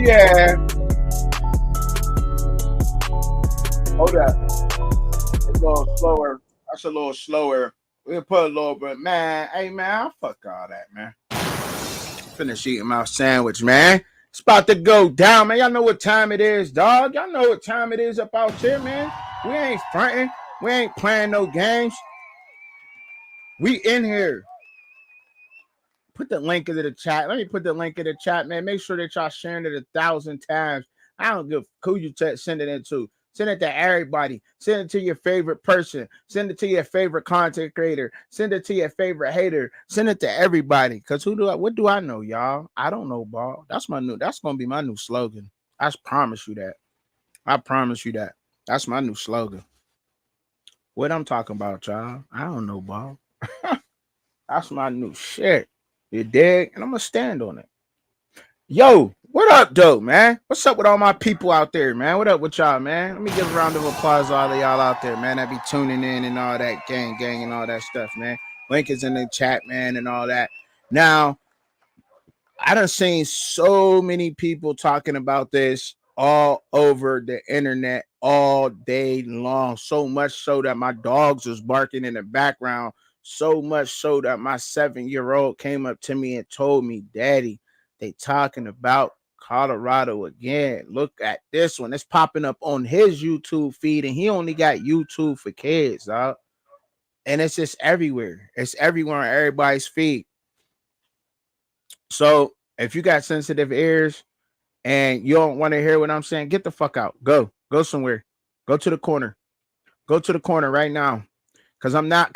yeah. Hold up. It's a little slower. That's a little slower. We'll put a little bit. Man, hey, man, fuck all that, man. Finish eating my sandwich, man. It's about to go down, man. Y'all know what time it is, dog. Y'all know what time it is up out here, man. We ain't fronting. We ain't playing no games. We in here. Put the link into the chat. Let me put the link in the chat, man. Make sure that y'all sharing it 1,000 times. I don't give who you send it into. Send it to everybody. Send it to your favorite person. Send it to your favorite content creator. Send it to your favorite hater. Send it to everybody. Cause what do I know, y'all? I don't know, ball. That's gonna be my new slogan. I promise you that. I promise you that. That's my new slogan. What I'm talking about, y'all? I don't know, ball. That's my new shit. You dig? And I'm gonna stand on it. Yo, what up, though, man? What's up with all my people out there, man? What up with y'all, man? Let me give a round of applause to all of y'all out there, man. That be tuning in and all that gang and all that stuff, man. Link is in the chat, man, and all that. Now, I done seen so many people talking about this all over the internet all day long. So much so that my dogs was barking in the background. So much so that my 7-year-old came up to me and told me, Daddy, they talking about Colorado again. Look at this one. It's popping up on his YouTube feed, and he only got YouTube for kids, dog. And it's just everywhere. It's everywhere on everybody's feed. So if you got sensitive ears and you don't want to hear what I'm saying, get the fuck out. Go somewhere. Go to the corner. Go to the corner right now. Cause I'm not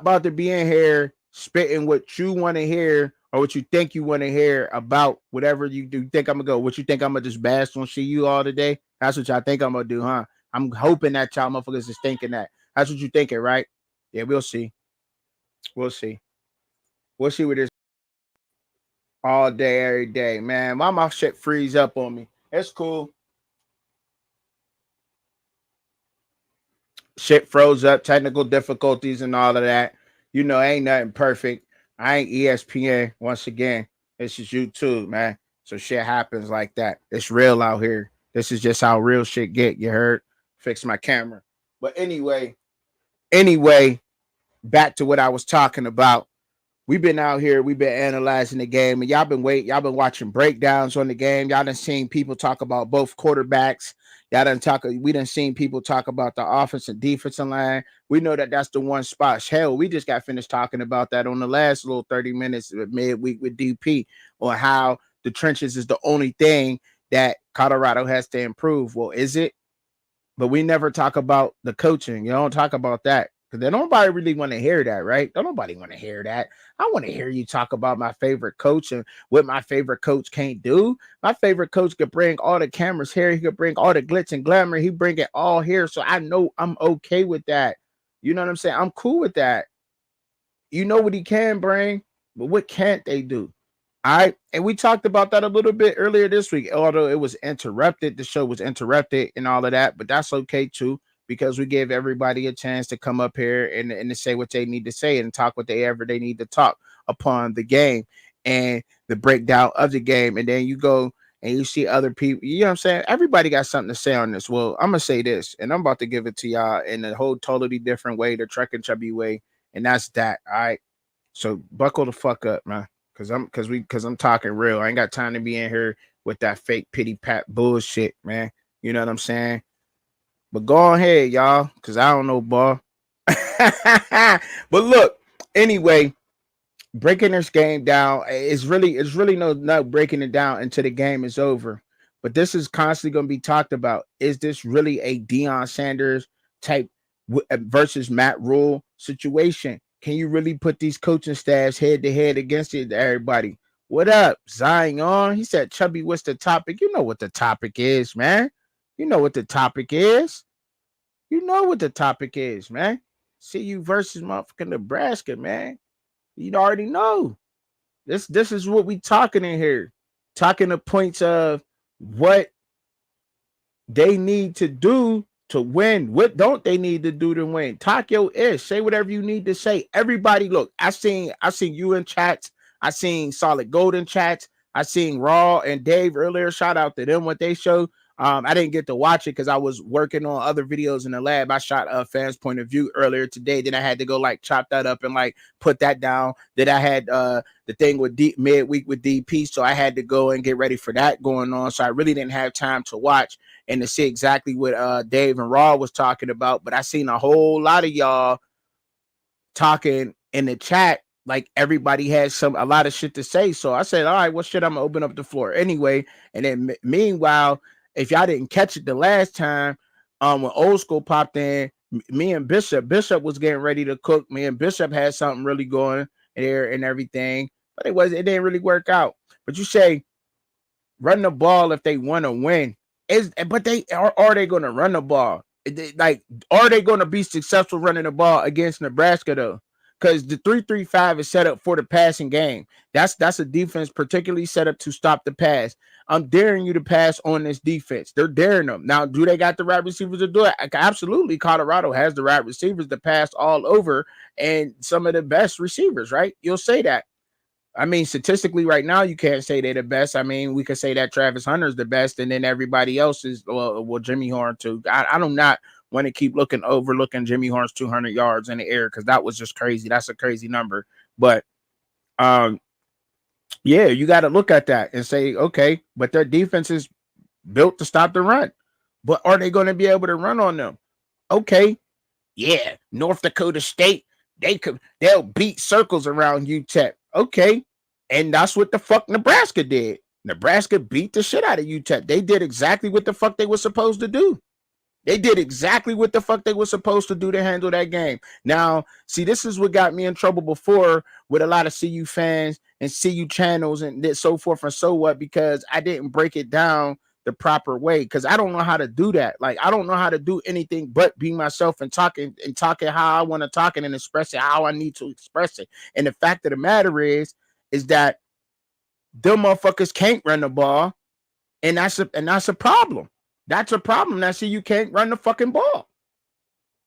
about to be in here spitting what you want to hear or what you think you want to hear about whatever you do. You think I'm gonna go? What you think I'm gonna just bash on you all today? That's what y'all think I'm gonna do, huh? I'm hoping that y'all motherfuckers is thinking that. That's what you thinking, right? Yeah, we'll see. We'll see. We'll see what this all day, every day, man. Why my shit freeze up on me? It's cool. Shit froze up, technical difficulties and all of that. You know, ain't nothing perfect. I ain't ESPN. Once again, this is YouTube, man. So shit happens like that. It's real out here. This is just how real shit get. You heard? Fix my camera. But anyway, back to what I was talking about. We've been out here, we've been analyzing the game, and y'all been watching breakdowns on the game. Y'all done seen people talk about both quarterbacks. We done seen people talk about the offense and defensive line. We know that that's the one spot. Hell, we just got finished talking about that on the last little 30 minutes midweek with DP on how the trenches is the only thing that Colorado has to improve. Well, is it? But we never talk about the coaching. You don't talk about that. Because nobody really want to hear that, right? Don't nobody want to hear that. I want to hear you talk about my favorite coach and what my favorite coach can't do. My favorite coach could bring all the cameras here. He could bring all the glitz and glamour. He bring it all here. So I know I'm okay with that. You know what I'm saying? I'm cool with that. You know what he can bring, but what can't they do? All right. And we talked about that a little bit earlier this week, although it was interrupted. The show was interrupted and all of that, but that's okay too, because we give everybody a chance to come up here and to say what they need to say and talk what they need to talk upon the game and the breakdown of the game. And then you go and you see other people, you know what I'm saying? Everybody got something to say on this. Well, I'm going to say this, and I'm about to give it to y'all in a whole totally different way, the Truck and Chubby way. And that's that. All right. So buckle the fuck up, man. Cause I'm talking real. I ain't got time to be in here with that fake pity pat bullshit, man. You know what I'm saying? But go ahead, y'all, because I don't know, ball. But look, anyway, breaking this game down, it's really no breaking it down until the game is over. But this is constantly going to be talked about. Is this really a Deion Sanders type versus Matt Rule situation? Can you really put these coaching staffs head to head against it, everybody? What up, Zion? He said, Chubby, what's the topic? You know what the topic is, man. You know what the topic is. You know what the topic is, man. CU versus motherfucking Nebraska, man. You already know. This is what we talking in here. Talking the points of what they need to do to win. What don't they need to do to win? Talk your ish. Say whatever you need to say. Everybody, look, I seen you in chats. I seen Solid Gold in chats. I seen Raw and Dave earlier. Shout out to them what they show. I didn't get to watch it because I was working on other videos in the lab. I shot a fan's point of view earlier today. Then I had to go like chop that up and like put that down. Then I had the thing with midweek with DP, so I had to go and get ready for that going on. So I really didn't have time to watch and to see exactly what Dave and Raw was talking about. But I seen a whole lot of y'all talking in the chat like everybody has a lot of shit to say. So I said, all right, well, shit, I'm gonna open up the floor anyway. And then meanwhile, if y'all didn't catch it the last time, when Old School popped in, me and Bishop was getting ready to cook. Me and Bishop had something really going there and everything, but it didn't really work out. But you say run the ball if they want to win. But they are they going to run the ball? Like, are they going to be successful running the ball against Nebraska though? Because the 3-3-5 is set up for the passing game. That's a defense particularly set up to stop the pass. I'm daring you to pass on this defense. They're daring them. Now, do they got the right receivers to do it? Absolutely. Colorado has the right receivers to pass all over and some of the best receivers, right? You'll say that. I mean, statistically, right now, you can't say they're the best. I mean, we could say that Travis Hunter's the best, and then everybody else is, well Jimmy Horn, too. I do not want to keep overlooking Jimmy Horn's 200 yards in the air because that was just crazy. That's a crazy number. But, yeah, you got to look at that and say, okay, but their defense is built to stop the run. But are they going to be able to run on them? Okay, yeah, North Dakota State, they'll beat circles around UTEP. Okay. And that's what the fuck Nebraska did. Nebraska beat the shit out of UTEP. They did exactly what the fuck they were supposed to do. They did exactly what the fuck they were supposed to do to handle that game. Now, see, this is what got me in trouble before with a lot of CU fans and CU channels and so forth and so what, because I didn't break it down the proper way, because I don't know how to do that. Like, I don't know how to do anything but be myself and talking how I want to talk and express it how I need to express it. And the fact of the matter is that them motherfuckers can't run the ball, and that's a problem. That's a problem. Now, see, you can't run the fucking ball.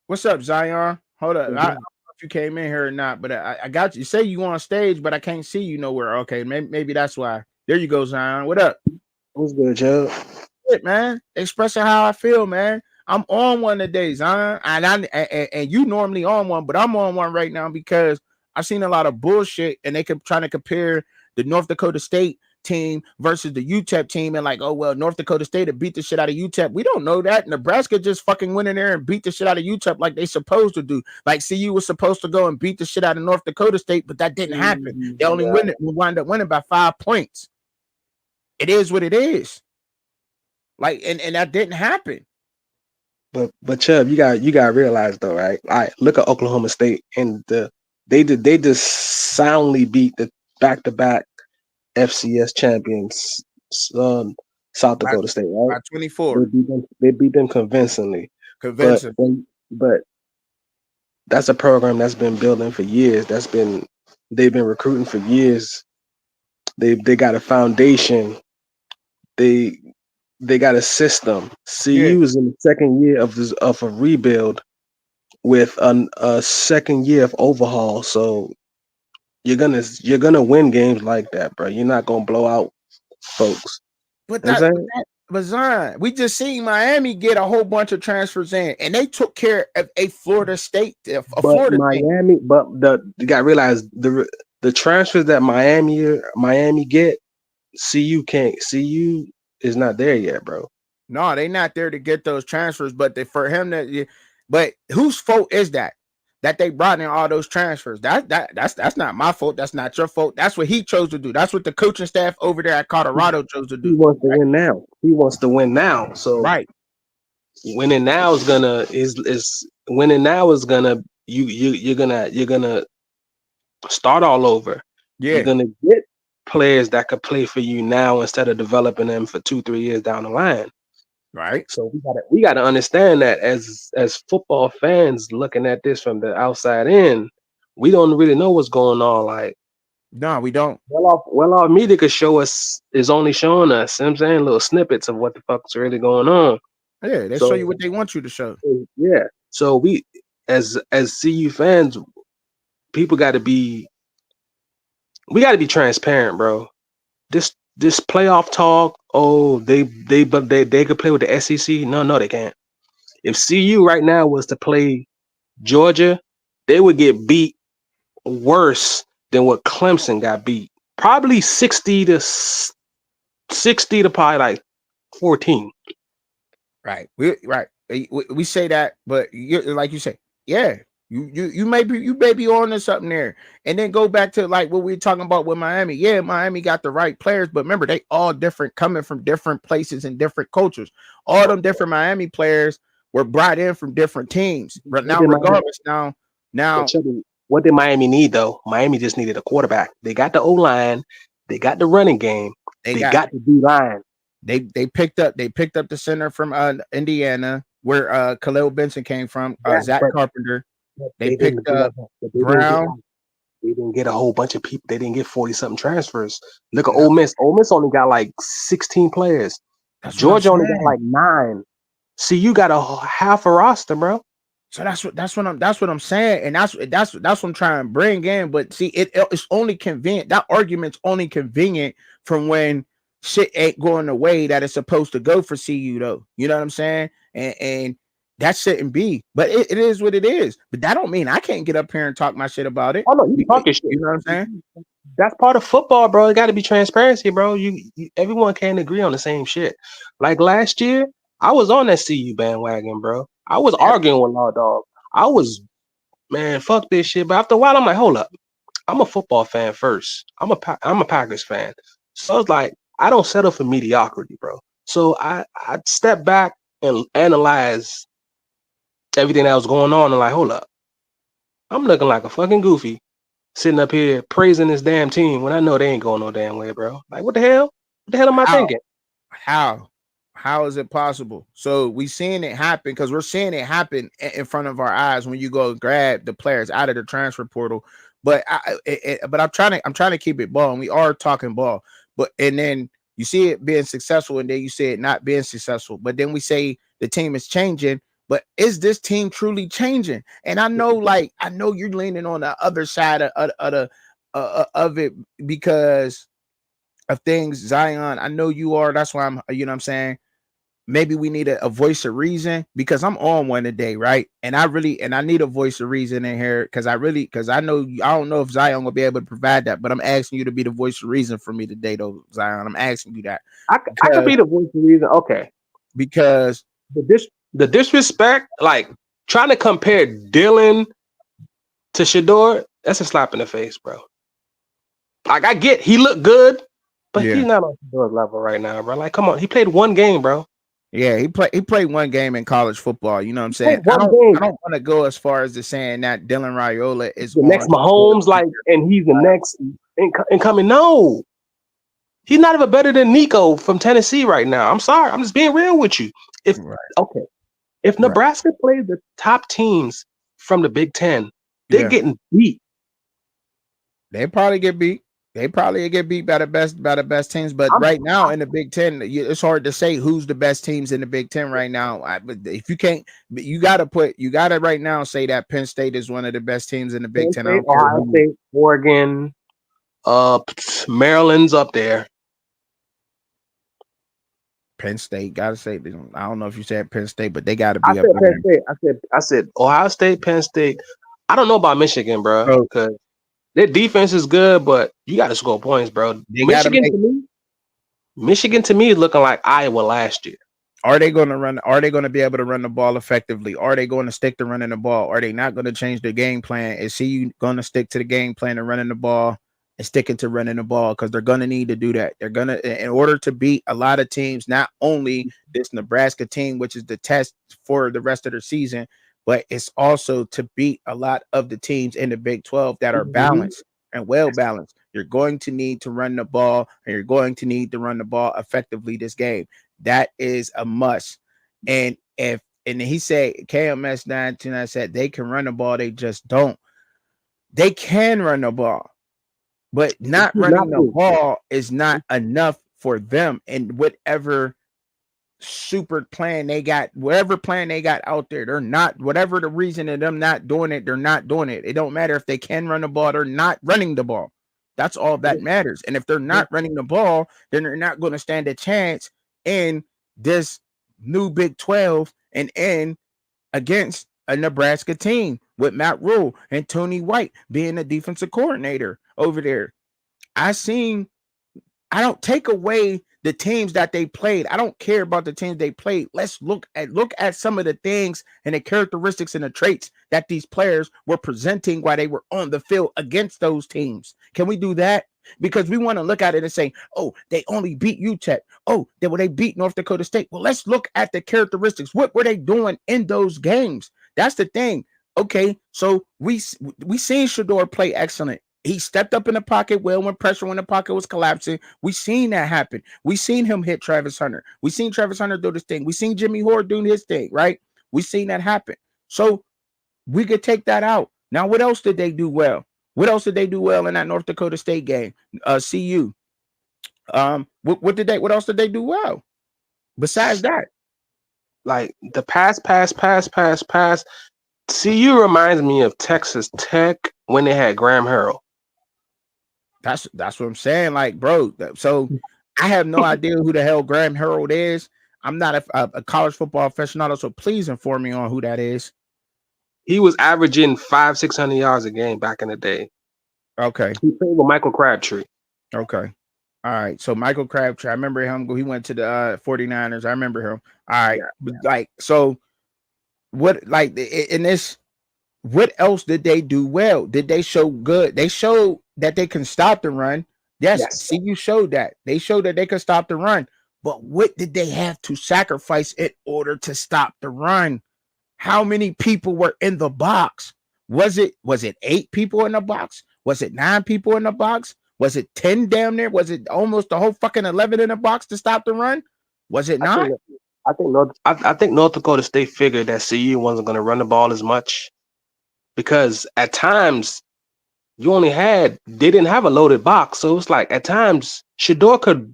What's up, Zion? Hold up. I don't know if you came in here or not, but I got you. You say you on stage, but I can't see you nowhere. Okay, maybe that's why. There you go, Zion. What up? What's good, Joe? Shit, man. Expressing how I feel, man. I'm on one today, Zion, and you normally on one, but I'm on one right now because I've seen a lot of bullshit, and they kept trying to compare the North Dakota State team versus the UTEP team, and like, oh well, North Dakota State beat the shit out of UTEP. We don't know that. Nebraska just fucking went in there and beat the shit out of UTEP like they supposed to do. Like CU was supposed to go and beat the shit out of North Dakota State, but that didn't happen. They only wind up winning by 5 points. It is what it is. Like, and that didn't happen. But Chubb, you got to realize though, right? All right, look at Oklahoma State and they just soundly beat the back-to-back FCS champions, South Dakota State, right? By 24. They beat them convincingly. Convincing. But that's a program that's been building for years. They've been recruiting for years. They got a foundation. They got a system. CU is in the second year of a rebuild with a second year of overhaul. So you're gonna win games like that, bro. You're not gonna blow out folks. But Zion, we just seen Miami get a whole bunch of transfers in, and they took care of a Florida State, Miami. Team. But you got to realize the transfers that Miami get, CU can't. CU is not there yet, bro. No, they not there to get those transfers, but but whose fault is that? That they brought in all those transfers. That's not my fault. That's not your fault. That's what he chose to do. That's what the coaching staff over there at Colorado chose to do. He wants to win now. He wants to win now. So right. Winning now is gonna you're gonna start all over. Yeah. You're gonna get players that could play for you now instead of developing them for 2-3 years down the line. Right. So we gotta understand that as football fans looking at this from the outside in, we don't really know what's going on. Like, no, we don't. Well off media could show us is only showing us, you know what I'm saying, little snippets of what the fuck's really going on. Yeah, they show you what they want you to show. Yeah. So we as CU fans, we gotta be transparent, bro. This this playoff talk. Oh, they could play with the SEC. No, they can't. If CU right now was to play Georgia, they would get beat worse than what Clemson got beat. Probably 60 to probably like 14. Right. We say that, but like you say, yeah, you may be on to something there. And then go back to like what we were talking about with Miami. Yeah, Miami got the right players, but remember they all different, coming from different places and different cultures. All them different Miami players were brought in from different teams. But What now, did Miami, regardless, but now Chubby, what did Miami need though? Miami just needed a quarterback. They got the O line, they got the running game, they they got got the D line. they picked up the center from Indiana, where Khalil Benson came from, Yeah, Zach Carpenter. but They picked up Brown. they didn't get a whole bunch of people. They didn't get 40 something transfers. Look at No, Ole Miss. Ole Miss only got like 16 players. that's what I'm Georgia only got saying. like 9. See, you got a half a roster, bro. So that's what I'm saying, and that's what I'm trying to bring in. But see, it's only convenient. That argument's only convenient from when shit ain't going the way that it's supposed to go for CU, though. You know what I'm saying? And that shouldn't be. But it is what it is. But that don't mean I can't get up here and talk my shit about it. Oh no, you talking You shit. know what I'm saying? That's part of football, bro. It got to be transparency, bro. Everyone can't agree on the same shit. Like last year, I was on that CU bandwagon, bro. I was Yep. arguing with Law Dog. I was, man, fuck this shit. But after a while, I'm like, hold up. I'm a football fan first. I'm a Packers fan. So I was like, I don't settle for mediocrity, bro. So I step back and analyze everything that was going on and like, hold up. I'm looking like a fucking goofy sitting up here praising this damn team when I know they ain't going no damn way, bro. Like, what the hell? What the hell am I How? thinking? How? How is it possible? So we seeing it happen because we're seeing it happen in front of our eyes when you go grab the players out of the transfer portal. But but I'm trying to keep it ball, and we are talking ball. But and then you see it being successful, and then you see it not being successful. But then we say the team is changing. But is this team truly changing? And I know you're leaning on the other side of it because of things, Zion. I know you are. That's why I'm. You know what I'm saying. Maybe we need a voice of reason because I'm on one today, right? And I need a voice of reason in here because I know I don't know if Zion will be able to provide that, but I'm asking you to be the voice of reason for me today, though, Zion. I'm asking you that I could because be the voice of reason. Okay, because the disrespect, like trying to compare Dylan to Shador, that's a slap in the face, bro. Like I get he looked good, but yeah, he's not on Shador's level right now, bro. Like, come on, he played one game, bro. yeah, he played one game in college football. You know what I'm He saying? played I one don't I game. don't want to go as far as to saying that Dylan Raiola is The next on Shador's Mahomes, like, tier. and he's the next incoming. No, he's not even better than Nico from Tennessee right now. I'm sorry, I'm just being real with you. If Right, okay, if right, Nebraska played the top teams from the Big Ten, they're yeah. getting beat. They probably get beat. They probably get beat by the best teams. But I'm, right now in the Big Ten, it's hard to say who's the best teams in the Big Ten right now. But if you can't, you gotta right now say that Penn State is one of the best teams in the Big Penn Ten. I State, don't care Ohio who. State, Oregon, Maryland's up there. Penn State, gotta say. I don't know if you said Penn State, but they gotta I be up said in Penn there. State. I said Ohio State, Penn State. I don't know about Michigan, bro, So because their defense is good, but you got to score points, bro. they gotta make. Michigan to me is looking like Iowa last year. Are they going to run? Are they going to be able to run the ball effectively? Are they going to stick to running the ball? Are they not going to change the game plan? Is he going to stick to the game plan of running the ball and sticking to running the ball? Because they're going to need to do that. They're going to, in order to beat a lot of teams, not only this Nebraska team, which is the test for the rest of the season, but it's also to beat a lot of the teams in the Big 12 that are Mhm. balanced and well balanced. You're going to need to run the ball, and you're going to need to run the ball effectively this game. That is a must. And he said KMS 929 said they can run the ball, they just don't. They can run the ball, but They not choose not running the to. ball is not enough for them. And whatever super plan they got, whatever plan they got out there, they're not, whatever the reason of them not doing it, they're not doing it. It don't matter if they can run the ball, they're not running the ball. That's all that matters. And if they're not running the ball, then they're not going to stand a chance in this new Big 12 and in against a Nebraska team with Matt Rule and Tony White being the defensive coordinator over there. I don't take away the teams that they played. I don't care about the teams they played. Let's look at some of the things and the characteristics and the traits that these players were presenting while they were on the field against those teams. Can we do that? Because we want to look at it and say, oh, they only beat UTEP. Oh, they beat North Dakota State. Well, let's look at the characteristics. What were they doing in those games? That's the thing. Okay, so we seen Shedeur play excellent. He stepped up in the pocket well when the pocket was collapsing. We seen that happen. We seen him hit Travis Hunter. We seen Travis Hunter do this thing. We seen Jimmy Horde doing his thing, right? We seen that happen. So we could take that out. Now, what else did they do well? What else did they do well in that North Dakota State game? CU. What else did they do well? Besides that, like the pass. CU reminds me of Texas Tech when they had Graham Harrell. That's what I'm saying. Like, bro, so I have no idea who the hell Graham Harrell is. I'm not a college football aficionado, so please inform me on who that is. He was averaging 500-600 yards a game back in the day. Okay. He played with Michael Crabtree. Okay. All right. So Michael Crabtree, I remember him. He went to the 49ers. I remember him. All right. Yeah. Like, so what, like in this, what else did they do well? Did they show good? They showed that they can stop the run. Yes. CU showed that. They showed that they could stop the run. But what did they have to sacrifice in order to stop the run? How many people were in the box? Was it 8 people in the box? Was it 9 people in the box? Was it 10 down there? Was it almost the whole fucking 11 in the box to stop the run? Was it not? I think North Dakota State figured that CU wasn't going to run the ball as much because at times they didn't have a loaded box. So it's like at times Shedeur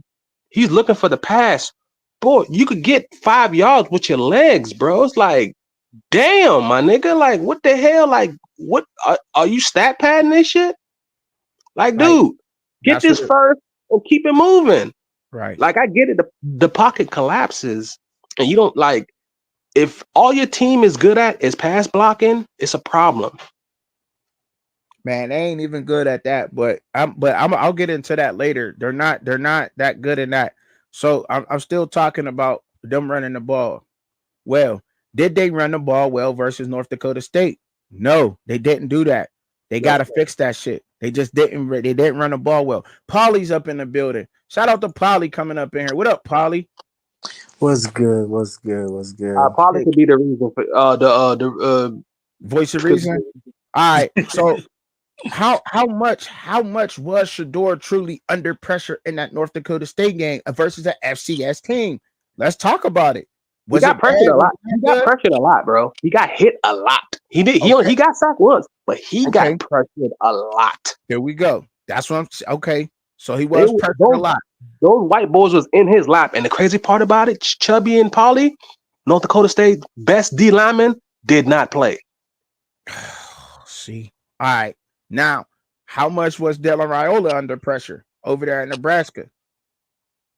he's looking for the pass. Boy, you could get 5 yards with your legs, bro. It's like, damn, my nigga. Like, what the hell? Like, what are you stat padding this shit? Like, dude, get this first and keep it moving. Right. Like, I get it. The pocket collapses, and you don't like if all your team is good at is pass blocking, it's a problem. Man, they ain't even good at that. But I'll get into that later. They're not that good in that. So I'm still talking about them running the ball. Well, did they run the ball well versus North Dakota State? No, they didn't do that. They got to fix that shit. They just didn't. They didn't run the ball well. Polly's up in the building. Shout out to Polly coming up in here. What up, Polly? What's good? Polly could be the reason for the voice of reason. All right. So how much was Shedeur truly under pressure in that North Dakota State game versus the FCS team? Let's talk about it. He got pressured a lot. He got pressured a lot, bro. He got hit a lot. He did. Okay. He got sacked once, but he got pressured a lot. Here we go. That's what I'm okay. So he was pressured a lot. Those white boys was in his lap, and the crazy part about it, Chubby and Polly, North Dakota State best D lineman, did not play. See, all right. Now, how much was Dylan Raiola under pressure over there in Nebraska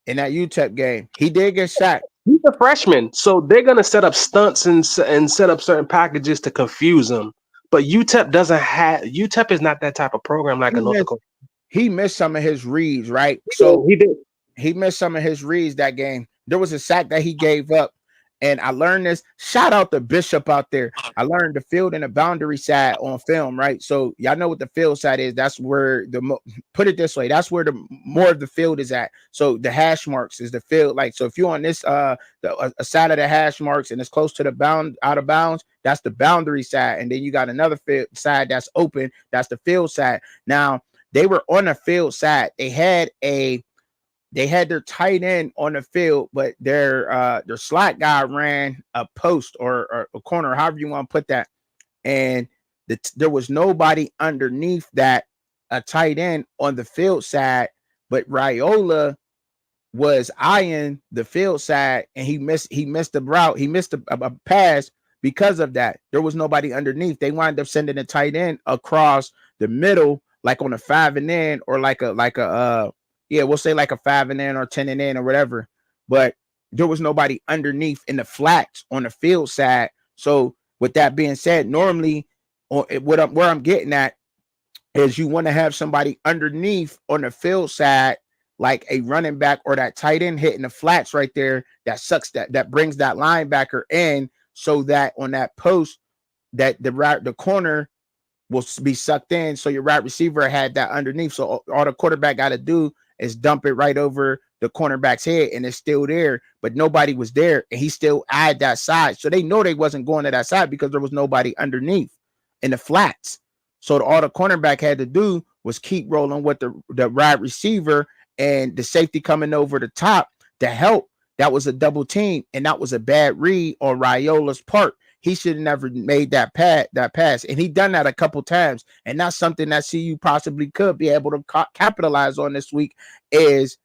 in that UTEP game? He did get sacked. He's a freshman, so they're gonna set up stunts and set up certain packages to confuse him. But UTEP is not that type of program like a North Dakota. He missed some of his reads, right? So he did. He missed some of his reads that game. There was a sack that he gave up. And I learned this. Shout out to Bishop out there. I learned the field and the boundary side on film, right? So y'all know what the field side is. That's where put it this way. That's where the more of the field is at. So the hash marks is the field. Like, so if you're on this a side of the hash marks and it's close to the out of bounds, that's the boundary side. And then you got another field side that's open. That's the field side. Now they were on the field side. They had their tight end on the field, but their slot guy ran a post or a corner, however you want to put that. And there was nobody underneath that, a tight end on the field side, but Raiola was eyeing the field side and he missed the route. He missed a pass because of that. There was nobody underneath. They wound up sending a tight end across the middle like on a 5 and in, or like a yeah, we'll say like a 5 and in or 10 and in or whatever. But there was nobody underneath in the flats on the field side. So with that being said, normally where I'm getting at is you want to have somebody underneath on the field side, like a running back or that tight end hitting the flats right there. That brings that linebacker in, so that on that post that the corner will be sucked in. So your wide receiver had that underneath. So all the quarterback got to do is dump it right over the cornerback's head, and it's still there. But nobody was there, and he still eyed that side. So they know they wasn't going to that side because there was nobody underneath in the flats. So all the cornerback had to do was keep rolling with the wide receiver and the safety coming over the top to help. That was a double team, and that was a bad read on Raiola's part. He should have never made that pass, and he done that a couple times, and that's something that CU possibly could be able to capitalize on this week, is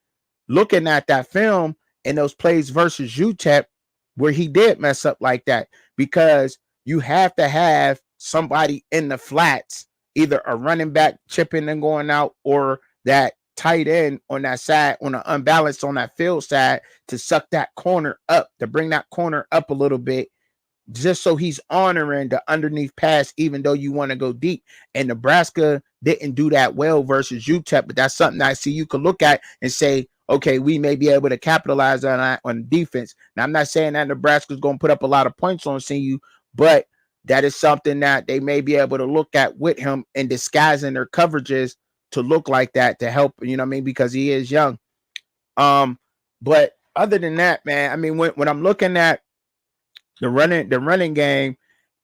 looking at that film and those plays versus UTEP where he did mess up like that, because you have to have somebody in the flats, either a running back chipping and going out, or that tight end on that side, on an unbalanced on that field side, to suck that corner up, to bring that corner up a little bit, just so he's honoring the underneath pass, even though you want to go deep. And Nebraska didn't do that well versus UTEP, but that's something I see you could look at and say, okay, we may be able to capitalize on that on defense. Now, I'm not saying that Nebraska's going to put up a lot of points on CU, but that is something that they may be able to look at with him and disguising their coverages to look like that, to help, you know what I mean, because he is young. But other than that, man, I mean, when I'm looking at the running game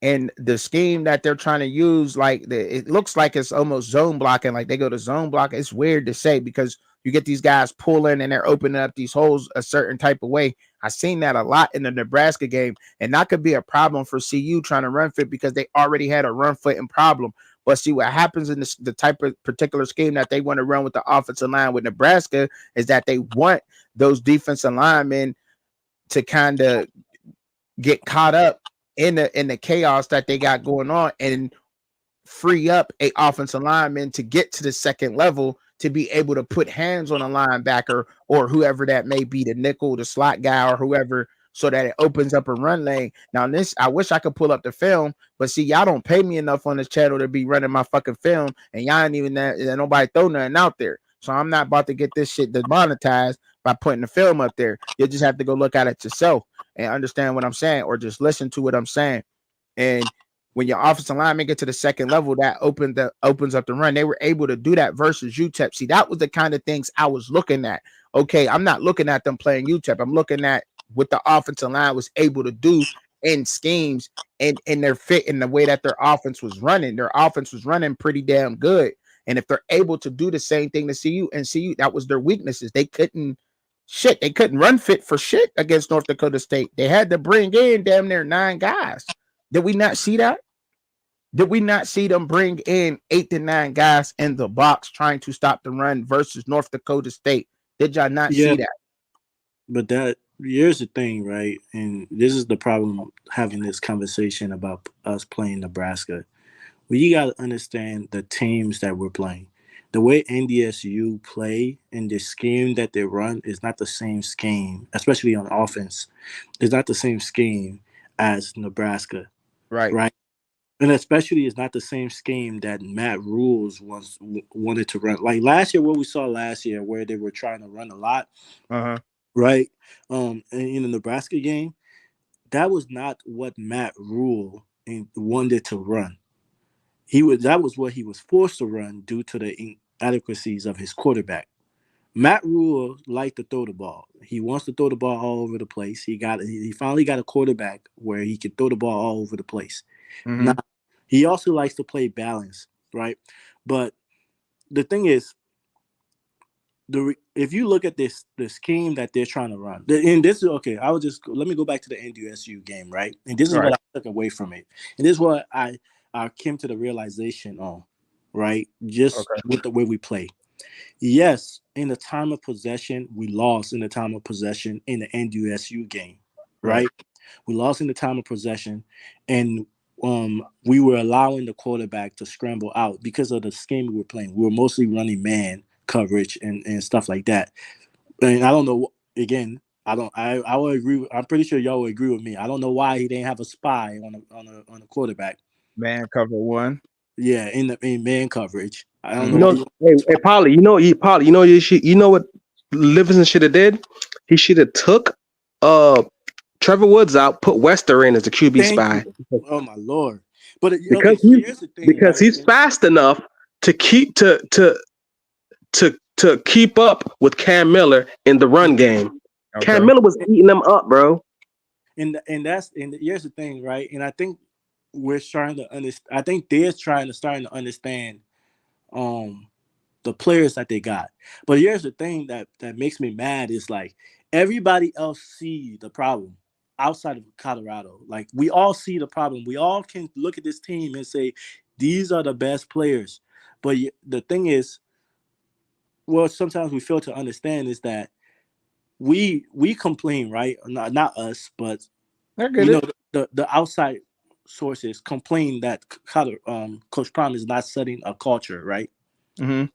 and the scheme that they're trying to use, like it looks like it's almost zone blocking, like they go to zone block. It's weird to say because you get these guys pulling and they're opening up these holes a certain type of way. I've seen that a lot in the Nebraska game, and that could be a problem for CU trying to run fit, because they already had a run footing problem. But see, what happens in the type of particular scheme that they want to run with the offensive line with Nebraska is that they want those defensive linemen to kind of get caught up in the chaos that they got going on, and free up a offensive lineman to get to the second level to be able to put hands on a linebacker or whoever that may be, the nickel, the slot guy, or whoever, so that it opens up a run lane. Now, this, I wish I could pull up the film, but see, y'all don't pay me enough on this channel to be running my fucking film, and y'all ain't even that, nobody throw nothing out there. So I'm not about to get this shit demonetized by putting the film up there. You just have to go look at it yourself and understand what I'm saying, or just listen to what I'm saying. And when your offensive lineman get to the second level, that opens up the run. They were able to do that versus UTEP. See, that was the kind of things I was looking at. Okay, I'm not looking at them playing UTEP. I'm looking at what the offensive line was able to do in schemes and in their fit in the way that their offense was running. Their offense was running pretty damn good. And if they're able to do the same thing to CU, and CU, that was their weaknesses. They couldn't run fit for shit against North Dakota State. They had to bring in damn near 9 guys. Did we not see that? Did we not see them bring in 8 to 9 guys in the box trying to stop the run versus North Dakota State? Did y'all not Yeah, see that? but that here's the thing, right? And this is the problem having this conversation about us playing Nebraska. Well, you got to understand the teams that we're playing. The way NDSU play and the scheme that they run is not the same scheme, especially on offense. It's not the same scheme as Nebraska, Right. right? And especially it's not the same scheme that Matt Rules wanted to run. Like last year, what we saw last year, where they were trying to run a lot, Uh-huh. right? In the Nebraska game, that was not what Matt Rule wanted to run. That was what he was forced to run due to the inadequacies of his quarterback. Matt Rule liked to throw the ball. He wants to throw the ball all over the place. He finally got a quarterback where he can throw the ball all over the place. Now, Mm-hmm. he also likes to play balance, right? But the thing is, if you look at the scheme that they're trying to run, and this is okay. Let me go back to the NDSU game, right? And this is what Right. I took away from it, and this is what I came to the realization on, right? Just Okay. with the way we play. Yes, in the time of possession, we lost in the time of possession in the NDSU game, Right. right? We lost in the time of possession, and we were allowing the quarterback to scramble out because of the scheme we were playing. We were mostly running man coverage and stuff like that. And I don't know. Again, I will agree. I'm pretty sure y'all will agree with me. I don't know why he didn't have a spy on a quarterback. Man, cover one. Yeah, in man coverage. I don't You know Mm. why know, you hey, Polly, you know what Livingston should have did? He should have took uh Trevor Woods out, put Wester in as the QB thank you. spy Oh my lord. But because okay, so he's here's the thing, right? fast enough to keep to keep up with Cam Miller in the run game. Cam Okay. Miller was eating them up, bro. And here's the thing, right? And I think we're trying to understand. I think they're starting to understand um the players that they got. But here's the thing that makes me mad is like everybody else see the problem outside of Colorado. Like we all see the problem. We all can look at this team and say these are the best players. But the thing is, well, sometimes we fail to understand is that we complain, right? Not us, but I get you know it. the outside sources complain that Coach Prime is not setting a culture, right? Mm-hmm.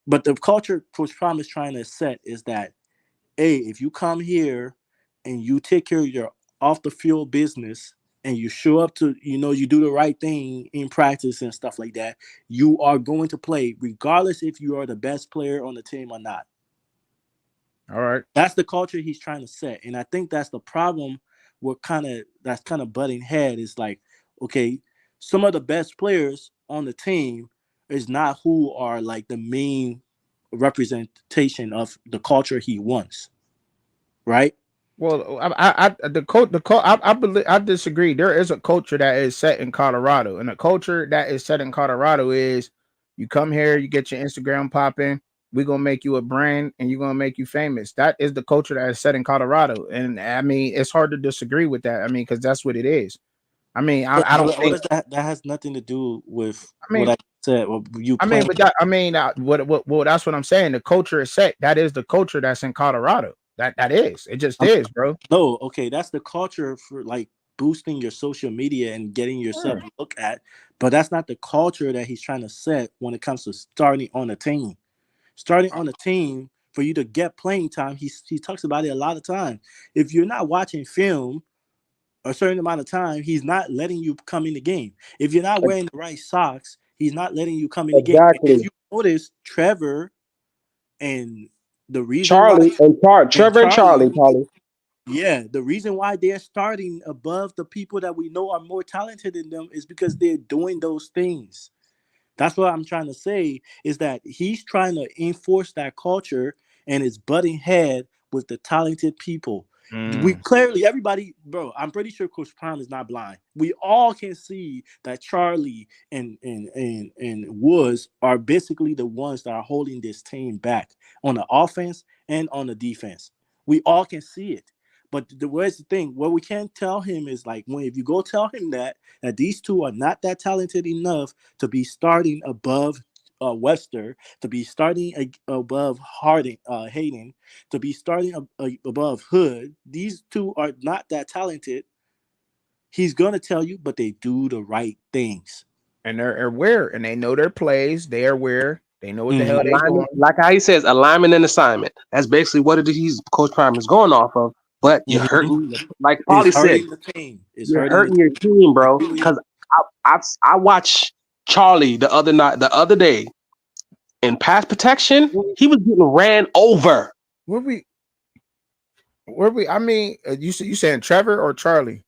But the culture Coach Prime is trying to set is that, hey, if you come here and you take care of your off the field business and you show up to, you do the right thing in practice and stuff like that, you are going to play regardless if you are the best player on the team or not. All right. That's the culture he's trying to set. And I think that's the problem that's kind of butting head is like, okay, some of the best players on the team is not who are like the main representation of the culture he wants, right? Well, I believe I disagree. There is a culture that is set in Colorado, and the culture that is set in Colorado is you come here, you get your Instagram popping, we're gonna make you a brand, and you're gonna make you famous. That is the culture that is set in Colorado, and I mean, it's hard to disagree with that. I mean, because that's what it is. I mean, I don't What think. does that has nothing to do with I what mean, I said? Well, you I mean, playing? but that I mean, what that's what I'm saying. The culture is set. That is the culture that's in Colorado. That is. It just is, bro. No, okay, that's the culture for like boosting your social media and getting yourself looked at, but that's not the culture that he's trying to set when it comes to starting on a team. Starting on a team for you to get playing time, he talks about it a lot of time. If you're not watching film a certain amount of time, he's not letting you come in the game. If you're not wearing the right socks, he's not letting you come in the game. And if Exactly. you notice, Trevor and the reason why Charlie and and Trevor and Charlie, Charlie, Polly. yeah, the reason why they're starting above the people that we know are more talented than them is because they're doing those things. That's what I'm trying to say is that he's trying to enforce that culture and is butting head with the talented people. We Mm. clearly, everybody, bro, I'm pretty sure Coach Prime is not blind. We all can see that Charlie and Woods are basically the ones that are holding this team back on the offense and on the defense. We all can see it. But where's the thing? What we can't tell him is like when if you go tell him that these two are not that talented enough to be starting above Webster, to be starting above Hayden, to be starting above Hood. These two are not that talented. He's gonna tell you, but they do the right things. And they're aware and they know their plays. They are aware. They know what the hell Mm-hmm. they Alignment, doing. like how he says, alignment and assignment. That's basically what it is. He's Coach Prime is going off of. But you're Mm-hmm. hurting, like It's Paulie said, hurting the team. It's you're hurting the hurting team. your team, It bro. really is. Because I watched Charlie the other day in pass protection. Where He was getting ran over. where we where we I mean, you saying Trevor or Charlie?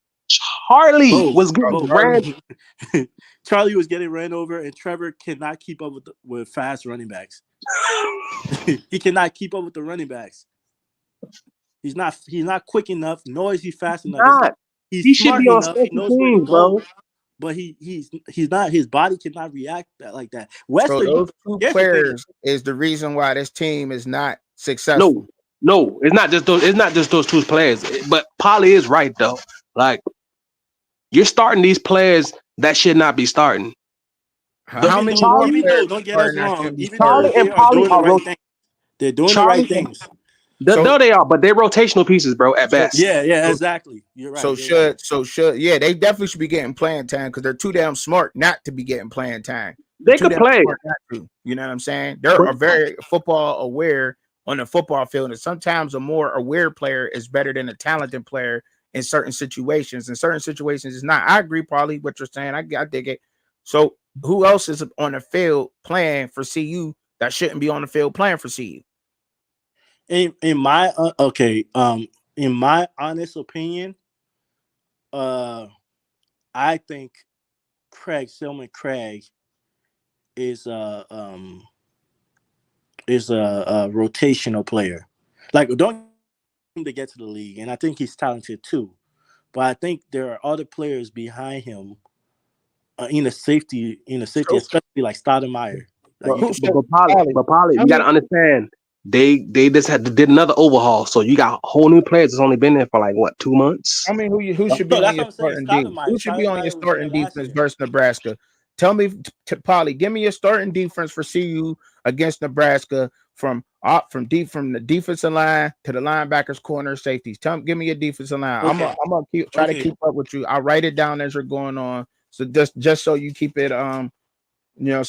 Charlie Both, was getting Oh, both. ran. Charlie. Charlie was getting ran over, and Trevor cannot keep up with fast running backs. He cannot keep up with the running backs. He's not quick enough, nor is he fast enough. It's like Not. he's He should smart be on enough. He special knows where to teams, go, bro. but he's not. His body cannot react like that. So Wester, those two here's the thing. players is the reason why this team is not No, successful. no, it's not just those. It's not just those two players. But Polly is right though. Like you're starting these players that should not be starting. The How Even many though, more Charlie, even though, players don't get us starting that wrong. shouldn't be Even though Charlie starting? they and are Polly doing the are right thing, they're doing the right Charlie and things. So No, they are, but they're rotational pieces, bro. At so best, Yeah, so exactly. You're right. so You're right. should yeah, they definitely should be getting playing time because they're too damn smart not to be getting playing time. They're they too could damn play. smart not to. You know what I'm saying? They're But a very football aware on the football field, and sometimes a more aware player is better than a talented player in certain situations. In certain situations, it's not. I agree, probably what you're saying. I dig it. So who else is on the field playing for CU that shouldn't be on the field playing for CU? In my in my honest opinion, uh, I think Silman Craig is a rotational player. Like, don't him to get to the league, and I think he's talented too. But I think there are other players behind him in the safety, So, especially like Stoudemire. Like you who can, so Polly, but Polly, tell you got me to understand. They just did another overhaul, so you got whole new players that's only been there for like what 2 months. I mean, who should be so on that's your what I'm saying. starting D? Who should be on your Stoudemire was there starting last defense year. versus Nebraska? Tell me, Polly, give me your starting defense for CU against Nebraska from the defensive line to the linebackers, corner, safeties. Give me your defensive line. Okay, I'm gonna try to okay, keep up with you. I'll write it down as you're going on. So just so you keep it so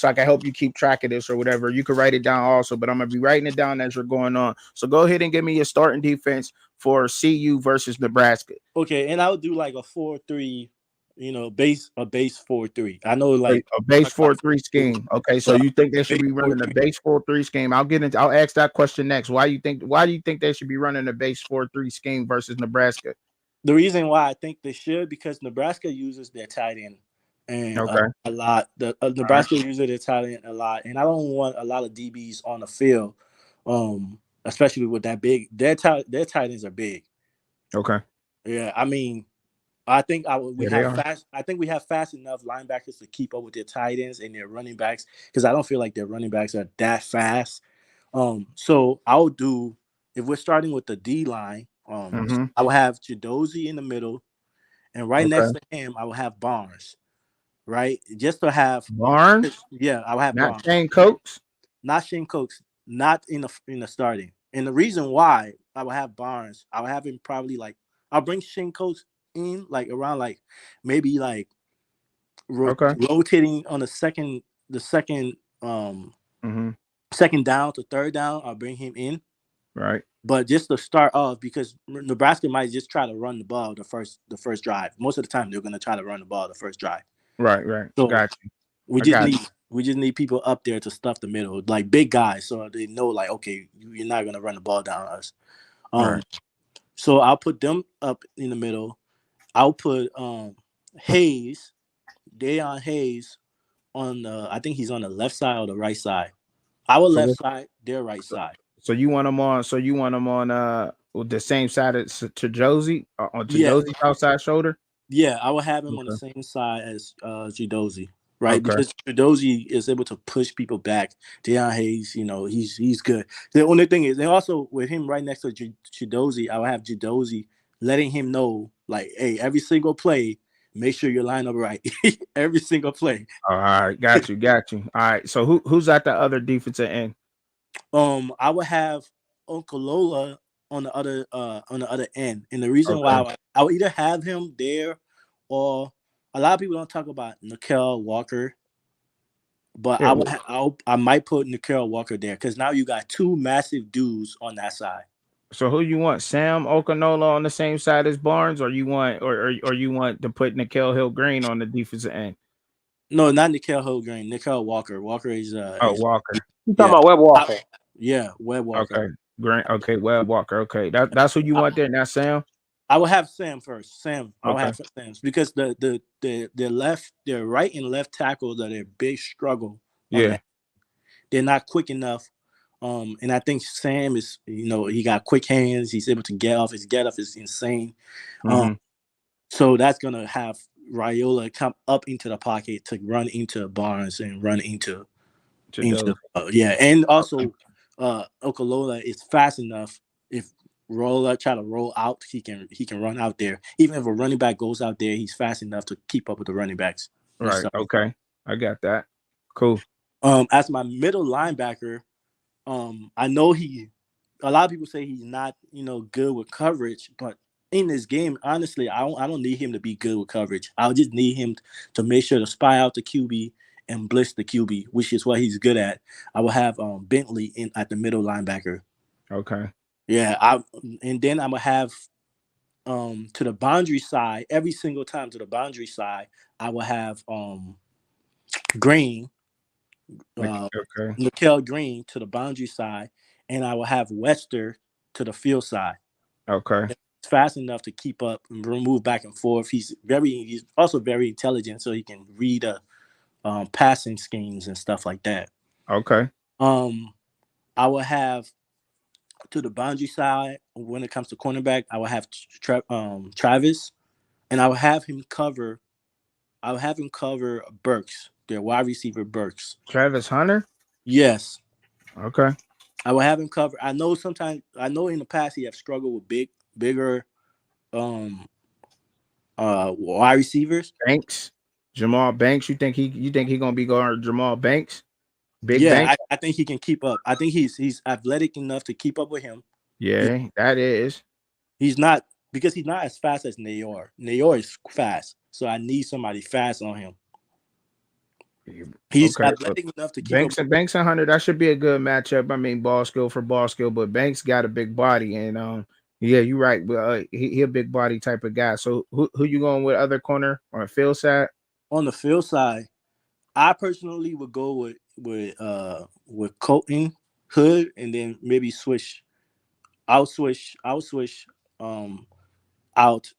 I can help you keep track of this or whatever. You can write it down also, but I'm gonna be writing it down as you're going on. So go ahead and give me your starting defense for CU versus Nebraska. okay, and I would do like a 4-3, a base 4-3. I know, like, A base talk about 4-3 scheme. Okay, so but you think they should base be running a 4-3. base 4-3 scheme? I'll ask that question next. Why do you think they should be running a base 4-3 scheme versus Nebraska? The reason why I think they should, because Nebraska uses their tight end and Okay. a lot. The All right. Nebraska uses their tight end a lot, and I don't want a lot of DBs on the field, especially with that big. Their tight ends are big. Okay. Yeah, I mean, I think we Yeah, they have are. fast. I think we have fast enough linebackers to keep up with their tight ends and their running backs, because I don't feel like their running backs are that fast. So I'll do, if we're starting with the D line. Mm-hmm. I will have Chidozie in the middle, and right Okay. next to him, I will have Barnes, right? Just to have, Barnes, yeah, I will have not Barnes, Shane Coates. not Shane Cooks, not in the starting. And the reason why I will have Barnes, I'll have him probably like, I'll bring Shane Cooks in like around like maybe like Okay. rotating on the second Mm-hmm. second down to third down. I'll bring him in. Right. But just to start off, because Nebraska might just try to run the ball the first drive. Most of the time, they're going to try to run the ball the first drive. Right. Right. So Got you. we I just got need you. we just need people up there to stuff the middle, like big guys, so they know, like, okay, you're not going to run the ball down us. Um, Right. so I'll put them up in the middle. I'll put Hayes, Deion Hayes, on the. I think he's on the left side or the right side. Our So left what- side, their right so, side. so you want them on? So you want them on with the same side as to Josie on to Yeah, Josie's outside shoulder? yeah, I will have him on the Okay. same side as Chidozie, right? Okay. Because Chidozie is able to push people back. Deion Hayes, he's good. The only thing is, and also with him right next to Chidozie, I will have Chidozie letting him know, like, hey, every single play, make sure you line up right. Every single play. All right, got you, got you. All right, so who's at the other defensive end? I would have Uncle Lola on the other end, and the reason Okay, why I would either have him there, or a lot of people don't talk about Nikel Walker. But yeah. I might put Nikel Walker there, because now you got two massive dudes on that side. So who you want? Sam Okanola on the same side as Barnes, or you want or you want to put Nikel Hill Green on the defensive end? No, not Nikel Holgren. Nikel Walker. Walker Oh, is Walker. You talking yeah, about Web I, Walker? yeah, Webb Walker. Okay, Grant. Okay, well, Walker. Okay, that's who you I, want there. Now, Sam. I will have Sam first. I will Okay. have Sam, because their right and left tackles are their big struggle on Yeah. that. They're not quick enough. And I think Sam is, he got quick hands. He's able to get off. His get off is insane. Um, Mm-hmm. So that's gonna have Raiola come up into the pocket to run into Barnes and run into Chidozie. and Okay. also Okalola is fast enough. If Rolla try to roll out, he can run out there. Even if a running back goes out there, he's fast enough to keep up with the running backs and Right. stuff. Okay. I got that. Cool. As my middle linebacker, I know a lot of people say he's not, good with coverage, but in this game, honestly, I don't need him to be good with coverage. I just need him to make sure to spy out the QB and blitz the QB, which is what he's good at. I will have Bentley in at the middle linebacker. Okay. Yeah, and then I'm gonna have to the boundary side every single time to the boundary side. I will have Green, uh, Okay. Nikel Green to the boundary side, and I will have Wester to the field side. Okay. He's fast enough to keep up and move back and forth. He's also very intelligent, so he can read passing schemes and stuff like that. Okay. Um, I will have to the boundary side when it comes to cornerback. I will have Travis, and I will have him cover. I will have him cover Burks, their wide receiver Burks. Travis Hunter. Yes, Okay. I will have him cover. I know in the past he have struggled with bigger um wide receivers. Banks. Jamal Banks. You think he gonna be guard Jamal Banks? Big Yeah, Banks. I think he can keep up. I think he's athletic enough to keep up with him. He, Yeah, that is. he's not because he's not as fast as Nayor. Nayor is fast, so I need somebody fast on him. He's Okay. So athletic enough to keep up. Banks and Hunter, that should be a good matchup. I mean, ball skill for ball skill, but Banks got a big body, and yeah, you're right. But he a big body type of guy. So who you going with other corner on field side? On the field side, I personally would go with Colton Hood, and then maybe switch. I'll switch um out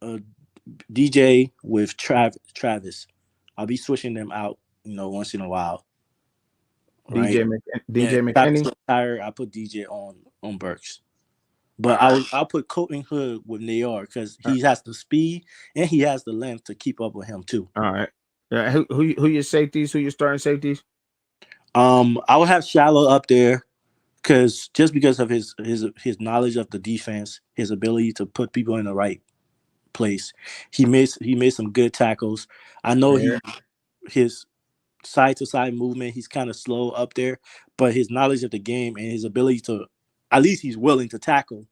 uh, DJ with Travis. I'll be switching them out, once in a while, right? Yeah, DJ Travis McKinney. gets tired. I put DJ on Burks, but I'll put Colton Hood with Nayor because Uh, he has the speed and he has the length to keep up with him too. All right. Yeah, who your safeties? Who your starting safeties? I would have Shallow up there because of his knowledge of the defense, his ability to put people in the right place. He made some good tackles. I know Yeah, his side to side movement, he's kind of slow up there, but his knowledge of the game and his ability to, at least he's willing to tackle.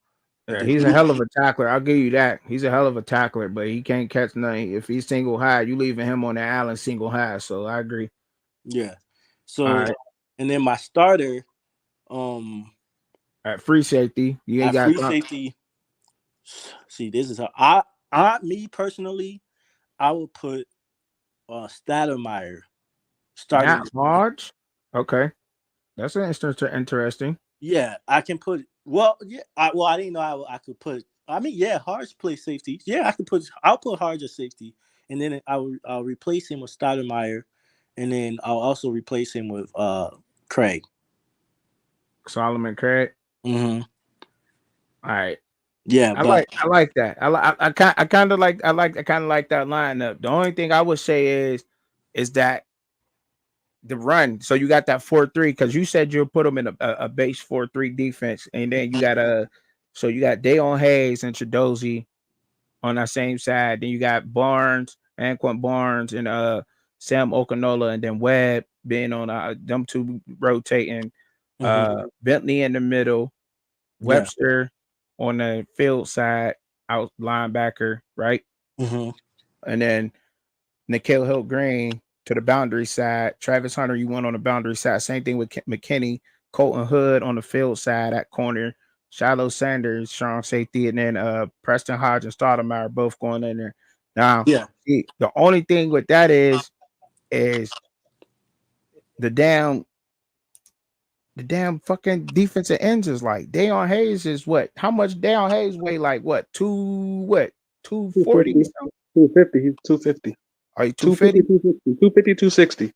yeah, The he's a dude, hell of a tackler. I'll give you that. He's a hell of a tackler, but he can't catch nothing. If he's single high, you leaving him on the island single high. So I agree. yeah. All So, right. and then my starter, um, At free safety, you ain't at got free safety. See, this is how me personally, I would put Stoudemire starting. Matt Hodge. Okay, that's an interesting. Yeah, I can put. Well, yeah. I didn't know I could put. I mean, yeah, Harge plays safety. Yeah, I could put. I'll put Harge at safety, and then I'll replace him with Stoudemire, and then I'll also replace him with Craig. Solomon Craig. Mm-hmm. All right. Yeah, but I like that. I kind of like that lineup. The only thing I would say is that the run. So you got that 4-3 because you said you'll put them in a base 4-3 defense, and then you got so you got Dayon Hayes and Chidozie on that same side. Then you got Barnes, Anquan Barnes, and Sam Okanola, and then Webb being on them two rotating. mhm, Bentley in the middle, yeah, Webster on the field side, out linebacker, right? hmm And then Nikhil Hill Green to the boundary side. Travis Hunter, you went on the boundary side. Same thing with McKinney, Colton Hood on the field side at corner. Shiloh Sanders, strong safety, and then Preston Hodge and Stoudemire both going in there. Now, yeah. see, the only thing with that is the damn fucking defensive ends is like Dayon Hayes is what? How much Dayon Hayes weigh? Like what? 240? 250. 250. He's 250. Are you 250? 250, 260. 250, 260.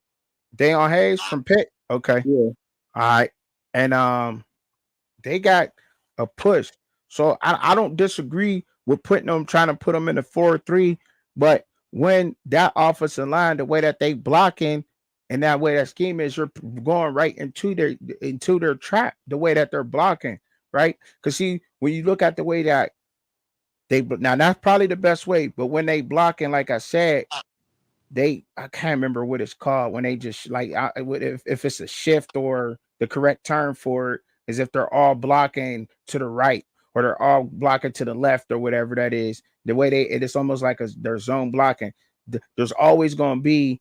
Dayon Hayes from Pitt. Okay. Yeah. All right. And they got a push. So I don't disagree with putting them trying to put them in the 4-3, but when that offensive line, the way that they blocking and that way that scheme is, you're going right into their trap, the way that they're blocking, right? Because see, when you look at the way that now that's probably the best way, but when they blocking, like I said, I can't remember what it's called when they just like if it's a shift or the correct term for it, is if they're all blocking to the right or they're all blocking to the left or whatever that is. The way it's almost like they're zone blocking. There's always going to be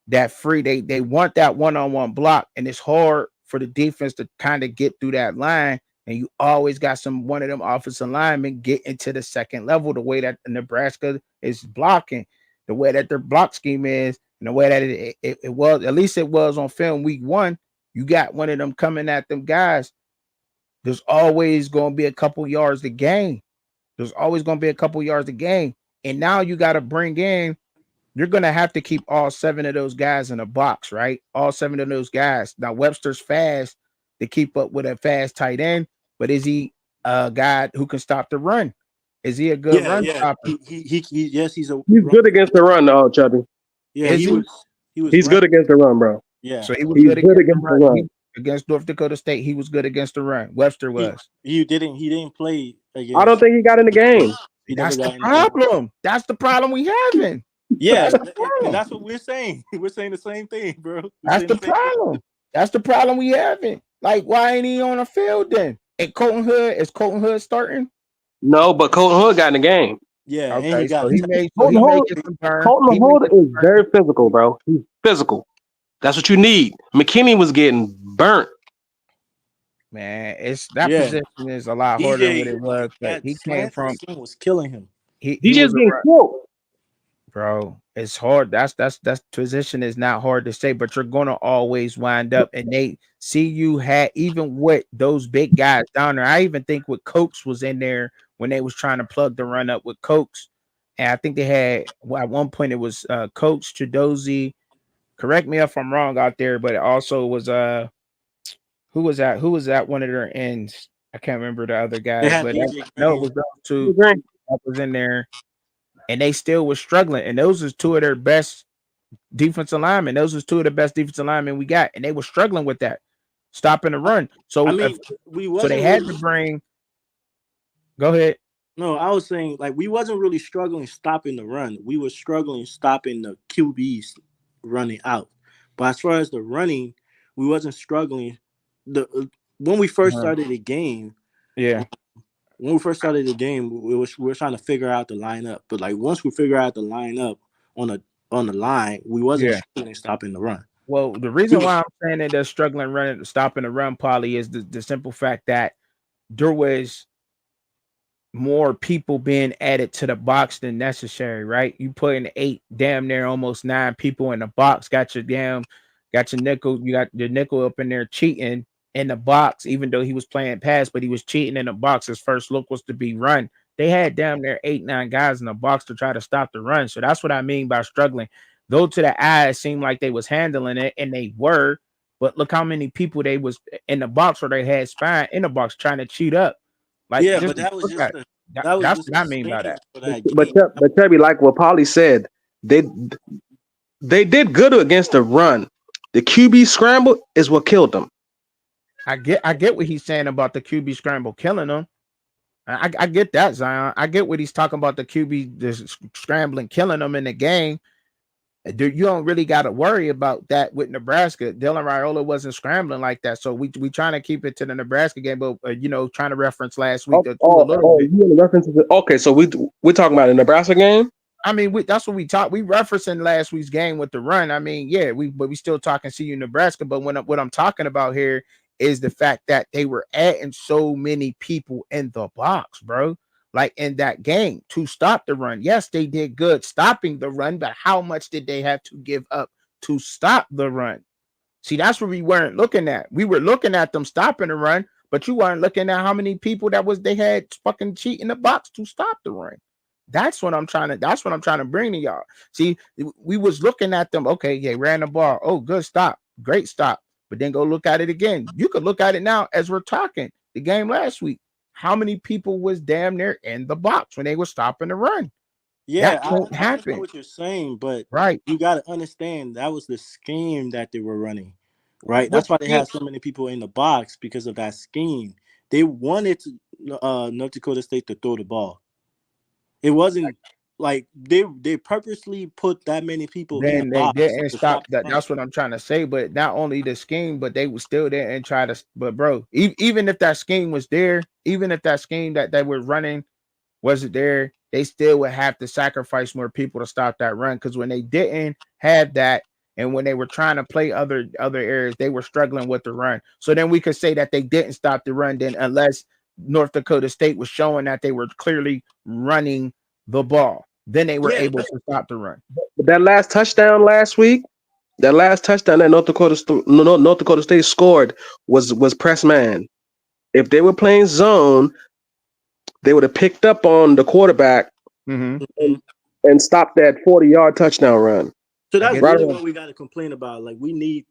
that free. They want that one-on-one block, and it's hard for the defense to kind of get through that line. And you always got one of them offensive linemen get into the second level. The way that Nebraska is blocking, the way that their block scheme is, and the way that it was, at least it was on film week 1. You got one of them coming at them guys. There's always going to be a couple yards to gain. There's always going to be a couple yards to gain. And now you got to bring in, you're going to have to keep all 7 of those guys in a box, right? All 7 of those guys. Now, Webster's fast to keep up with a fast tight end, but is he a guy who can stop the run? Is he a good run stopper? Yes, he's good against the run, though, Chubby. Yeah, he was He's good against the run, bro. Yeah. So he was good against the run. Against North Dakota State, he was good against the run. Webster was. He didn't play against. I don't think he got in the game. That's the problem. That's the problem we having. Yeah, and that's what we're saying. We're saying the same thing, bro. That's the problem. That's the problem we having. Like, why ain't he on the field then? And Colton Hood, is Colton Hood starting? No, but Colton Hood got in the game. Yeah, okay, and he got Colton Hood is very physical, bro. He's physical. That's what you need. McKinney was getting burnt. Man, it's that position is a lot harder than what it was. But he came from was killing him. He just getting killed. Bro, it's hard. That's position is not hard to say, but you're gonna always wind up, and they see you had even with those big guys down there. I even think with Cokes was in there when they was trying to plug the run up with Cokes, and I think they had at one point it was Cokes, Chidozie. Correct me if I'm wrong out there, but it also was who was that? Who was that one of their ends? I can't remember the other guys, but no, it was those two that was in there. And they still were struggling. And those was 2 of their best defensive linemen. Those was 2 of the best defensive linemen we got. And they were struggling with that, stopping the run. So, so they had to bring. Go ahead. No, I was saying, like, we wasn't really struggling stopping the run. We were struggling stopping the QBs running out. But as far as the running, we wasn't struggling. When we first started the game, when we first started the game, we were trying to figure out the lineup. But like once we figure out the lineup on the line, we wasn't struggling stopping the run. Well, the reason why I'm saying that they're struggling stopping the run, Polly, is the simple fact that there was more people being added to the box than necessary, right? You put in 8, damn near almost 9 people in the box, got your nickel, you got your nickel up in there cheating in the box, even though he was playing pass, but he was cheating in the box. His first look was to be run. They had damn near 8, 9 guys in the box to try to stop the run. So that's what I mean by struggling. Though to the eye, it seemed like they was handling it, and they were, but look how many people they was in the box, or they had spine in the box trying to cheat up. Like, but that was just that's what I mean by that. But Chubby, like what Paulie said, they did good against the run. The QB scramble is what killed them. I get what he's saying about the QB scramble killing them. I get that, Zion. I get what he's talking about, the QB scrambling killing them in the game. You don't really got to worry about that with Nebraska. Dylan Raiola wasn't scrambling like that, so we trying to keep it to the Nebraska game, but trying to reference last week. Okay, so we're talking about the Nebraska game. I mean, that's what we talked. We referencing last week's game with the run. I mean, yeah, but we still talking CU Nebraska. But what I'm talking about here is the fact that they were adding so many people in the box, bro. Like in that game to stop the run. Yes, they did good stopping the run, but how much did they have to give up to stop the run? See, that's what we weren't looking at. We were looking at them stopping the run, but you weren't looking at how many people they had fucking cheat in the box to stop the run. That's what I'm trying to bring to y'all. See, we was looking at them. Okay, yeah, ran the ball. Oh, good stop. Great stop. But then go look at it again. You could look at it now as we're talking. The game last week. How many people was damn near in the box when they were stopping the run? Yeah, that won't happen. I know what you're saying, but right, you got to understand that was the scheme that they were running. Right, that's why they had so many people in the box, because of that scheme. They wanted North Dakota State to throw the ball. It wasn't like they purposely put that many people in a Then they box didn't to stop stop the that. run. That's what I'm trying to say. But not only the scheme, but they was still there and try to. But bro, even if that scheme was there, even if that scheme that they were running wasn't there, they still would have to sacrifice more people to stop that run. Because when they didn't have that, and when they were trying to play other areas, they were struggling with the run. So then we could say that they didn't stop the run. Then unless North Dakota State was showing that they were clearly running the ball, then they were Yeah, able to stop the run. But that last touchdown last week, that last touchdown that North Dakota State scored was press man. If they were playing zone, they would have picked up on the quarterback Mm-hmm. mhm. and stopped that 40-yard touchdown run. So I that's get Right really that. on. what we got to complain about. Like we,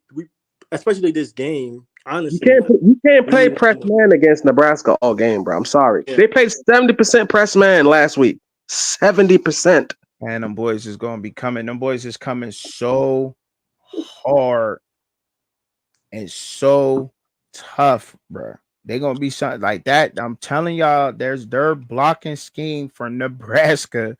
especially this game. You Honestly, can't you can't we play need press to. man against Nebraska all game, bro. I'm sorry. Yeah, They played 70% press man last week. 70%. And them boys is gonna be coming. Them boys is coming so hard and so tough, bro. They gonna be something like that. I'm telling y'all, there's their blocking scheme for Nebraska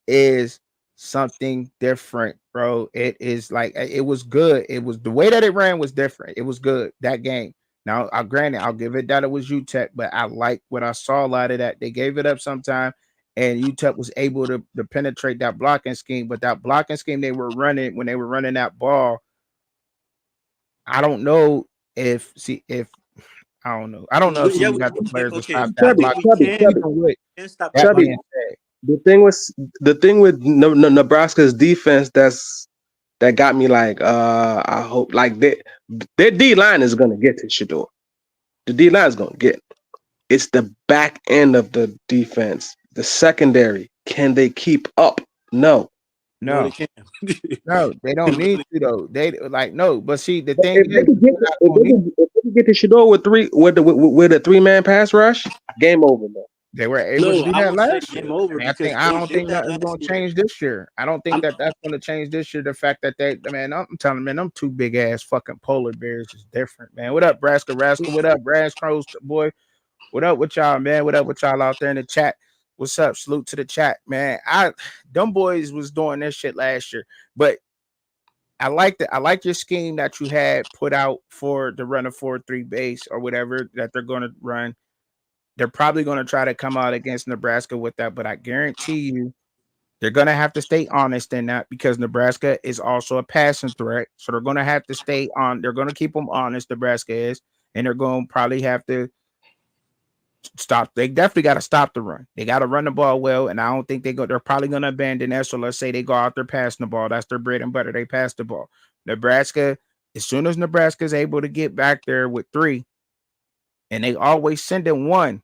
is something different, bro. It is like it was good. It was the way that it ran was different. It was good that game. Now, I granted, I'll give it that it was UTEP, but I like what I saw a lot of that. They gave it up sometime, and UTEP was able to penetrate that blocking scheme. But that blocking scheme they were running when they were running that ball, I don't know if I don't know. I don't know if yeah. you got the We can't, players to okay, stop I that Chubby, think block. we Chubby, can Chubby, Even with stop that that block. Chubby. being said, The thing with Nebraska's defense that got me like I hope like their D line is gonna get to Shador. The D line is gonna get. It's the back end of the defense, the secondary. Can they keep up? No. No, they no. can't. No, they don't need to though. They like no, but see the But thing is they're not gonna need. if they could get to Shador with a 3-man pass rush, game over. Man. They were able to No, do I that won't say last game year. over And I because think I they don't did think that nothing's last gonna year. change this year. I don't think I'm that that's gonna change this year. The fact that they, man, I'm telling man, them two big ass fucking polar bears is different, man. What up, Braska Rascal? What up, Brass Crows boy? What up with y'all, man? What up with y'all out there in the chat? What's up? Salute to the chat, man. Them boys was doing this shit last year, but I like that. I like your scheme that you had put out for the run of 4-3 base or whatever that they're going to run. They're probably going to try to come out against Nebraska with that, but I guarantee you they're going to have to stay honest in that because Nebraska is also a passing threat. So they're going to have to stay on. They're going to keep them honest. Nebraska is, and they're going to probably have to stop. They definitely got to stop the run. They got to run the ball well, and I don't think they're probably going to abandon that. So let's say they go out there passing the ball. That's their bread and butter. They pass the ball. Nebraska, as soon as Nebraska is able to get back there with three, and they always send in one.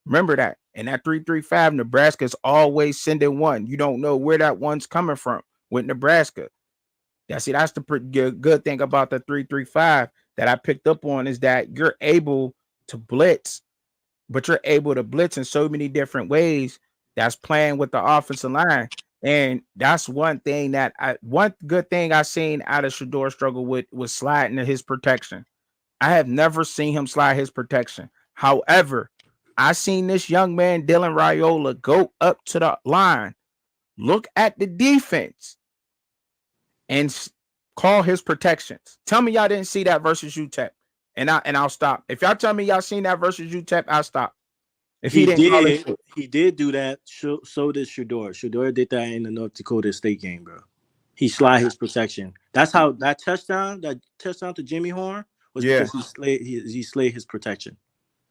Remember that. And that 3-3-5, Nebraska's always sending one. You don't know where that one's coming from with Nebraska. That's the good thing about the 3-3-5 that I picked up on is that you're able to blitz, but you're able to blitz in so many different ways. That's playing with the offensive line. And that's one good thing I seen out of Shador struggle with was sliding to his protection. I have never seen him slide his protection. However, I seen this young man, Dylan Raiola, go up to the line, look at the defense, and call his protections. Tell me y'all didn't see that versus UTEP. I'll stop. If y'all tell me y'all seen that versus UTEP, I'll stop. If he He didn't call it did. shit. He did do that. So did Shador. Shador did that in the North Dakota State game, bro. He slid his protection. That's how that touchdown to Jimmy Horn was Yeah. because he slayed his protection.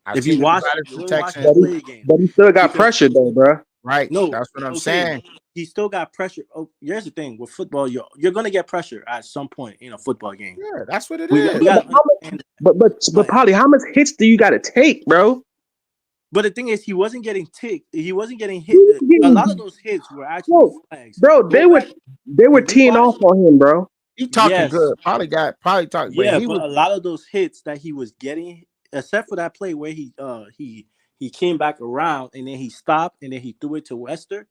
I've If you seen him watch slide his go and watch protection. the But he, play again, but he still got because pressure though, bro. Right. no, That's what I'm okay, saying. he still got pressure. Oh, here's the thing with football, you're gonna get pressure at some point in a football game. Yeah, that's what it We is. But gotta how much? understand that. But Polly, how much hits do you got to take, bro? But the thing is, he wasn't getting ticked. He wasn't getting He hit. was A lot of getting- those hits were actually Bro, flags. bro, Go back they were if you teeing watch. off on him, bro. He talking Yes, good. Probably talking, but yeah, he but was a lot of those hits that he was getting, except for that play where he came back around and then he stopped and then he threw it to Wester,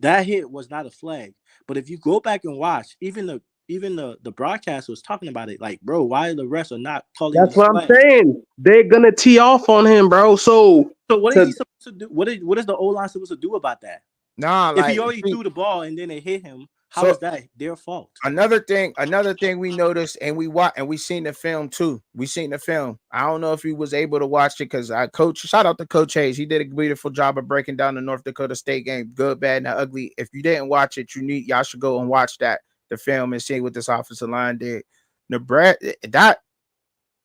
that hit was not a flag. But if you go back and watch, even the broadcast was talking about it, like, bro, why the refs are not calling That's these what I'm flags? saying. They're gonna tee off on him, bro. So So what is to he supposed to do? What is the O line supposed to do about that? Nah, If he like already threw the ball and then it hit him, how so is that their fault? another thing we noticed, and we seen the film too. We seen the film. I don't know if he was able to watch it because I coach. Shout out to Coach Hayes. He did a beautiful job of breaking down the North Dakota State game, good, bad, and ugly. If you didn't watch it, y'all should go and watch the film and see what this offensive line did. Nebraska that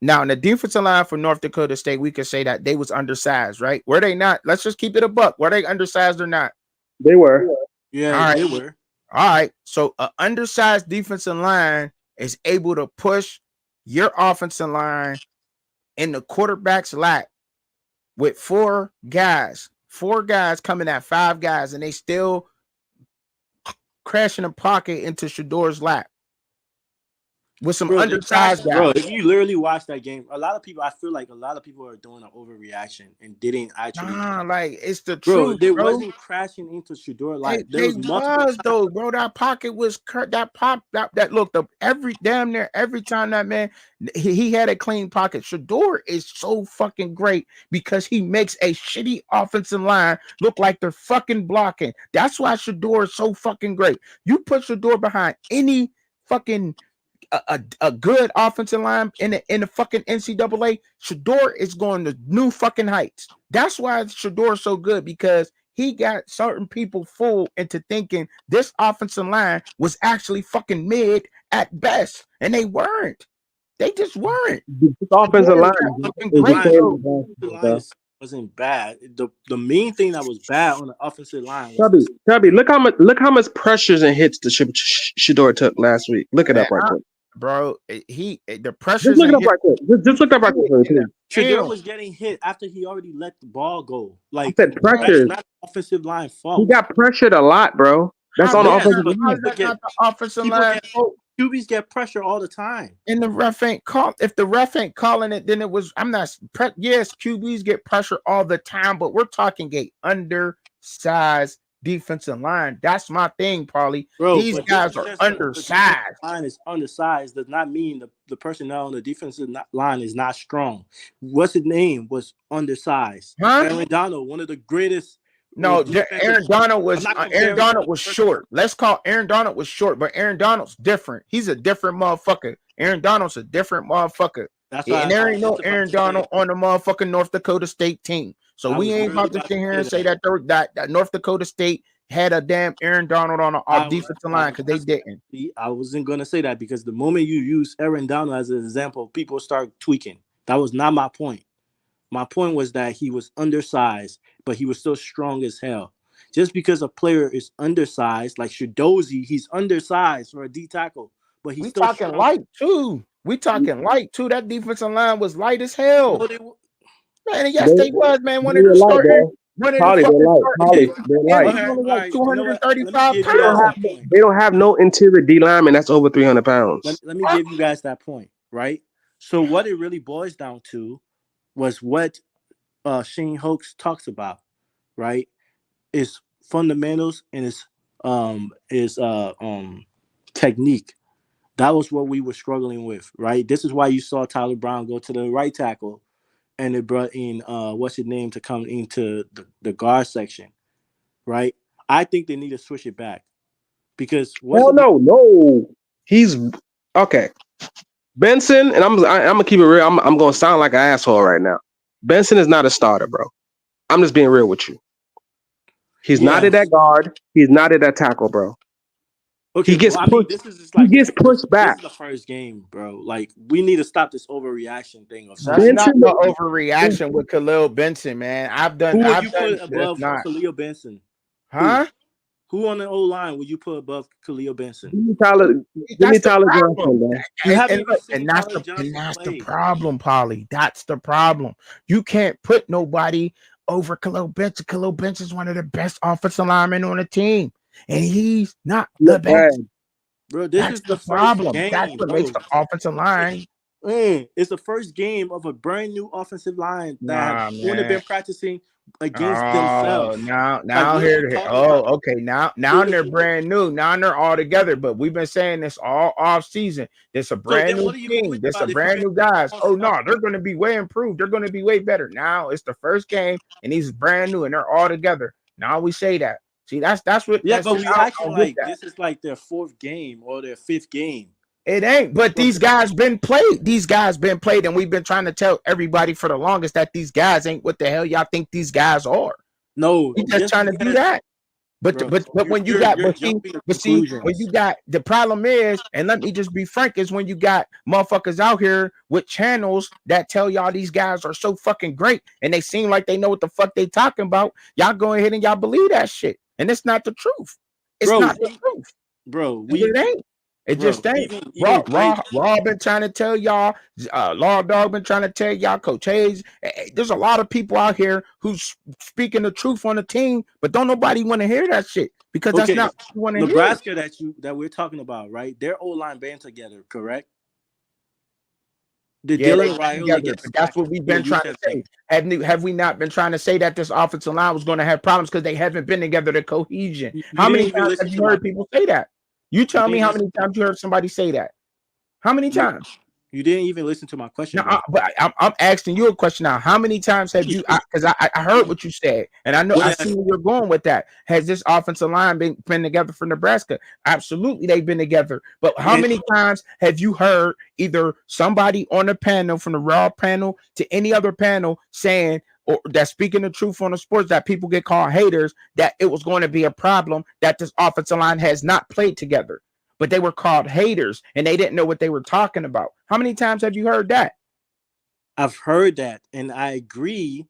now in the defensive line for North Dakota State, we could say that they was undersized, right? Were they not? Let's just keep it a buck. Were they undersized or not? They were. Yeah, All right. they were. All right. So an undersized defensive line is able to push your offensive line in the quarterback's lap with four guys coming at five guys, and they still crashing a pocket into Shador's lap with some undersized Bro, guys. if you literally watch that game, I feel like a lot of people are doing an overreaction and didn't actually. Nah, like it's the Bro, truth, they bro. wasn't crashing into Shador They like there they was multiple was times. though, bro. That pocket was that pop that looked up every damn near every time that man he had a clean pocket. Shador is so fucking great because he makes a shitty offensive line look like they're fucking blocking. That's why Shador is so fucking great. You put Shador behind any fucking a good offensive line in the fucking NCAA, Shador is going to new fucking heights. That's why Shador is so good because he got certain people fooled into thinking this offensive line was actually fucking mid at best, and they weren't. They just weren't. This offensive Shador line is fucking is the great, Line, same bro. as the basketball, line bro. is, wasn't bad. The main thing that was bad on the offensive line was Tubby, look how much pressures and hits the Shador took last week. Look it Man, up right quick. bro, the Just pressures look it and up right quick. Just look it up right quick, in the please. Shador film. was getting hit after he already let the ball go. I Like said that's pressures. not offensive line He fault. got pressured a lot, bro. That's How on the that's Yes, offensive not but how's line. that not the offensive people line get fault? QBs get pressure all the time. And the ref ain't call. If the ref ain't calling it, then it was. I'm not. Yes, QBs get pressure all the time, but we're talking a undersized defensive line. That's my thing, Paulie. Bro, These but just guys are because the defensive undersized. line is undersized does not mean the personnel on the defensive line is not strong. What's his name was undersized. Huh? Aaron Donald, one of the greatest No, defensive. Aaron Donald I'm was not Aaron comparing Donald was short. Let's call Aaron Donald was short, but Aaron Donald's different. He's a different motherfucker. Aaron Donald's a different motherfucker. That's why And I there was ain't no just about Aaron to say. Donald on the motherfucking North Dakota State team. So I we was ain't literally about to about sit here to and say say that. that North Dakota State had a damn Aaron Donald on our I was defensive line because they didn't. I wasn't gonna say that because the moment you use Aaron Donald as an example, people start tweaking. That was not my point. My point was that he was undersized, but he was still strong as hell. Just because a player is undersized, like Shadozi, he's undersized for a D tackle, but he's We still talking strong. light too. We talking light too. That defensive line was light as hell. No, they, Man, yes, They they was, man. they were light, bro. One of the Polly, they're fucking light. start, Polly, they're and light. he's okay, only all like right. You know what? Let me 235 give They you don't guys pounds. have that point. they don't have no interior D lineman that's over 300 Let, pounds. let me give you guys that point, right? So what it really boils down to was what Shane Hoax talks about, right? Is fundamentals and is technique. That was what we were struggling with, right? This is why you saw Tyler Brown go to the right tackle and they brought in what's his name to come into the guard section, right? I think they need to switch it back because what's Hell it no. He's okay. Benson, and I'm gonna keep it real. I'm gonna sound like an asshole right now. Benson is not a starter, bro. I'm just being real with you. He's not at yes. that guard. He's not at that tackle, bro. Okay, He well, gets I mean, pushed. this is just He like gets pushed this back. is the first game, bro. Like, we need to stop this overreaction thing of That's saying not Benson, no overreaction with Khalil Benson, man. who would I've you done. put That's above not, Khalil Benson? Who? huh? Who on the O line would you put above Khalil Benson? Give me That's the Tyler problem. Johnson, bro. You haven't And even look, seen Tyler Johnson that's the play. problem, Polly. That's the problem. You can't put nobody over Khalil Benson. Khalil Benson is one of the best offensive linemen on the team, and he's not the Look bad. best. Bro, this That's is the the first problem. That's game, what makes bro. the offensive line. It's the first game of a brand new offensive line that have Nah, only man. been practicing against Oh, themselves. now, Like, what are here. we talking about? Oh, okay. Now they're brand new. Now they're all together. But we've been saying this all off season. This a So brand then, new what are you team. complaining This a about if you brand get new guys. all Oh start? no, they're going to be way improved. They're going to be way better. Now it's the first game, and he's brand new, and they're all together. Now we say that. See, that's what Yeah, that's. but we I acting don't get like that. this is like their fourth game or their fifth game. It ain't. But these guys been played. These guys been played, and we've been trying to tell everybody for the longest that these guys ain't what the hell y'all think these guys are. No, We just just trying to do because, that. But bro, but when you got you're jumping to but see when conclusions. you got the problem is, and let me just be frank, is when you got motherfuckers out here with channels that tell y'all these guys are so fucking great and they seem like they know what the fuck they talking about. Y'all go ahead and y'all believe that shit, and it's not the truth. It's Bro, not the truth. bro, It ain't. It just ain't. even great. Raw been trying to tell y'all. Law Dog been trying to tell y'all. Coach Hayes. There's a lot of people out here who's speaking the truth on the team, but don't nobody want to hear that shit because that's Okay, not what you want to hear. Nebraska that we're talking about, right? Their O line band together, correct? The Yeah, they Dylan been Raiola together, gets but that's sacked what we've to a been trying to Yushevsky. say. Have we not been trying to say that this offensive line was going to have problems because they haven't been together, the cohesion? You How didn't many even times listen have to you my. heard people say that? You You tell me didn't how listen. many times you heard somebody say that? How many You, times? you didn't even listen to my No, question, bro. but I'm asking you a question now. How many times have you? Because I heard what you said, and I know What I did I see say? where you're going with that. Has this offensive line been together for Nebraska? Absolutely, they've been together. But how And many times have you heard either somebody on the panel, from the Raw panel to any other panel, saying or that speaking the truth on the sports that people get called haters, that it was going to be a problem that this offensive line has not played together? But they were called haters and they didn't know what they were talking about. How many times have you heard that? I've heard that, and I agree,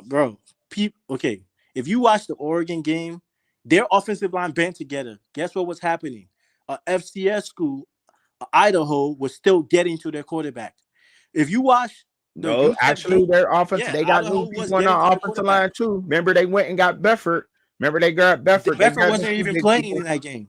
bro. Okay, if you watch the Oregon game, their offensive line band together. Guess what was happening? FCS school, Idaho, was still getting to their quarterback. If you watch the No, UTEP actually, game, their offense, yeah, they got new Idaho was people on getting to our the offensive quarterback. line too. Remember, they went and got Befford. Remember, they got Befford. They Bedford got wasn't two even big playing in people. that game.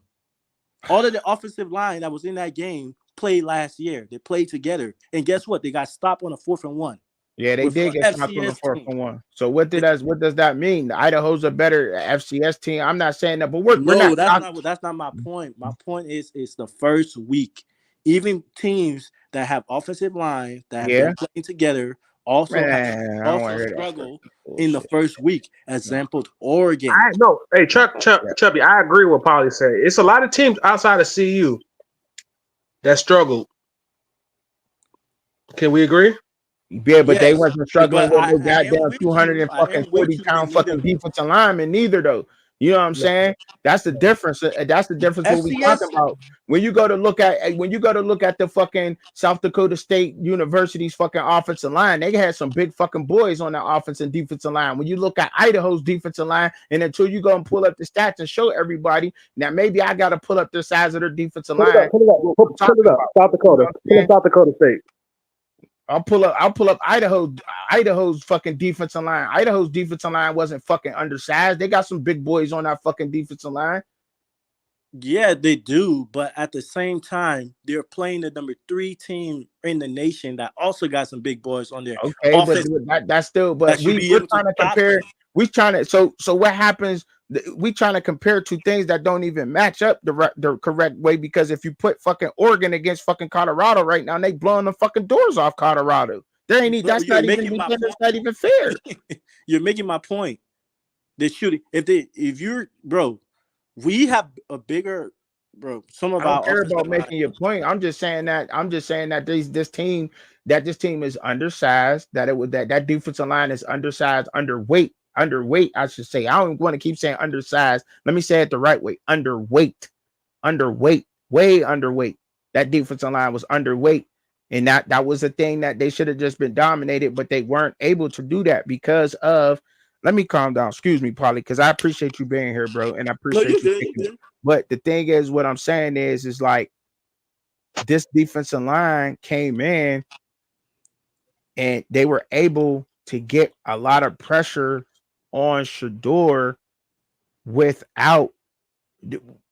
All of the offensive line that was in that game played last year. They played together, and guess what? They got stopped on a 4th and 1 Yeah, they with did an get stopped on the FCS fourth team. and one. So what does that mean? Idaho's a better FCS team. I'm not saying that, but we're No, not that's talking. not my point. My point is the first week. Even teams that have offensive lines that have Yeah, been playing together also have man, I don't want also to hear that struggle in the bullshit. first week. No, Example, Oregon. I no, hey yeah. Chubby, I agree with Paulie said. It's a lot of teams outside of CU that struggled. Can we agree? Yeah, but they Yes, wasn't struggling but with no I am goddamn with 200 you. and I fucking am with 40 you. They pound need a fucking defensive lineman neither though. You know what I'm No, saying? That's the difference. That's the difference what we talking FCS. about. When you go to look at the fucking South Dakota State University's fucking offensive line, they had some big fucking boys on that offense and defensive line. When you look at Idaho's defensive line, and until you go and pull up the stats and show everybody, now maybe I gotta pull up the size of their defensive Pull it line. up, pull it up, What we're pull it talking up. about. South You know Dakota. what I'm Pull up saying? South Dakota State. I'll pull up Idaho's fucking defensive line. Idaho's defensive line wasn't fucking undersized. They got some big boys on that fucking defensive line. Yeah, they do, but at the same time, they're playing the number 3 team in the nation that also got some big boys on their Okay, but offense that's still that but should we're be able to trying to stop them. compare. We trying to so what happens? We trying to compare two things that don't even match up the correct way because if you put fucking Oregon against fucking Colorado right now, they blowing the fucking doors off Colorado. There ain't But that's you're not even making my that's point. not even fair. You're making my point. They're shooting. If you're bro, we have a bigger some I of don't our care offensive about line. making your point. I'm just saying that this team is undersized. That defensive line is undersized, underweight. I should say. I don't want to keep saying undersized. Let me say it the right way. Underweight, way underweight. That defensive line was underweight, and that was a thing that they should have just been dominated, but they weren't able to do that because of. Let me calm down. Excuse me, Polly, because I appreciate you being here, bro, and I No, you appreciate you good, you kicking it. good. But the thing is, what I'm saying is like this defensive line came in and they were able to get a lot of pressure on Shador without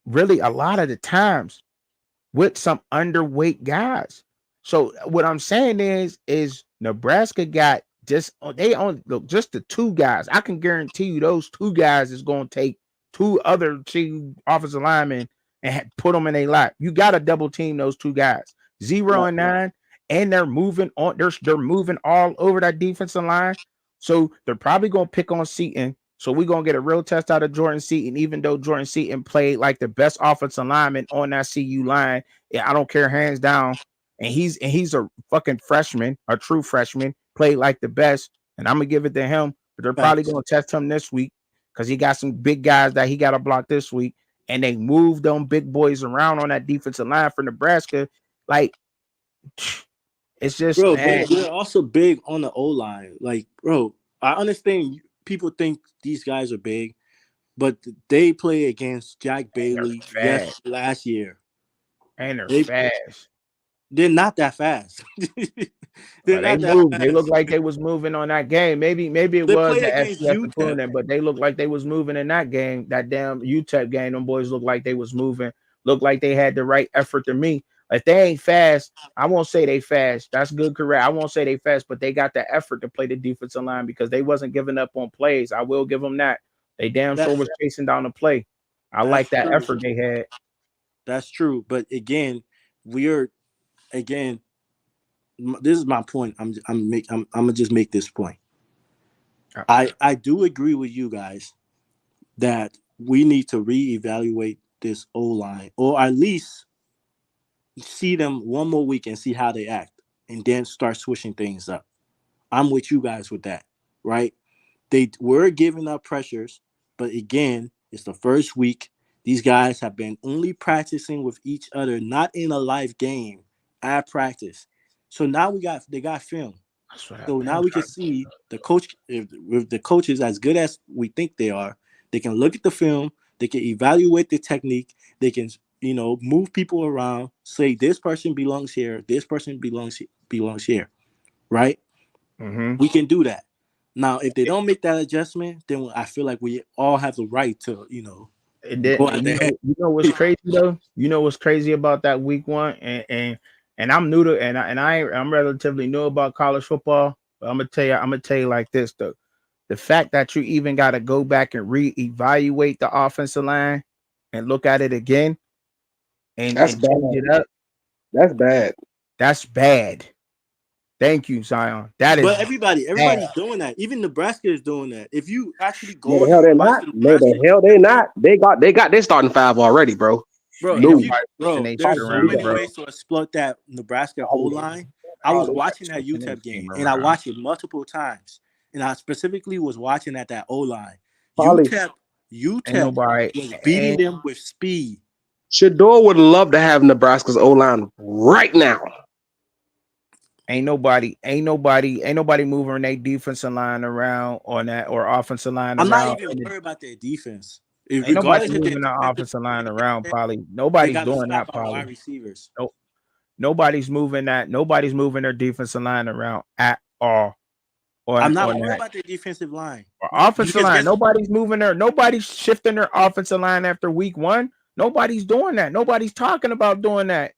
really a lot of the times with some underweight guys. So what I'm saying is Nebraska got they only look just the two guys. I can guarantee you those two guys is going to take two offensive linemen and put them in a lap. You got to double team those two guys, 0 and 9, and they're moving on. They're moving all over that defensive line. So they're probably going to pick on Seaton. So we're gonna get a real test out of Jordan Seaton, even though Jordan Seaton played like the best offensive lineman on that CU line. Yeah, I don't care, hands down. And he's a fucking freshman, a true freshman, played like the best. And I'm gonna give it to him. But they're probably Facts. gonna test him this week because he got some big guys that he got to block this week. And they moved them big boys around on that defensive line for Nebraska. Like, it's just, Bro, man. but we're also big on the O line. Like, bro, I understand people think these guys are big, but they play against Jack And they're Bailey fast. last year. And they're They fast. they're not that fast. They're But they not that moved. They looked fast. like they was moving on that game. Maybe it They was play the against FCS UTEP. opponent, but they looked like they was moving in that game. That damn UTEP game, them boys looked like they was moving. Looked like they had the right effort to me. If they ain't fast, I won't say they fast. That's good, correct. I won't say they fast, but they got the effort to play the defensive line because they wasn't giving up on plays. I will give them that. They damn sure That was chasing down the play. I that's like that true. effort they had. That's true. But again, we're again. This is my point. I'm gonna just make this point. I do agree with you guys that we need to reevaluate this O line, or at least see them one more week and see how they act, and then start switching things up. I'm with you guys with that, right? They were giving up pressures, but again, it's the first week. These guys have been only practicing with each other, not in a live game at practice. So now they got film. That's what So happened. now we can see the coach. If the coach is as good as we think they are, they can look at the film. They can evaluate the technique. They can, move people around. Say this person belongs here. This person belongs here. Right? Mm-hmm. We can do that. Now, if they don't make that adjustment, then I feel like we all have the right to, And then go out and there. you know what's crazy though? You know what's crazy about that week one? And I'm new to I'm relatively new about college football. But I'm gonna tell you like this though. The fact that you even gotta go back and reevaluate the offensive line and look at it again That's and bad. change it up, That's bad. that's bad. Thank you, Zion. That But is bad. everybody's doing that. Even Nebraska is doing that. If you actually No, go the and hell they're watch not. the No, Nebraska the hell they game, not. They got their starting five already, bro. bro, Ain't if No. you nobody pushing their shit there's so around, many bro. ways to exploit that Nebraska O line. I was Ain't nobody watching that pushing their UTEP game team and I around. watched it multiple times. And I specifically was watching at that O line. Probably Ain't UTEP nobody was beating them with speed. Shador would love to have Nebraska's O line right now. ain't nobody moving their defensive line around on that or offensive line I'm not around. even worried about their defense. If Ain't nobody regardless if their moving the defensive offensive line around, line, Polly. they Nobody's got to doing stop that, our wide Polly. receivers. No, nobody's moving that. Nobody's moving their defensive line around at all I'm on not on worried that. about their defensive line. Or offensive Because line. guess Nobody's shifting their offensive line after week one. Nobody's doing that. Nobody's talking about doing that.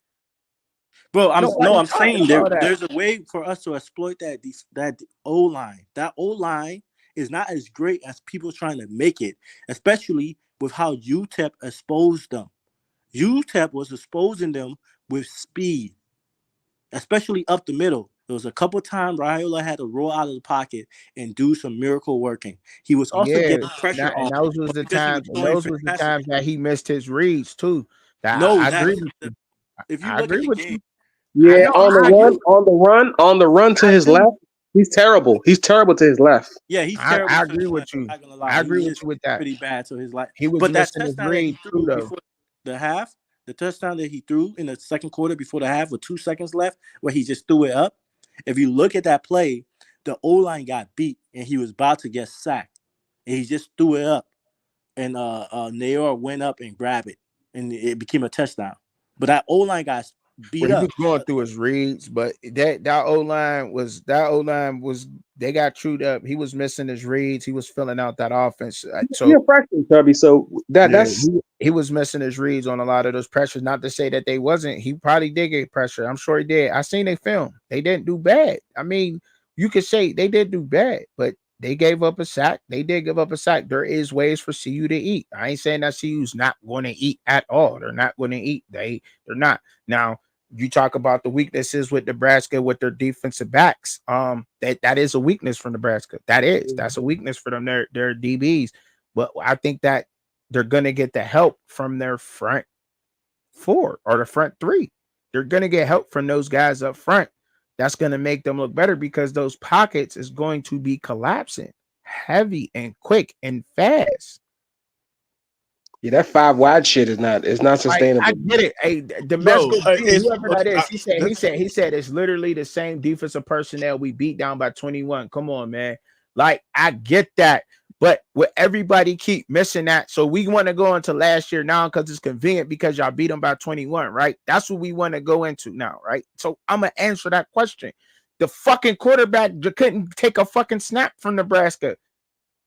bro, Nobody's I'm talking saying about that. there's a way for us to exploit that O line. That O line is not as great as people trying to make it, especially with how UTEP exposed them. UTEP was exposing them with speed, especially up the middle. There was a couple times Raiola had to roll out of the pocket and do some miracle working. He was also Yeah, getting pressure and on those was but the because he was times, and throwing those was the fantastic. times that he missed his reads too. That No, I agree that's with you. if you I look at agree the with game. you. I Yeah, know. I agree. on the run to I his agree. left. He's terrible. He's terrible to his left. Yeah, he's terrible I to agree his with left. you. I'm not gonna I lie. agree He with is you with that. pretty bad to his left. He was But that missing his touchdown that he reads too, threw though. before the half, the touchdown that he threw in the second quarter before the half with 2 seconds left, where he just threw it up. If you look at that play, the O line got beat and he was about to get sacked, and he just threw it up, and Nayor went up and grabbed it, and it became a touchdown. But that O line got beat Well, he up. was going through his reads, but that O line was they got chewed up. He was missing his reads. He was filling out that offense. He's So a freshman, Tubby. So yeah, that's he was missing his reads on a lot of those pressures. Not to say that they wasn't. He probably did get pressure. I'm sure he did. I seen they film. They didn't do bad. I mean, you could say they did do bad, but they gave up a sack. They did give up a sack. There is ways for CU to eat. I ain't saying that CU's not going to eat at all. They're not going to eat. They're not. Now, You talk about the weaknesses with Nebraska with their defensive backs. That is a weakness for Nebraska. That's a weakness for them. Their DBs. But I think that they're gonna get the help from their front four or the front three. They're gonna get help from those guys up front. That's gonna make them look better because those pockets is going to be collapsing heavy and quick and fast. Yeah, that 5 wide shit is not. It's not Like I sustainable. get it. Hey, the Bro, Mezco, it's whoever that okay. is, he said it's literally the same defensive personnel we beat down by 21. Come on, man. Like I get that, but with everybody keep missing that, so we want to go into last year now because it's convenient because y'all beat them by 21, right? That's what we want to go into now, right? So I'm gonna answer that question. The fucking quarterback couldn't take a fucking snap from Nebraska.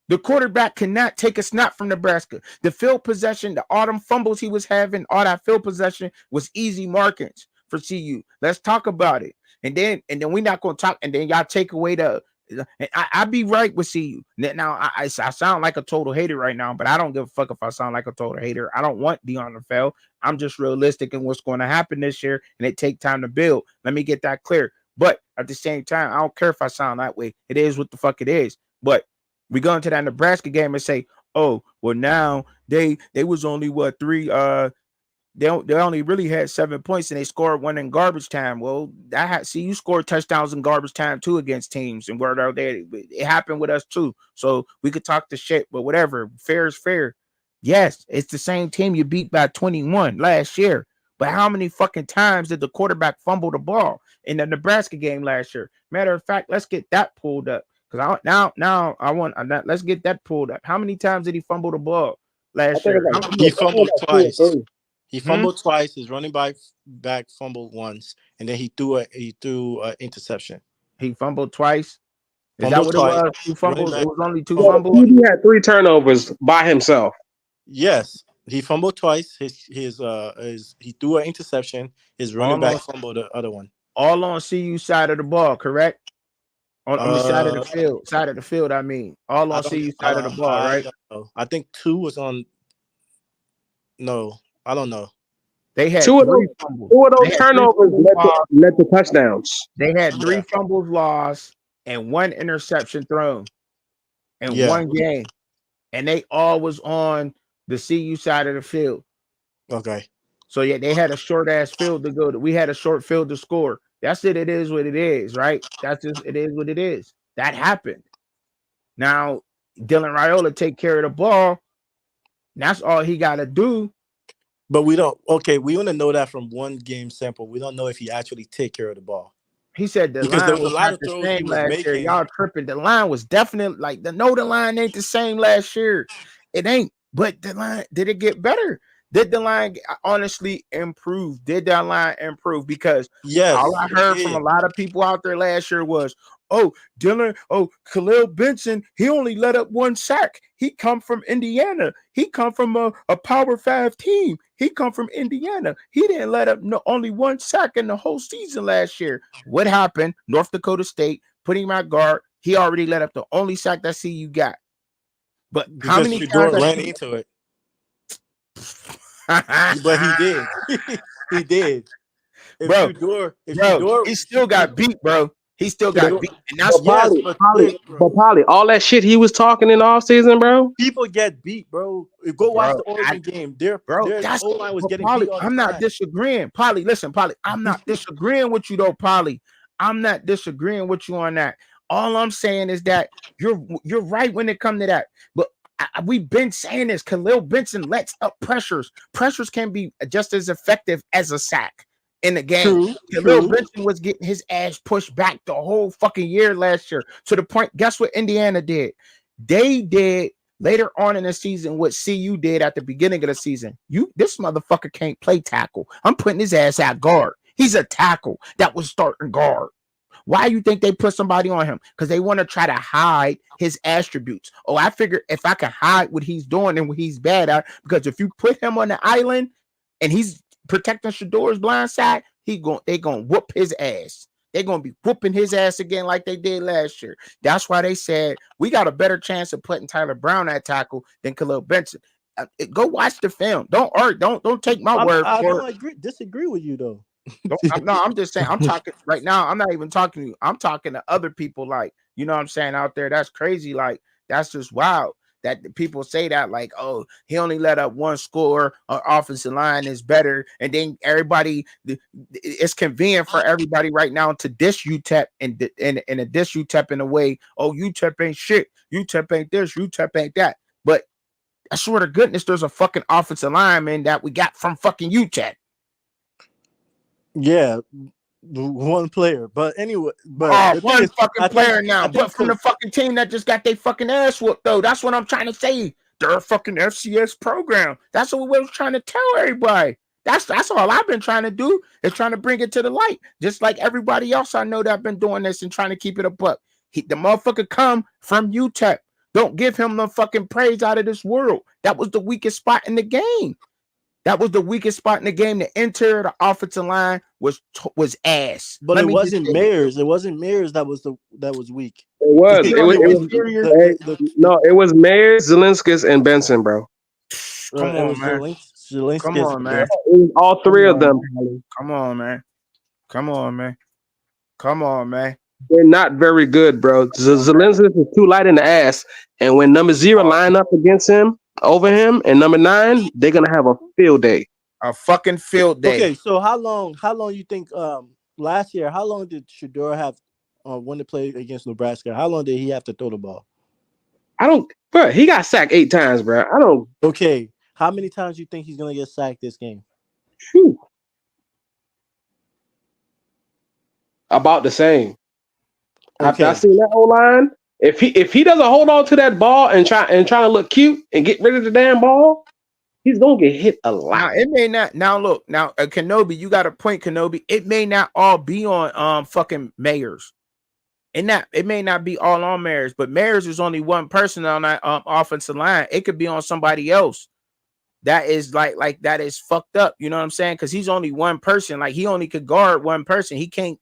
The quarterback cannot take a snap from Nebraska. The field possession, the autumn fumbles he was having, all that field possession was easy markings for CU. Let's talk about it. And then we're not going to talk. And then y'all take away the. And I be right with CU. Now I sound like a total hater right now, but I don't give a fuck if I sound like a total hater. I don't want Dion to fail. I'm just realistic in what's going to happen this year, and it take time to build. Let me get that clear. But at the same time, I don't care if I sound that way. It is what the fuck it is. But we go into that Nebraska game and say, oh, well, now they was only what 3 they only really had 7 points and they scored one in garbage time. Well, you scored touchdowns in garbage time too against teams and where they it happened with us too. So we could talk the shit, but whatever. Fair is fair. Yes, it's the same team you beat by 21 last year. But how many fucking times did the quarterback fumble the ball in the Nebraska game last year? Matter of fact, let's get that pulled up. Because let's get that pulled up. How many times did he fumble the ball I last think year? it's like He I think fumbled it's like 2 twice. or 3. He fumbled twice. His running back fumbled once, and then he threw a interception. He fumbled twice. Is that Fumbled what it twice. was? 2 Running fumbles? It back. was only 2 Yeah, fumbles? TD had 3 turnovers by himself. Yes, he fumbled twice. His he threw an interception. His running All back on fumbled the other one. CU side of the ball, correct? Side of the Uh, field. Side of the field, I mean. All I on don't. CU side of the ball, I right? don't know. I think 2 was on. No, I don't know. They had Two of those 3 fumbles. two of They those had 3 turnovers fumbles lost. led to touchdowns. They had 3 Yeah, fumbles lost and 1 interception thrown in yeah. one game. And they all was on the CU side of the field. Okay. So yeah, they had a short ass field to go to. We had a short field to score. That's it. It is what it is, right? That's just it is what it is. That happened. Now Dylan Raiola take care of the ball. That's all he got to do. But we don't. Okay, we want to know that from one game sample. We don't know if he actually take care of the ball He said the because there line was a was lot not of the throws he same was last year. making. Y'all tripping. The line was definitely like the line ain't the same last year. It ain't. But the line, did it get better? Did the line honestly improve? Did that line improve? Because all Yes, I it heard from a did. lot of people out there last year was, oh, Khalil Benson, he only let up 1 sack. He come from Indiana. He come from a Power 5 team. He come from Indiana. He didn't let up only 1 sack in the whole season last year. What happened? North Dakota State put him at guard. He already let up the only sack that CU got. But how Because many times Shador that ran into it. But he did. He did. If bro, Shador, if bro, Shador, he still got beat, bro. He still got Shador, beat. And But that's yes, Polly, but Polly, wait, but bro. Polly, all that shit he was talking in the offseason, bro. People get beat, bro. Go watch bro. the Oregon game. Their Bro, their that's O line was but getting Polly, beat all the I'm not time. disagreeing. Polly, listen, Polly, I'm not disagreeing with you though, Polly. I'm not disagreeing with you on that. All I'm saying is that you're right when it comes to that. But we've been saying this. Khalil Benson lets up pressures. Pressures can be just as effective as a sack in the game. True, Khalil true. Benson was getting his ass pushed back the whole fucking year last year to the point. Guess what Indiana did? They did later on in the season what CU did at the beginning of the season. This motherfucker can't play tackle. I'm putting his ass at guard. He's a tackle that was starting guard. Why you think they put somebody on him? Because they want to try to hide his attributes. Oh, I figure if I can hide what he's doing and what he's bad at, because if you put him on the island and he's protecting Shador's blind side, they gonna whoop his ass. They're gonna be whooping his ass again like they did last year. That's why they said we got a better chance of putting Tyler Brown at tackle than Khalil Benson. Go watch the film. Don't take my word I for don't disagree with you though. I'm just saying. I'm talking right now. I'm not even talking to you. I'm talking to other people. Like, you know what I'm saying, out there. That's crazy. Like, that's just wild. That the people say that, like, oh, he only let up one score. Our offensive line is better, and then everybody. It's convenient for everybody right now to diss UTEP and a diss UTEP in a way. Oh, UTEP ain't shit. UTEP ain't this. UTEP ain't that. But I swear to goodness, there's a fucking offensive lineman that we got from fucking UTEP. Yeah, one player. But anyway, but Oh, the thing one is, fucking player now, I think but from so. the fucking team that just got their fucking ass whooped, though. That's what I'm trying to say. They're a fucking FCS program. That's what we was trying to tell everybody. That's all I've been trying to do is trying to bring it to the light. Just like everybody else I know that have been doing this and trying to keep it a buck. The motherfucker come from UTEP. Don't give him the fucking praise out of this world. That was the weakest spot in the game. That was the weakest spot in the game. The interior, the offensive line was ass. But Let it me just wasn't say it. Mayers. It wasn't Mayers that was weak. It It's was. He the It on was. the It it, was. interior. No, it was Mayer, Zelinskis, and Benson, bro. Come it on, was man. Come Zelensky. on, man. Yes. It was all Come three of on, them. man. Come on, man. Come on, man. Come on, man. They're not very good, bro. Zelinskis is too light in the ass, and when number 0 line up against him, over him, and number 9, they're gonna have a field day. A fucking field day. Okay, so how long you think last year, how long did Shador have when to play against Nebraska? How long did he have to throw the ball? I don't, bro. He got sacked 8 times, bro. I don't. Okay, how many times do you think he's gonna get sacked this game? Whew, about the same. After I Okay, seen that O line, if he doesn't hold on to that ball and try to look cute and get rid of the damn ball, he's gonna get hit a lot. Now it may not. Now look. Now Kenobi, you got a point, Kenobi. It may not all be on fucking Mayers. And that it may not be all on Mayers, but Mayers is only one person on that offensive line. It could be on somebody else. That is like that is fucked up. You know what I'm saying? Because he's only one person. Like he only could guard one person. He can't,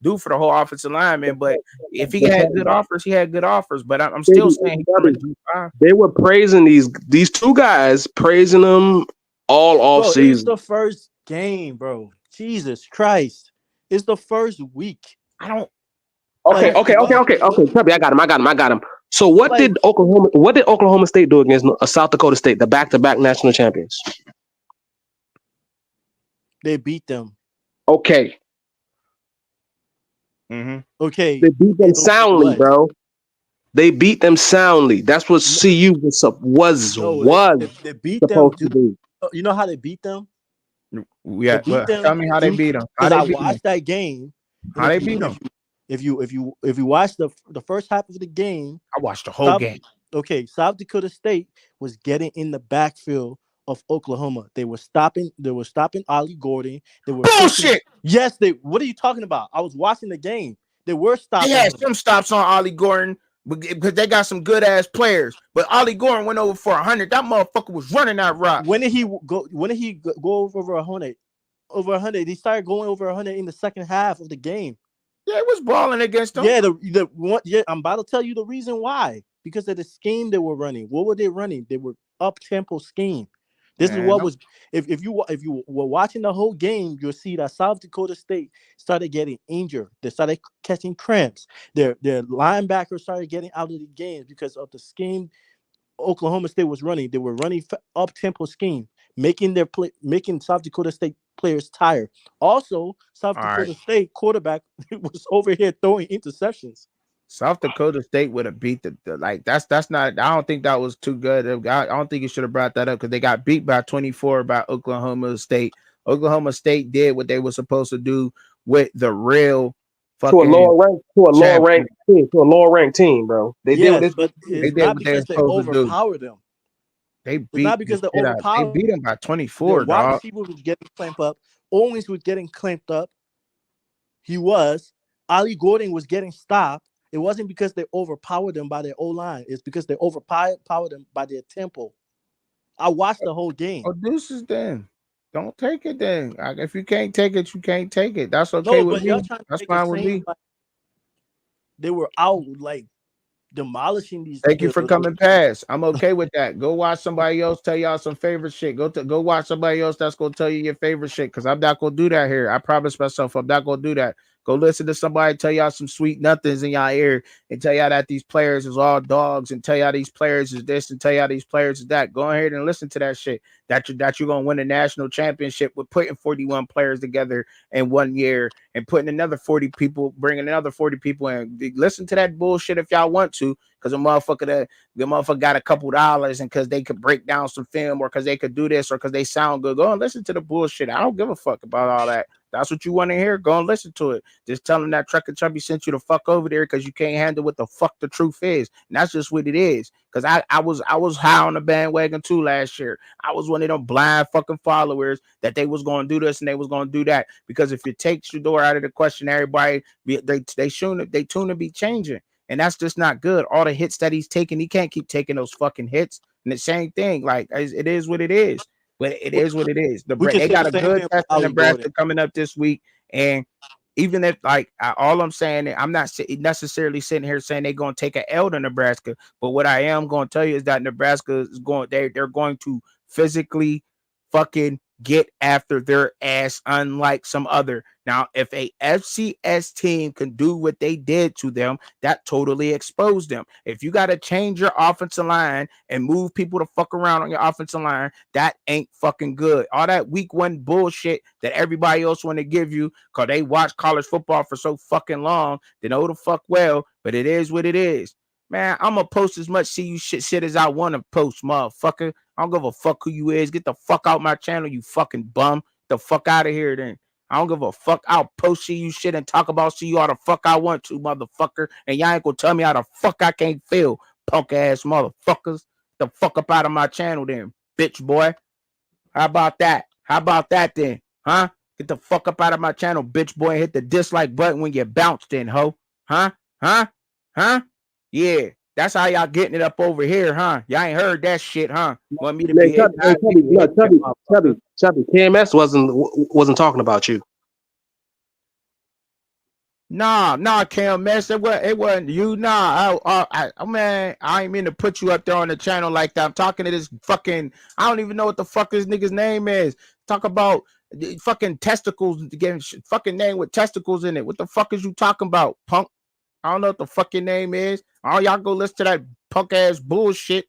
do for the whole offensive line, man. But if he But had good offers, he had good offers. But I'm still baby, saying he's gonna buddy, do fine. they were praising these 2 guys, praising them all off bro, it's season. the first game, bro. Jesus Christ, it's the first week. I don't. Okay, Like okay, okay, what? okay, okay. Tell me, I got him. I got him. I got him. So what Like did Oklahoma State do against South Dakota State, the back-to-back national champions? they beat them. Okay, Mm-hmm. Okay, they beat them over soundly, what? bro. They beat them soundly. That's what No, CU was no, they beat them. supposed to do. You know how they beat them? They Yeah, beat but them tell me how they due beat him. How because they I beat him? watched that game, and How they beat him? if you watch the first half of the game, I watched the whole South game. South Dakota State was getting in the backfield of Oklahoma. They were stopping Ollie Gordon. They were pushing. Bullshit. Yes, they. What are you talking about? I was watching the game. They were They stopping had him. some stops on Ollie Gordon because they got some good ass players. But Ollie Gordon went over for 100. That motherfucker was running that rock. When did he go? When did he go over 100? Over 100. He started going over 100 in the second half of the game. Yeah, it was balling against them. Yeah, the one. Yeah, I'm about to tell you the reason why. Because of the scheme they were running. What were they running? They were up tempo scheme. This is Man, what was. If you were watching the whole game, you'll see that South Dakota State started getting injured. They started catching cramps. Their linebackers started getting out of the game because of the scheme Oklahoma State was running. They were running up tempo scheme, making South Dakota State players tired. Also, South all right. Dakota State quarterback was over here throwing interceptions. South Dakota State would have beat the like that's not. I don't think that was too good. I don't think you should have brought that up because they got beat by 24 by Oklahoma State. Oklahoma State did what they were supposed to do with the real To a fucking lower rank, champion. to a lower ranked team, bro. They did what Yes, they but supposed to They it's do. did not what they were because they supposed to do. overpowered them. They It's not beat the because they shit out. They overpowered beat them by their 24, wide dog. receiver was getting clamped up. Owens was getting clamped up. He was. Ali Gordon was getting stopped. It wasn't because they overpowered them by their O line. It's because they overpowered them by their tempo. I watched the whole game. Oh, deuces then. Don't take it then. Like, if you can't take it, you can't take it. That's okay No, with but y'all me. trying to That's make it fine with seem me. like they were out like demolishing these. Thank you for coming past. I'm okay with that. Go watch somebody else tell y'all some favorite shit. Go watch somebody else that's gonna tell you your favorite shit. Because I'm not gonna do that here. I promise myself I'm not gonna do that. Go listen to somebody tell y'all some sweet nothings in y'all ear and tell y'all that these players is all dogs and tell y'all these players is this and tell y'all these players is that. Go ahead and listen to that shit. That you're gonna win a national championship with putting 41 players together in 1 year and putting another 40 people, bringing another 40 people in. Listen to that bullshit if y'all want to, because the motherfucker got a couple dollars and because they could break down some film or because they could do this or because they sound good. Go and listen to the bullshit. I don't give a fuck about all that. That's what you want to hear. Go and listen to it. Just tell them that Trucker Chubby sent you the fuck over there because you can't handle what the fuck the truth is. And that's just what it is. Because I was high on the bandwagon too last year. I was one of them blind fucking followers that they was going to do this and they was going to do that. Because if you take Shador out of the question, everybody they tune to be changing. And that's just not good. All the hits that he's taking, he can't keep taking those fucking hits. And the same thing, like it is what it is. But it is what it is. They got a good test in Nebraska coming up this week. And even if all I'm saying, I'm not necessarily sitting here saying they're going to take an L to Nebraska. But what I am going to tell you is that Nebraska is they're going to physically fucking get after their ass, unlike some other. Now, if a FCS team can do what they did to them, that totally exposed them. If you got to change your offensive line and move people to fuck around on your offensive line, that ain't fucking good. All that week one bullshit that everybody else want to give you because they watch college football for so fucking long, they know the fuck well, but it is what it is. Man, I'm going to post as much CU shit as I want to post, motherfucker. I don't give a fuck who you is. Get the fuck out my channel, you fucking bum. Get the fuck out of here then. I don't give a fuck. I'll post CU shit and talk about CU all the fuck I want to, motherfucker. And y'all ain't gonna tell me how the fuck I can't feel, punk ass motherfuckers. Get the fuck up out of my channel then, bitch boy. How about that? How about that then? Huh? Get the fuck up out of my channel, bitch boy. Hit the dislike button when you bounced in, ho. Huh? Huh? Huh? Yeah. That's how y'all getting it up over here, huh? Y'all ain't heard that shit, huh? Want me to be Chubby. KMS wasn't talking about you. Nah, KMS. It wasn't you. Nah, man, I ain't mean to put you up there on the channel like that. I'm talking to this fucking. I don't even know what the fuck this nigga's name is. Talk about fucking testicles, getting fucking name with testicles in it. What the fuck is you talking about, punk? I don't know what the fuck your name is. All y'all go listen to that punk ass bullshit.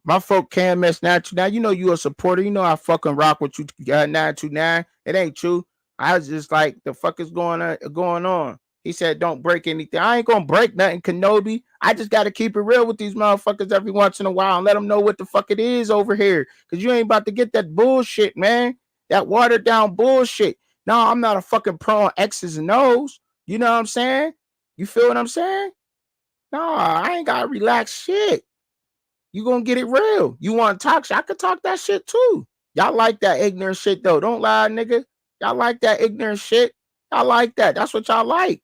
My folk KMS 929. You know you a supporter. You know I fucking rock with you 929. It ain't true. I was just like, the fuck is going on? He said, don't break anything. I ain't gonna break nothing, Kenobi. I just gotta keep it real with these motherfuckers every once in a while and let them know what the fuck it is over here. Cause you ain't about to get that bullshit, man. That watered down bullshit. No, I'm not a fucking pro on X's and O's. You know what I'm saying? You feel what I'm saying? No, I ain't gotta relax shit. You gonna get it real. You want to talk shit? I could talk that shit too. Y'all like that ignorant shit though. Don't lie, nigga. Y'all like that ignorant shit. Y'all like that. That's what y'all like.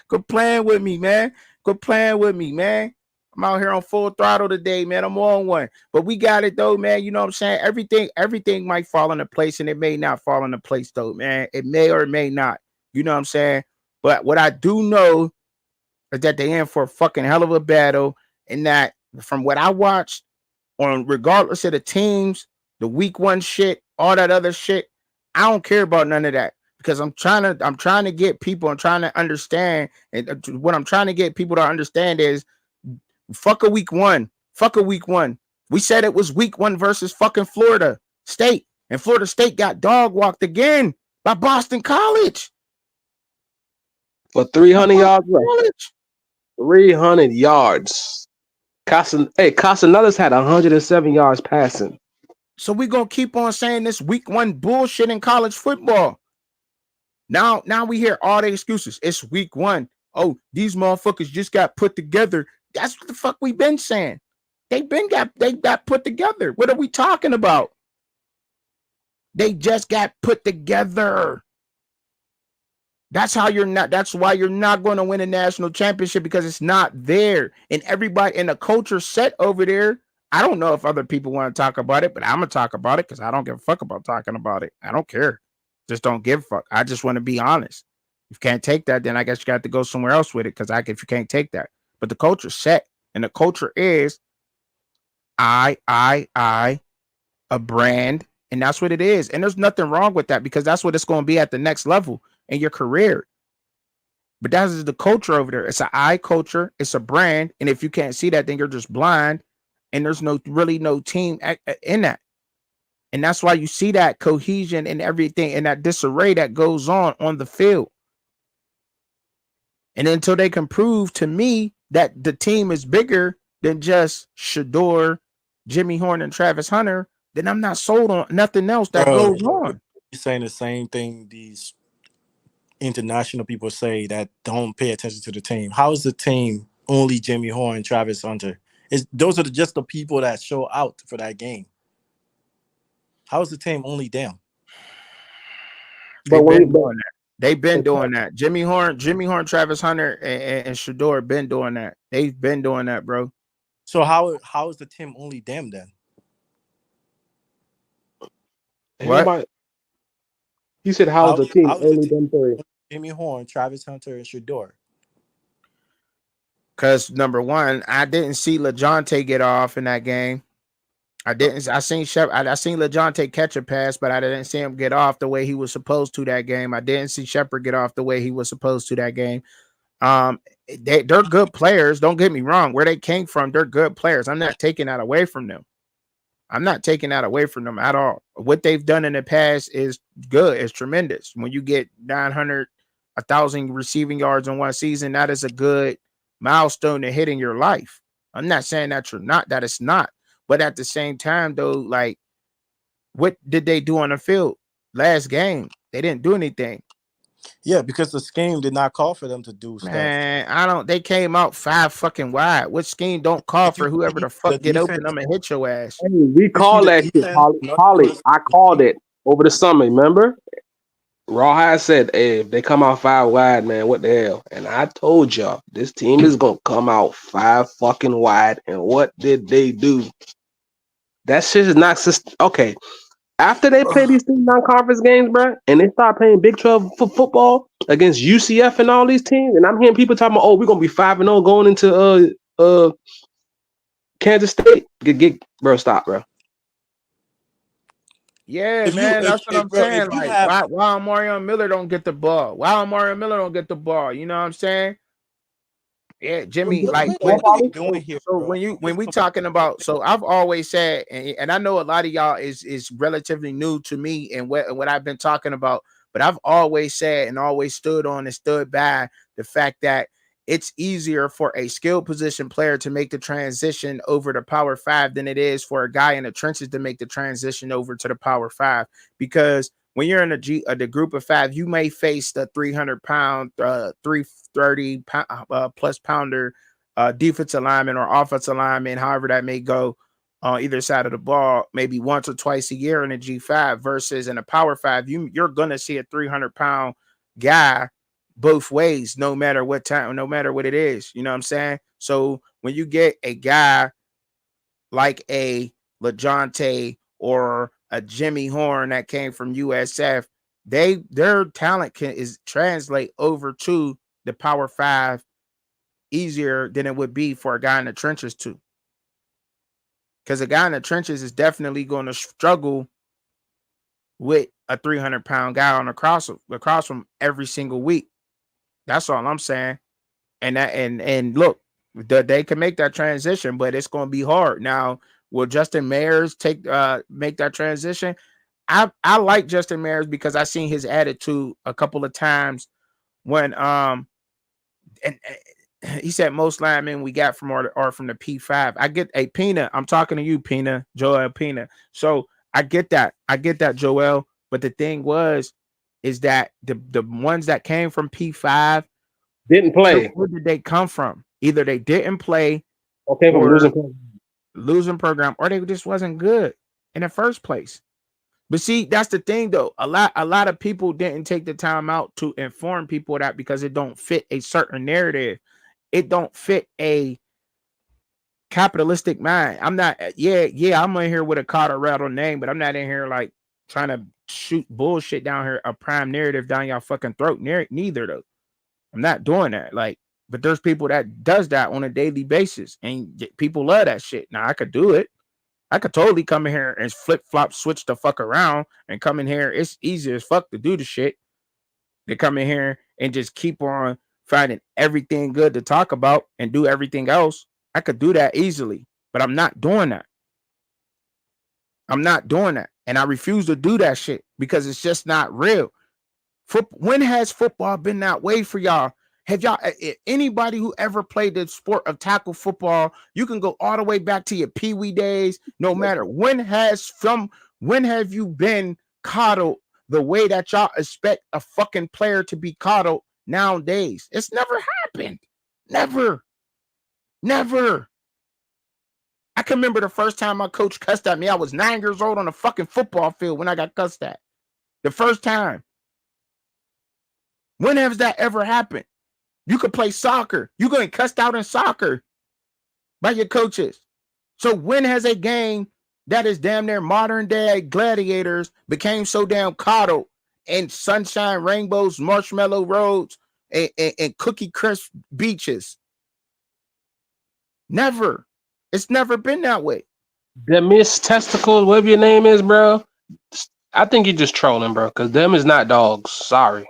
Quit playing with me, man. Quit playing with me, man. I'm out here on full throttle today, man. I'm on one. But we got it though, man. You know what I'm saying? Everything might fall into place and it may not fall into place though, man. It may or it may not. You know what I'm saying? But what I do know is that they in for a fucking hell of a battle. And that from what I watched, on regardless of the teams, the week one shit, all that other shit, I don't care about none of that. Because I'm trying to get people, I'm trying to understand. And what I'm trying to get people to understand is fuck a week one. Fuck a week one. We said it was week one versus fucking Florida State. And Florida State got dog walked again by Boston College. For 300 yards. 300 yards. Castaneda's had 107 yards passing. So we're going to keep on saying this week one bullshit in college football. Now we hear all the excuses. It's week one. Oh, these motherfuckers just got put together. That's what the fuck we've been saying. They got put together. What are we talking about? They just got put together. That's why you're not going to win a national championship, because it's not there. And everybody in the culture set over there. I don't know if other people want to talk about it, but I'm going to talk about it because I don't give a fuck about talking about it. I don't care. Just don't give a fuck. I just want to be honest. If you can't take that, then I guess you got to go somewhere else with it. Because if you can't take that, but the culture's set, and the culture is I, a brand, and that's what it is. And there's nothing wrong with that because that's what it's going to be at the next level in your career. But that is the culture over there. It's an I culture. It's a brand, and if you can't see that, then you're just blind. And there's no team in that. And that's why you see that cohesion and everything and that disarray that goes on the field. And until they can prove to me that the team is bigger than just Shador, Jimmy Horn, and Travis Hunter, then I'm not sold on nothing else that Bro, goes on. you're saying the same thing these international people say that don't pay attention to the team. How is the team only Jimmy Horn, Travis Hunter? Those are just the people that show out for that game. How is the team only them? But They've when we, been but doing that. They've been doing that. Jimmy Horn, Travis Hunter, and Shador been doing that. They've been doing that, bro. So how is the team only them then? What? nobody, he said, "How's the team How is the only team them three?" Jimmy Horn, Travis Hunter, and Shador? Because number one, I didn't see LeJounte get off in that game. I didn't. I seen I seen LeJounte catch a pass, but I didn't see him get off the way he was supposed to that game. I didn't see Shepard get off the way he was supposed to that game. Um, they're good players. Don't get me wrong. Where they came from, they're good players. I'm not taking that away from them. I'm not taking that away from them at all. What they've done in the past is good. It's tremendous. When you get 900, 1,000 receiving yards in one season, that is a good milestone to hit in your life. I'm not saying that you're not, that it's not. But at the same time, though, like, what did they do on the field last game? They didn't do anything. Yeah, because the scheme did not call for them to do stuff. Man, they came out 5 fucking wide. What scheme don't call Did you for whoever see the the fuck get open? defense? I'm gonna hit your ass. Hey, we You see called the that shit, defense? Polly. Not Polly, notice I called it over the summer. Remember, Rawhide said, "Hey, if they come out 5 wide, man, what the hell?" And I told y'all, this team is gonna come out 5 fucking wide. And what did they do? That shit is not okay. After they play these three non-conference games, bro, and they start playing Big 12 football against UCF and all these teams, and I'm hearing people talking about, "Oh, we're gonna be 5-0 going into Kansas State." Bro, stop, bro. Yeah, if you man, that's what I'm bro, saying. if you Like, have why Mario Miller don't get the ball? Why Mario Miller don't get the ball? You know what I'm saying? Yeah, Jimmy, like what when are we doing here, so bro? when we talking about, so I've always said, and I know a lot of y'all is relatively new to me and what I've been talking about, but I've always said and always stood on and stood by the fact that it's easier for a skill position player to make the transition over to Power Five than it is for a guy in the trenches to make the transition over to the Power Five. Because when you're in the group of five, you may face the 300-pound, 330 plus pounder defensive lineman or offensive lineman, however that may go on either side of the ball, maybe once or twice a year in a G5 versus in a Power Five. You're gonna see a 300-pound guy both ways, no matter what time, no matter what it is. You know what I'm saying? So when you get a guy like a LeJounte or a Jimmy Horn that came from USF, their talent is translate over to the Power Five easier than it would be for a guy in the trenches too. Because a guy in the trenches is definitely going to struggle with a 300-pound guy on across from every single week. That's all I'm saying. And look, they can make that transition, but it's going to be hard. Now, will Justin Mayers make that transition? I like Justin Mayers because I seen his attitude a couple of times when and he said most linemen we got from are from the P5. I get a Pina. I'm talking to you, Pina, Joel Pina. So I get that. Joel. But the thing is that the ones that came from P5, Didn't play. where did they come from? Either they didn't play Okay, from or losing. losing program, or they just wasn't good in the first place. But see, that's the thing though. A lot of people didn't take the time out to inform people of that because it don't fit a certain narrative. It don't fit a capitalistic mind. I'm not, I'm in here with a Colorado name, but I'm not in here like trying to shoot bullshit down here, a prime narrative down y'all fucking throat. Neither though. I'm not doing that. Like, but there's people that does that on a daily basis, and people love that shit. Now I could do it. I could totally come in here and flip flop, switch the fuck around, and come in here. It's easy as fuck to do the shit. They come in here and just keep on finding everything good to talk about and do everything else. I could do that easily, but I'm not doing that. I'm not doing that. And I refuse to do that shit because it's just not real. When has football been that way for y'all? Have y'all, anybody who ever played the sport of tackle football, you can go all the way back to your pee-wee days, no matter when have you been coddled the way that y'all expect a fucking player to be coddled nowadays? It's never happened. Never. I can remember the first time my coach cussed at me. I was 9 years old on a fucking football field when I got cussed at. The first time. When has that ever happened? You could play soccer. You getting cussed out in soccer by your coaches. So when has a game that is damn near modern day gladiators became so damn coddled and sunshine, rainbows, marshmallow roads, and cookie crisp beaches? Never. It's never been that way. The Miss Testicles, whatever your name is, bro. I think you're just trolling, bro, because them is not dogs. Sorry.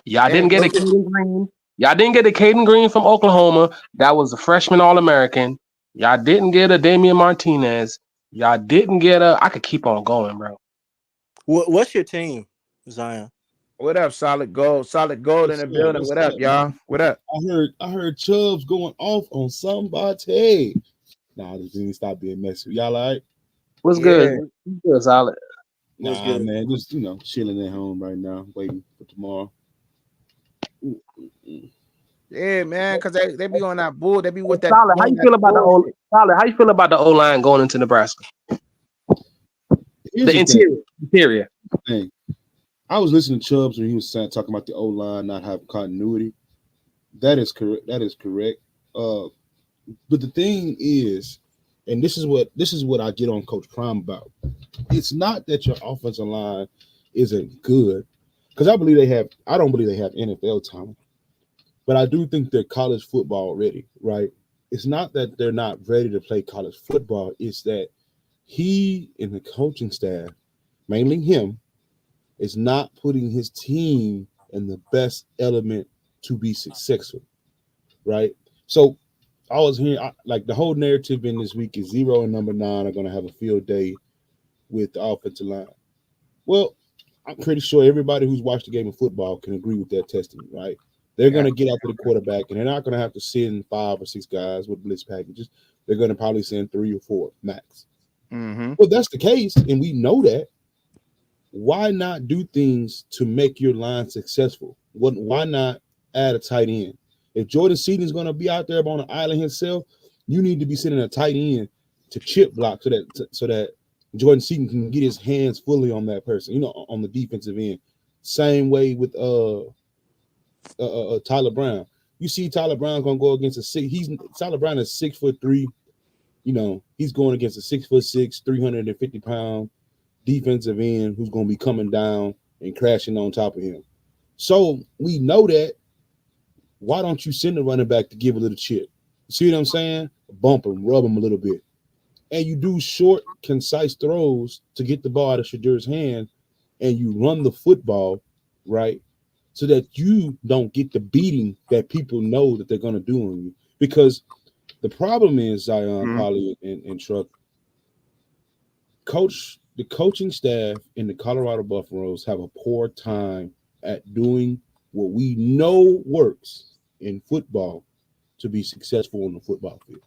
Y'all didn't get a Caden Green. Y'all didn't get a Caden Green from Oklahoma. That was a freshman All-American. Y'all didn't get a Damian Martinez. Y'all didn't get a. I could keep on going, bro. What's your team, Zion? What up, Solid Gold? Solid Gold in the building. What up, y'all? What up? I heard Chubbs going off on somebody. Nah, this didn't stop being messy. Y'all all right? What's good? What's good, Solid? What's Nah, good? man, just chilling at home right now, waiting for tomorrow. Yeah, man, because they be on that bull. They be with that. Solid, how you feel about bullshit. Solid, how you feel about the O line going into Nebraska? Here's The interior. thing. I was listening to Chubbs when he was talking about the O line not having continuity. That is correct. But the thing is, and this is what I get on Coach Prime about. It's not that your offensive line isn't good, because I don't believe they have NFL talent, but I do think they're college football ready, right? It's not that they're not ready to play college football. It's that he and the coaching staff, mainly him, is not putting his team in the best element to be successful, right? So I was hearing like the whole narrative in this week is 0 and number 9 are going to have a field day with the offensive line. Well, I'm pretty sure everybody who's watched the game of football can agree with that testament, right? They're going to get after the quarterback, and they're not going to have to send 5 or 6 guys with blitz packages. They're going to probably send 3 or 4 max. Mm-hmm. Well, that's the case, and we know that. Why not do things to make your line successful? Why not add a tight end? If Jordan Seaton's going to be out there on an island himself, you need to be sending a tight end to chip block so that Jordan Seaton can get his hands fully on that person, on the defensive end. Same way with Tyler Brown. You see Tyler Brown's going to go against Tyler Brown is 6'3". He's going against a 6'6", 350-pound defensive end who's going to be coming down and crashing on top of him. So we know that. Why don't you send the running back to give a little chip? See what I'm saying? Bump him, rub him a little bit. And you do short, concise throws to get the ball out of Shadur's hand, and you run the football, right? So that you don't get the beating that people know that they're going to do on you. Because the problem is, Zion, Polly, and Truck, the coaching staff in the Colorado Buffaloes have a poor time at doing what we know works in football to be successful on the football field.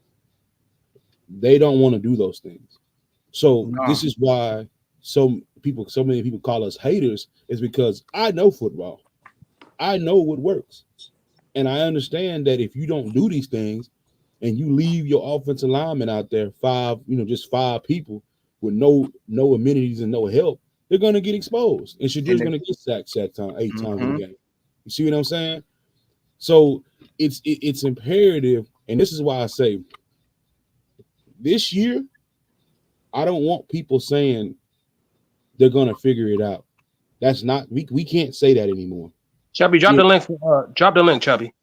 They don't want to do those things. So This is why so many people call us haters, is because I know football. I know what works. And I understand that if you don't do these things and you leave your offensive lineman out there, just 5 people with no amenities and no help, they're going to get exposed. And Shadur's going to get sacked 8 times in a game. You see what I'm saying? So it's imperative, and this is why I say this year I don't want people saying they're gonna figure it out. That's not we can't say that anymore. Chubby, drop Yeah. the link. Drop the link, Chubby.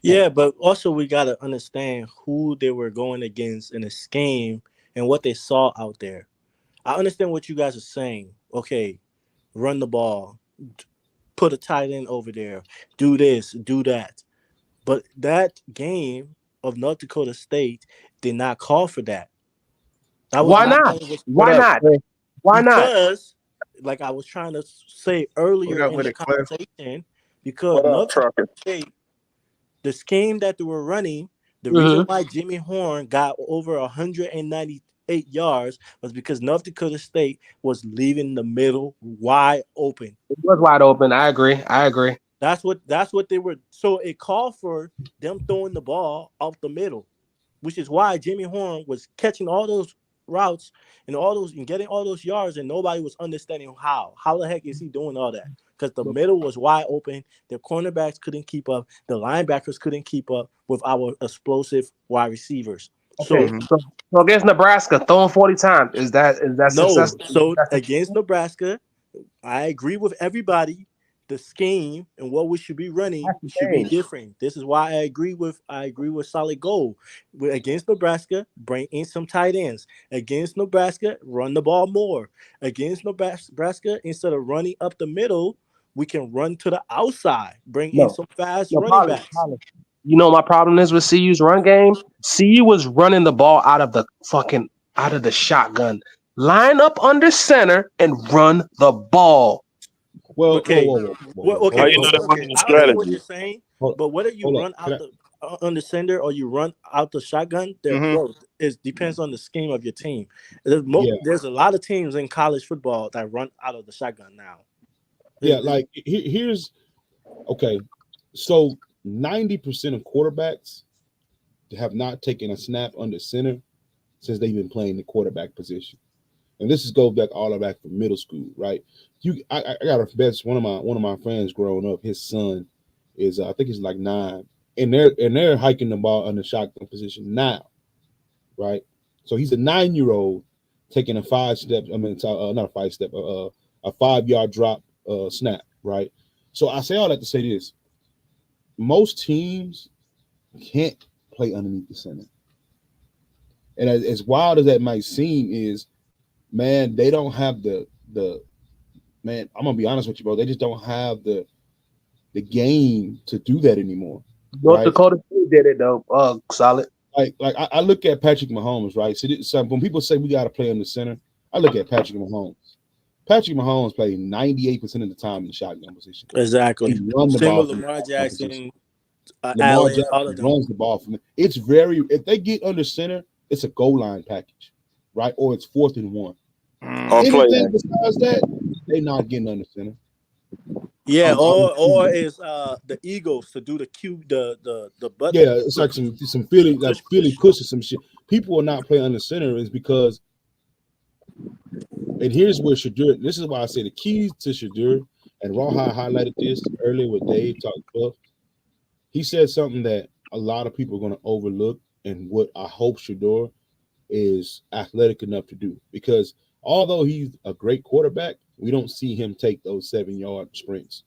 Yeah, but also we gotta understand who they were going against in a scheme and what they saw out there. I understand what you guys are saying. Okay, run the ball, put a tight end over there, do this, do that. But that game of North Dakota State did not call for that. That was Why not not? how it was What Why up, not? Cliff? Why not? because, like I was trying to say What earlier up in with the it, Cliff? conversation, because What up, North trucker? Dakota State, the scheme that they were running, the reason Mm-hmm. why Jimmy Horn got over 198 yards was because North Dakota State was leaving the middle wide open. It was wide open. I agree. I agree. That's what they were. So it called for them throwing the ball out the middle, which is why Jimmy Horn was catching all those routes and all those and getting all those yards, and nobody was understanding how. How the heck is he doing all that? Because the But middle was wide open, the cornerbacks couldn't keep up, the linebackers couldn't keep up with our explosive wide receivers. Okay, So Hmm. so against Nebraska, throwing 40 times is that no, success? so against Nebraska, I agree with everybody. The scheme and what we should be running That's the should be thing. different. This is why I agree with Solid Gold. Against Nebraska, bring in some tight ends. Against Nebraska, run the ball more. Against Nebraska, instead of running up the middle, we can run to the outside. Bring in No, some fast no, running Polly, backs. Polly. You know what my problem is with CU's run game? CU was running the ball out of the shotgun. Line up under center and run the ball. well, Okay. How Okay. you Oh, know that okay. wasn't a I understand what strategy? you're saying, hold, but whether you hold up. run out the on the sender or you run out the shotgun, Hmm. bro, it depends on the scheme of your team. Yeah, There's a lot of teams in college football that run out of the shotgun now. yeah. Like here's okay. So 90% of quarterbacks have not taken a snap under center since they've been playing the quarterback position. And this is goes back all the way back from middle school, right? I got a best one of my friends growing up. His son is I think he's like 9, and they're hiking the ball under shotgun position now, right? So he's a 9-year-old taking a 5 step. I mean, not a 5 step, a 5 yard drop snap, right? So I say all that to say this: most teams can't play underneath the center, and as wild as that might seem, is man, they don't have the man. I'm gonna be honest with you, bro. They just don't have the game to do that anymore, North right? Dakota State did it though. Solid. Like I look at Patrick Mahomes, right? So when people say we got to play in the center, I look at Patrick Mahomes. Patrick Mahomes played 98% of the time in the shotgun position. He Exactly. run the Same ball with from the Lamar shotgun position. Jackson, Lamar Allen, all of Jackson them. runs the ball from. It's very if they get under center, it's a goal line package, right? Or it's 4th and 1. Or play Anything action. besides that, they not getting under center. Yeah, I'm or is the Eagles to do the Q the button yeah, it's like some Philly like push Philly push. push or some shit. People are not playing under center is because, and here's where Shadur. This is why I say the keys to Shadur, and Rawhide highlighted this earlier with Dave talked about. He said something that a lot of people are going to overlook, and what I hope Shadur is athletic enough to do. Because although he's a great quarterback, we don't see him take those 7 yard sprints,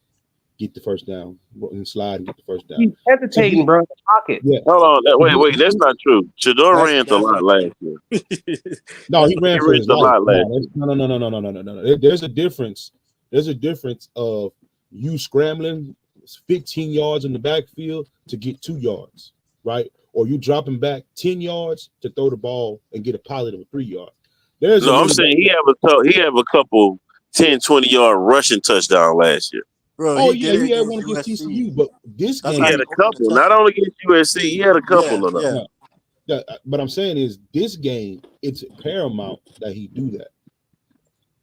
get the first down, and slide and get the first down. He's To hesitating, be bro, in the pocket. yeah, Hold on. to Wait. That's not true. Shador that's ran a That's lot not last true. year. no, That's he not He ran for ran his a life. lot last year. No. There's a difference. There's a difference of you scrambling 15 yards in the backfield to get 2 yards, right? Or you dropping back 10 yards to throw the ball and get a positive of 3 yards. There's a No, I'm little bit. saying he have a couple 10, 20 yard rushing touchdown last year. Bro, Oh he yeah, did it he had against one against USC. TCU, but this That's He how game, had he a opened the couple, not touchdown. only against USC. He had a Yeah, couple of them. yeah. no, yeah, but I'm saying is this game, it's paramount that he do that,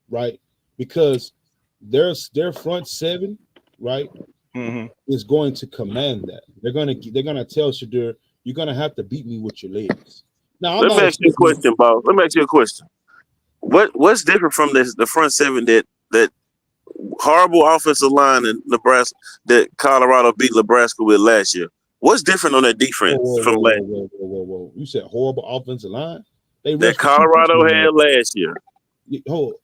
right? Because their front seven, right, Hmm. is going to command that. They're gonna tell Shadur, you're gonna have to beat me with your legs. Now I'm Let me not ask you a expecting. question, Bob. Let me ask you a question. What's different from the front seven that horrible offensive line in Nebraska that Colorado beat Nebraska with last year? What's different on that Whoa, defense whoa, from whoa, last whoa, whoa, whoa, whoa, whoa! You said horrible offensive line. They that rushed for 250 Colorado yards. had last year.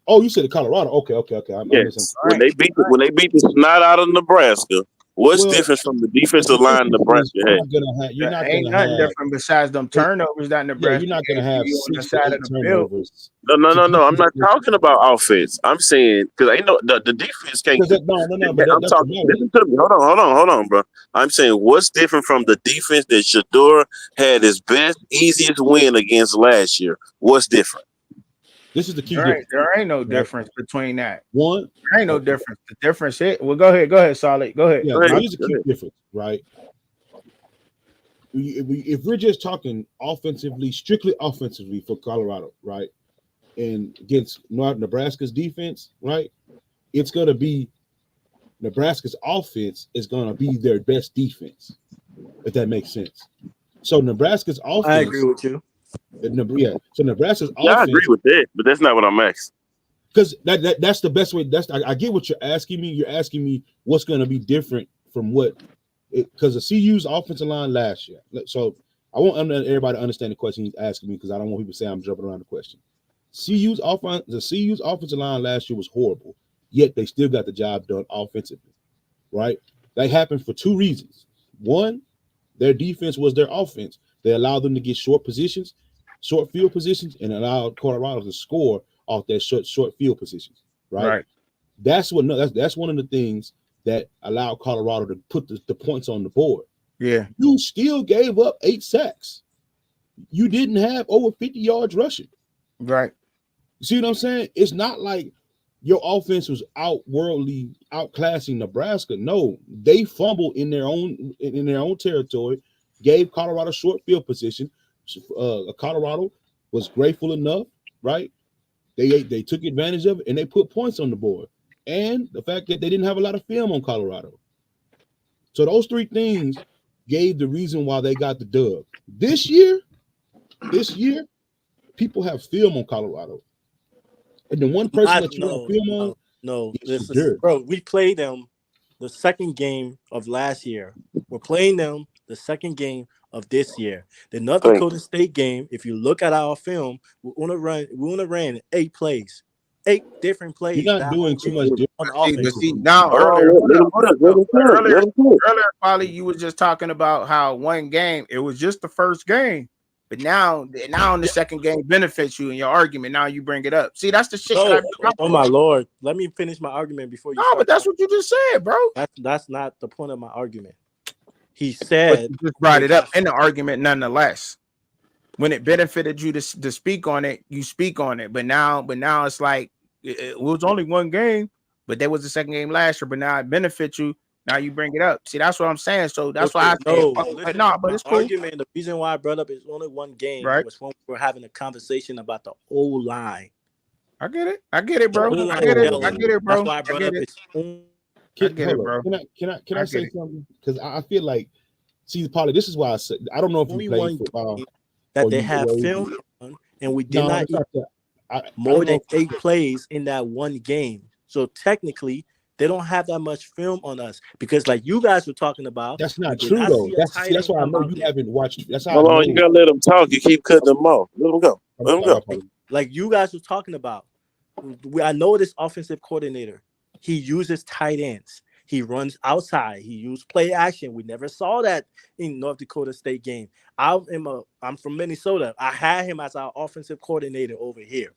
Oh, you said the Colorado. Okay. I'm Yes, Right. when they beat the snot out of Nebraska, what's Well, different from the the defensive line difference is Nebraska had? you're not Ain't gonna nothing have different besides them eight, turnovers that yeah, Nebraska you're not gonna gave to have you on the 6 to side of 8 the field. turnovers No. to keep I'm you not talking about offense. I'm saying because ain't no the defense can't. because no, but I'm that's what talking. matters. Listen to me. Hold on, bro. I'm saying what's different from the defense that Shador had his best, easiest win against last year. What's different? This is the key difference. There ain't no Right? difference between that. One, There ain't no difference. The difference is well, go ahead, Solid. Go ahead. yeah, Go ahead. here's the key difference, right? If we're just talking offensively, strictly offensively for Colorado, right, and against Nebraska's defense, right, it's gonna be Nebraska's offense is gonna be their best defense, if that makes sense. So Nebraska's I agree offense, with you. yeah. So Nebraska's Yeah, I agree offense, with that, but that's not what I'm asking. because that's the best way. I get what you're asking me. You're asking me what's going to be different from what, because the CU's offensive line last year. So I want everybody to understand the question he's asking me because I don't want people to say I'm jumping around the question. The CU's offensive line last year was horrible, yet they still got the job done offensively, right? That happened for 2 reasons. One, their defense was their offense. They allowed them to get short field positions, and allowed Colorado to score off their short field positions. Right. That's one of the things that allowed Colorado to put the points on the board. Yeah. You still gave up 8 sacks. You didn't have over 50 yards rushing. Right. You see what I'm saying? It's not like your offense was outclassing Nebraska. No, they fumbled in their own territory, gave Colorado short field position. Colorado was grateful enough, right? They took advantage of it and they put points on the board. And the fact that they didn't have a lot of film on Colorado. So those 3 things gave the reason why they got the dub. This year, people have film on Colorado. And the one person that you have film on is Listen, bro, we played them the second game of last year. We're playing them the second game of this year. The North Dakota State game, if you look at our film, we want to run 8 plays. 8 different plays. You're not doing too much different on the offense. See, now earlier, Polly, you was just talking about how one game, it was just the first game. But now in the second game benefits you in your argument. Now you bring it up. See, that's the shit. Oh my Lord. Let me finish my argument before you. No, but that's what you just said, bro. That's not the point of my argument. He But said you just brought it up in the argument nonetheless. When it benefited you to speak on it, you speak on it. But now it's like it was only one game, but there was a second game last year. But now it benefits you. Now you bring it up. See, that's what I'm saying. So that's why I say, but it's cool. Argument. The reason why I brought up is only one game. Right. Was when we were having a conversation about the O-line. I get it, bro. I get it, bro. That's why I brought up it. I get it, bro. Can I say something? Because I feel like, see, Polly, this is why I said I don't know if you play football that they have film on, and we did not more than 8 plays in that one game. So technically, they don't have that much film on us because, like you guys were talking about, that's not true though. That's why I know you haven't watched. That's how. Hold on, you gotta let them talk. You keep cutting them off. Let them go. Let them go. Like you guys were talking about, I know this offensive coordinator. He uses tight ends. He runs outside. He used play action. We never saw that in North Dakota State game. I'm from Minnesota. I had him as our offensive coordinator over here.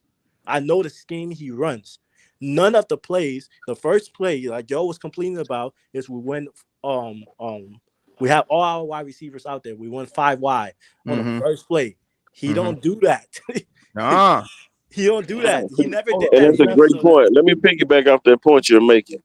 I know the scheme he runs. None of the plays, the first play, like Joe was complaining about, is we went we have all our wide receivers out there. We went 5 wide on the first play. He don't do that. Nah. He don't do that. He never did and that. that's a great point. Let me piggyback off that point you're making.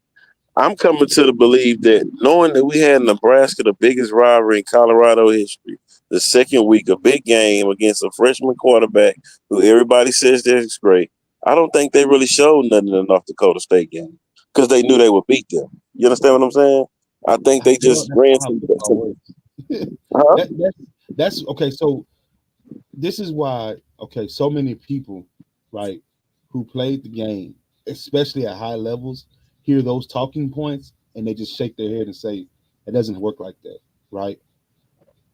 I'm coming to the belief that knowing that we had Nebraska, the biggest rivalry in Colorado history, the second week, a big game against a freshman quarterback who everybody says that's great. I don't think they really showed nothing in the North Dakota State game because they knew they would beat them. You understand what I'm saying? I think they just ran some. That's okay. So this is why, so many people, right, who played the game, especially at high levels, hear those talking points and they just shake their head and say, it doesn't work like that, right?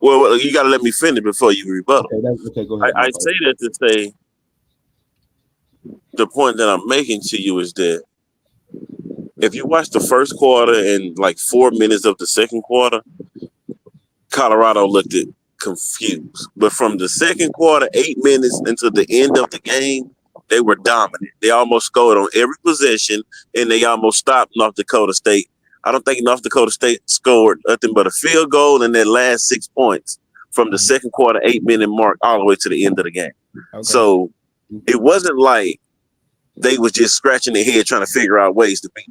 Well, you got to let me finish before you rebuttal. Okay, go ahead. I say that to say the point that I'm making to you is that if you watch the first quarter and like 4 minutes of the second quarter, Colorado looked confused. But from the second quarter, 8 minutes into the end of the game, they were dominant. They almost scored on every possession, and they almost stopped North Dakota State. I don't think North Dakota State scored nothing but a field goal in their last 6 points from the second quarter, 8-minute mark all the way to the end of the game. Okay. So it wasn't like they was just scratching their head trying to figure out ways to beat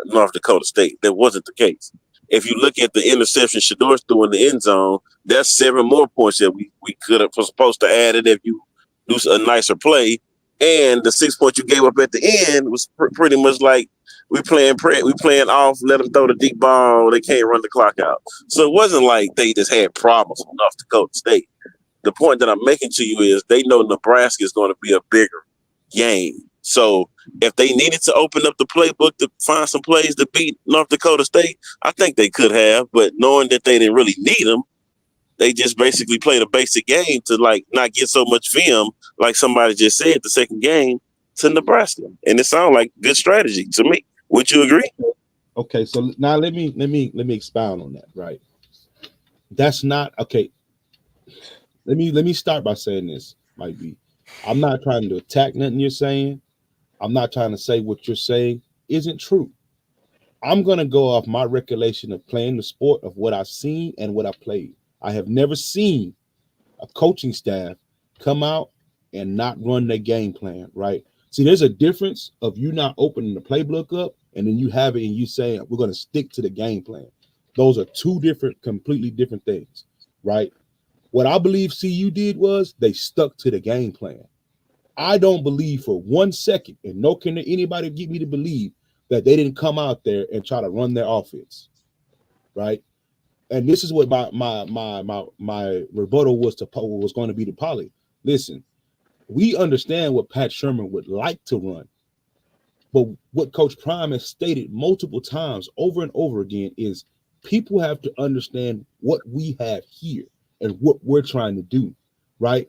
North Dakota State. That wasn't the case. If you look at the interception Shedeur threw in the end zone, that's 7 more points that we could have supposed to add it if you do a nicer play. And the 6 points you gave up at the end was pretty much like we playing off, let them throw the deep ball, they can't run the clock out. So it wasn't like they just had problems with North Dakota State. The point that I'm making to you is they know Nebraska is going to be a bigger game. So if they needed to open up the playbook to find some plays to beat North Dakota State, I think they could have. But knowing that they didn't really need them, they just basically played a basic game to like not get so much film, like somebody just said, the second game to Nebraska. And it sounded like good strategy to me. Would you agree? Okay, so now let me expound on that. Right, that's not okay. Let me start by saying this. Might be, I'm not trying to attack nothing you're saying. I'm not trying to say what you're saying isn't true. I'm going to go off my recollection of playing the sport, of what I've seen and what I played. I have never seen a coaching staff come out and not run their game plan, right? See, there's a difference of you not opening the playbook up and then you have it and you saying, we're going to stick to the game plan. Those are two completely different things, right? What I believe CU did was they stuck to the game plan. I don't believe for 1 second, and no can anybody get me to believe that they didn't come out there and try to run their offense, right? And this is what my rebuttal was going to be to Polly. Listen, we understand what Pat Sherman would like to run, but what Coach Prime has stated multiple times over and over again is people have to understand what we have here and what we're trying to do, right?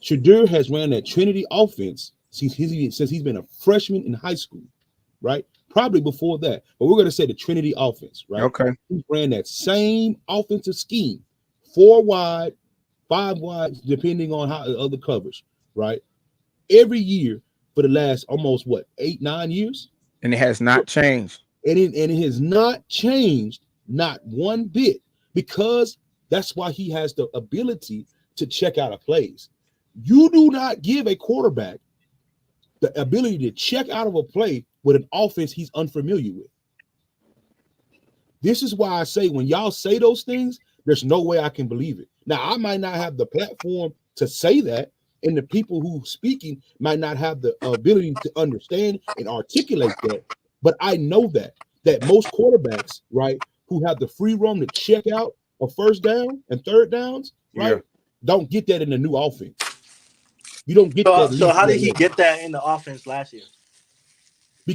Shedeur has ran that Trinity offense since he's been a freshman in high school, right? Probably before that, but we're going to say the Trinity offense, right? Okay. He ran that same offensive scheme, 4 wide, 5 wide, depending on how the other covers, right? Every year for the last almost 8-9 years, and it has not changed. And it has not changed, not one bit, because that's why he has the ability to check out of plays. You do not give a quarterback the ability to check out of a play with an offense he's unfamiliar with. This is why I say when y'all say those things, there's no way I can believe it. Now, I might not have the platform to say that, and the people who speaking might not have the ability to understand and articulate that, but I know that most quarterbacks, right, who have the free roam to check out a first down and third downs, right, don't get that in the new offense. You don't get that. So how did he get that in the offense last year?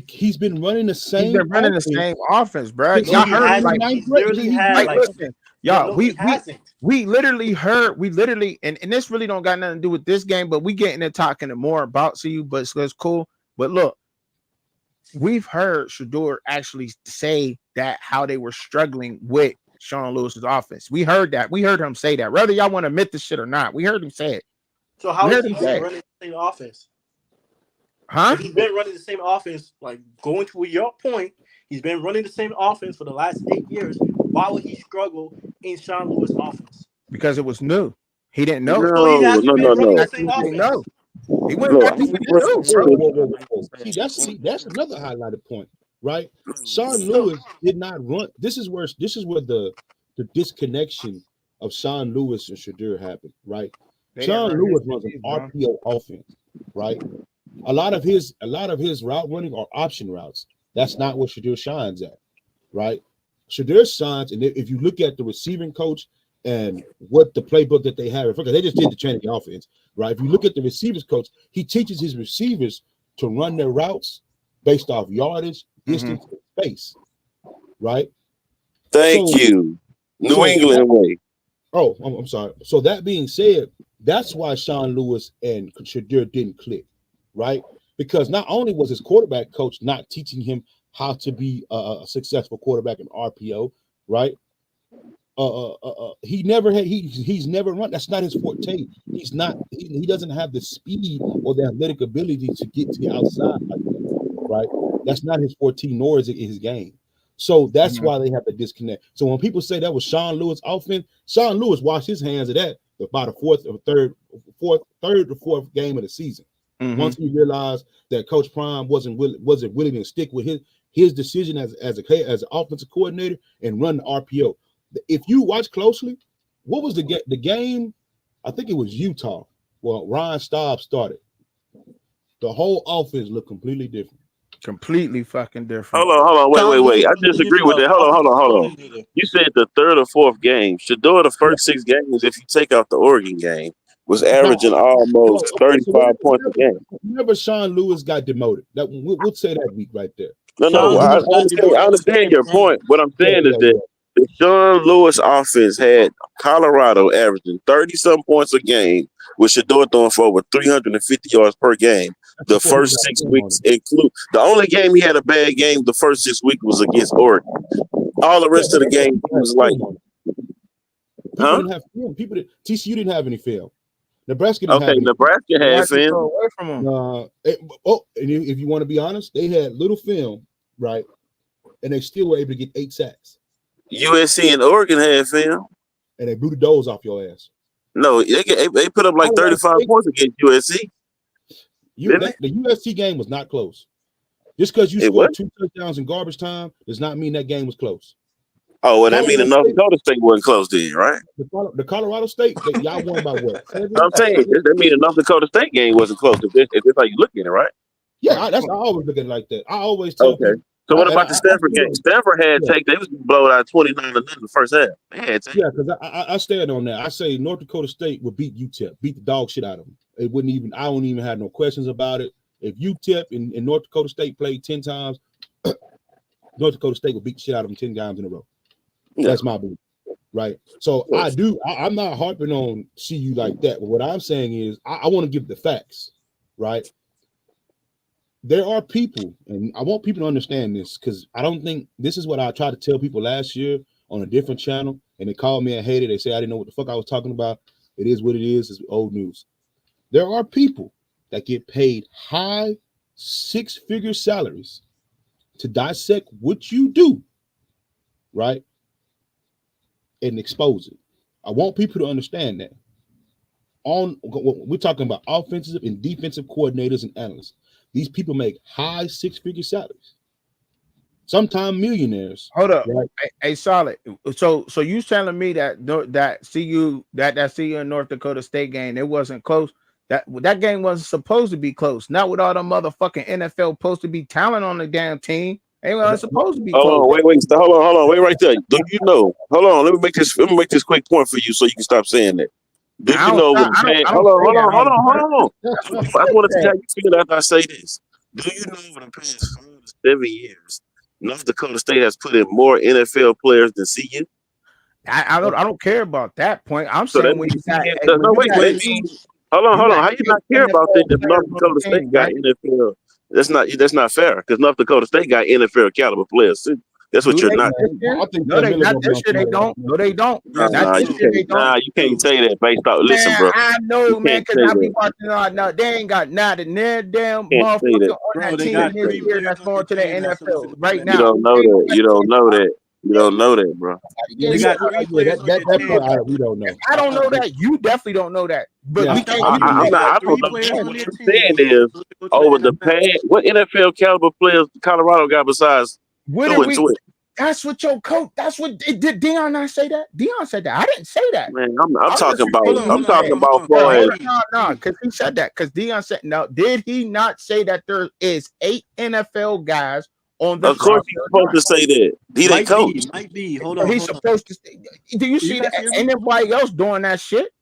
He's been running the same. He's been running the same offense, bro. Y'all heard listen, y'all. We literally heard. And this really don't got nothing to do with this game, but we getting into talking more about CU, but it's cool. But look, we've heard Shedeur actually say that how they were struggling with Sean Lewis's offense. We heard that. We heard him say that. Whether y'all want to admit this shit or not, we heard him say it. So how is he running the same offense? Huh? If he's been running the same offense, like going to your point, he's been running the same offense for the last 8 years. Why would he struggle in Sean Lewis' offense? Because it was new. He didn't know. So he hasn't been running the same offense. He went back to that's another highlighted point, right? Sean Lewis did not run. This is where the disconnection of Sean Lewis and Shedeur happened, right? Sean Lewis runs an RPO offense, right? A lot of his route running are option routes. That's not what Shedeur shines at, right? Shedeur shines, and if you look at the receiving coach and what the playbook that they have, they just did the training offense, right? If you look at the receivers coach, he teaches his receivers to run their routes based off yardage, distance, and space, right? Thank you. New England way. Oh, I'm sorry. So that being said, that's why Sean Lewis and Shadur didn't click, right? Because not only was his quarterback coach not teaching him how to be a successful quarterback in RPO, right? He never had he's never run. That's not his forte. He's not. He doesn't have the speed or the athletic ability to get to the outside like that, right? That's not his forte, nor is it his game. So that's why they have to disconnect. So when people say that was Sean Lewis offense, Sean Lewis washed his hands of that about the third or fourth game of the season. Once he realized that Coach Prime wasn't willing to stick with his decision as an offensive coordinator and run the RPO. If you watch closely, what was the game? I think it was Utah. Well, Ryan Staub started. The whole offense looked completely different. Completely fucking different. Hold on, Sean wait. Lewis I was the disagree with that. Hold on. coordinator. You said the third or fourth game. Shador, the first 6 games, if you take out the Oregon game, was averaging almost 35 points a game. Whenever Sean Lewis got demoted, that we'll say that week right there. No, I understand your point. What I'm saying is that the Sean Lewis offense had Colorado averaging 30-some points a game, with Shador throwing for over 350 yards per game. The first 6 weeks include the only game he had a bad game. The first 6 weeks was against Oregon. All the rest of the game he was like, people didn't have film. TCU didn't have any film. Nebraska didn't have any. Nebraska had film. Away from him. And if you want to be honest, they had little film, right? And they still were able to get 8 sacks. USC and Oregon had film. And they blew the doors off your ass. No, they put up like 35 points against USC. The USC game was not close. Just because you scored 2 touchdowns in garbage time does not mean that game was close. Oh, well, that means North Dakota State wasn't close then, right? The Colorado State, y'all won by what? I'm saying that means the North Dakota State game wasn't close. If that's how you look at it, right? Yeah, I always look at it like that. I always tell people. So what about the Stanford game? Stanford had take. They was blowed out 29-0 the first half. Yeah, because I stand on that. I say North Dakota State would beat UTEP, beat the dog shit out of them. It wouldn't even. I don't even have no questions about it. If UTEP and North Dakota State played 10 times, North Dakota State would beat the shit out of them 10 times in a row. Yeah. That's my belief, right? So I'm not harping on CU like that. But what I'm saying is I want to give the facts, right? There are people, and I want people to understand this because I don't think this is what I tried to tell people last year on a different channel, and they called me a hater. They say I didn't know what the fuck I was talking about. It is what it is. It's old news. There are people that get paid high 6-figure salaries to dissect what you do, right? And expose it. I want people to understand that. We're talking about offensive and defensive coordinators and analysts. These people make high 6-figure salaries. Sometimes millionaires. Hold up, right? Hey, solid. So you telling me that CU and North Dakota State game, it wasn't close. That game wasn't supposed to be close. Not with all the motherfucking NFL supposed to be talent on the damn team. They weren't supposed to be close. Hold on, wait right there. Do you know? Hold on, let me make this quick point for you so you can stop saying that. Do you know when hold on. I want to see how you feel after I say this. Do you know over the past 5 to 7 years, North Dakota State has put in more NFL players than CU? I don't care about that point. I'm so saying when you got hold on. How you not care about that if North Dakota State got NFL? That's not fair because North Dakota State got NFL caliber players too. That's what you're not. No, they don't. No, they don't. You can't say that based off. Listen, bro. I know, man, because I be watching. No, they ain't got not in their damn motherfucker on that team this year that's going to the NFL right now. You don't know that, bro. They got 3 players. We don't know. I don't know that. You definitely don't know that. But we can't. I don't know. What I'm saying is, over the past, what NFL caliber players Colorado got besides? That's what your coach. That's what did Deion not say that? Deion said that. I didn't say that. Man, I'm talking about Floyd. No, because he said that. Because Deion said no. Did he not say that there is 8 NFL guys on the? Of course, he's supposed to say that. He didn't coach. Might be. Hold on. He's supposed to. Do you see that? Ain't anybody else doing that shit?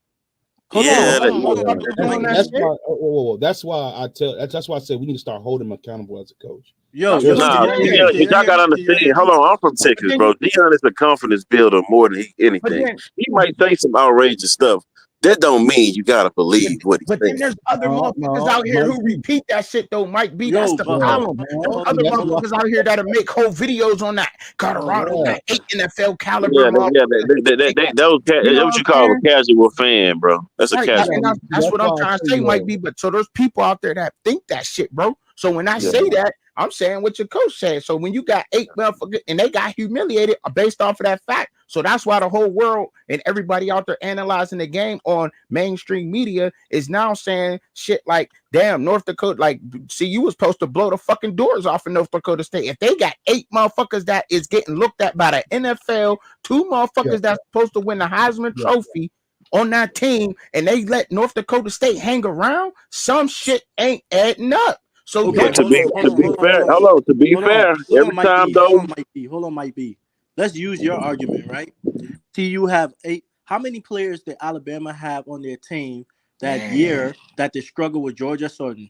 Hold Yeah, on, hold on. Motherfuckers doing that That's shit. why. That's why I tell. That's why I said we need to start holding him accountable as a coach. Yo, That's yo, what I'm Nah, can y'all hear saying. me? Dion, Can y'all y'all hear gotta me? Can y'all understand. hear Hold me? on, I'm from But Texas, then, bro. Dion is a confidence builder more than but anything. then, He might say some outrageous stuff. That don't mean you gotta but, believe what he's but then saying. there's other No, motherfuckers out here Mike who B. repeat that shit though. Mike B, that's Yo, the but Yeah, hold problem. on, There's hold other on, that's hold on. why. motherfuckers out here that'll make whole videos on that. Colorado Yeah, got 8 NFL caliber Yeah, motherfuckers. they, They got, those you know that's what what I'm you call a saying? casual fan, bro. That's a Right. casual. And that's that's what I'm why I trying to say say, Mike B. But so there's people out there that think that shit, bro. So when I Yeah. say that, I'm saying what your coach said. So when you got 8 motherfuckers and they got humiliated based off of that fact. So that's why the whole world and everybody out there analyzing the game on mainstream media is now saying shit like, damn, North Dakota, like, see, you was supposed to blow the fucking doors off of North Dakota State. If they got 8 motherfuckers that is getting looked at by the NFL, 2 motherfuckers that's supposed to win the Heisman Trophy on that team, and they let North Dakota State hang around, some shit ain't adding up. So Okay, But to don't be hold to on, be hold on, fair, hold on. hold on. To be Hold on, fair, hold on, every Mike time B. Hold though, on, Mike B. Hold on, Mike B. Let's use your argument, right? See, you have 8. How many players did Alabama have on their team that year that they struggled with Georgia Southern?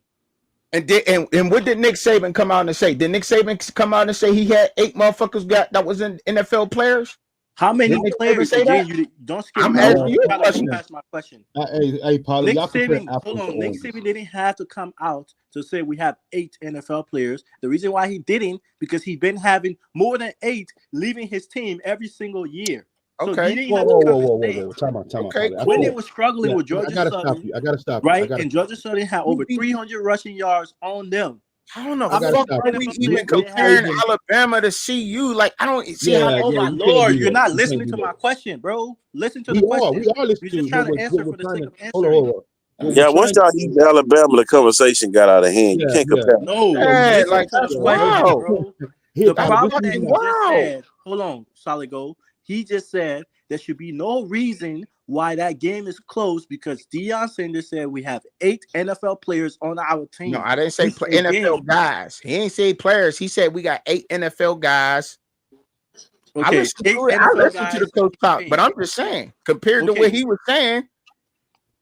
and what did Nick Saban come out and say? Did Nick Saban come out and say he had 8 motherfuckers that was in NFL players? How Did many Nick Saban players? say that? Again, you don't skip I'm me. asking you a Try to go question. past my question. Hey, Paulie, Nick y'all compare Saban, hold apples to on. Nick oranges. Saban didn't have to come out to say we have 8 NFL players. The reason why he didn't, because he's been having more than 8 leaving his team every single year. So he Okay. didn't Whoa, have to whoa, come whoa, and whoa, whoa, say it. whoa! Time out, Okay, Paulie. When they cool. were struggling Yeah, with I Georgia gotta stop Southern, you. I gotta stop you. right? And Georgia Southern had over 300 rushing yards on them. How the I How gotta many fuck stop are you. we NFL even players did Nick they have? comparing Saban. Alabama to CU? Like, I don't see how. Yeah, Oh yeah, my you can't Lord, do you're that. not You can't listening do to that. my question, bro. Listen to the We are. question. We are You're listening just to trying to what answer we're for the trying sake to. of Hold on, answering. hold on. What we're yeah. Once trying to y'all do. use Alabama, the conversation got out of hand. You Yeah, can't yeah, compare. No, yeah. Yeah, listen like to the that's Yeah, hold question, on. wild. bro. Here, The That's Paulie, this problem is that fucking he the just wild. said, hold on, Solid Gold. He just said there should be no reason why that game is closed because Deion Sanders said we have 8 NFL players on our No, team. I didn't say He said, NFL again, guys. He ain't say players. He said we got 8 NFL guys. I okay, listened 8 to it. I NFL listened to the guys on coach the talk, but team. I'm just saying, compared to what Okay, he was saying,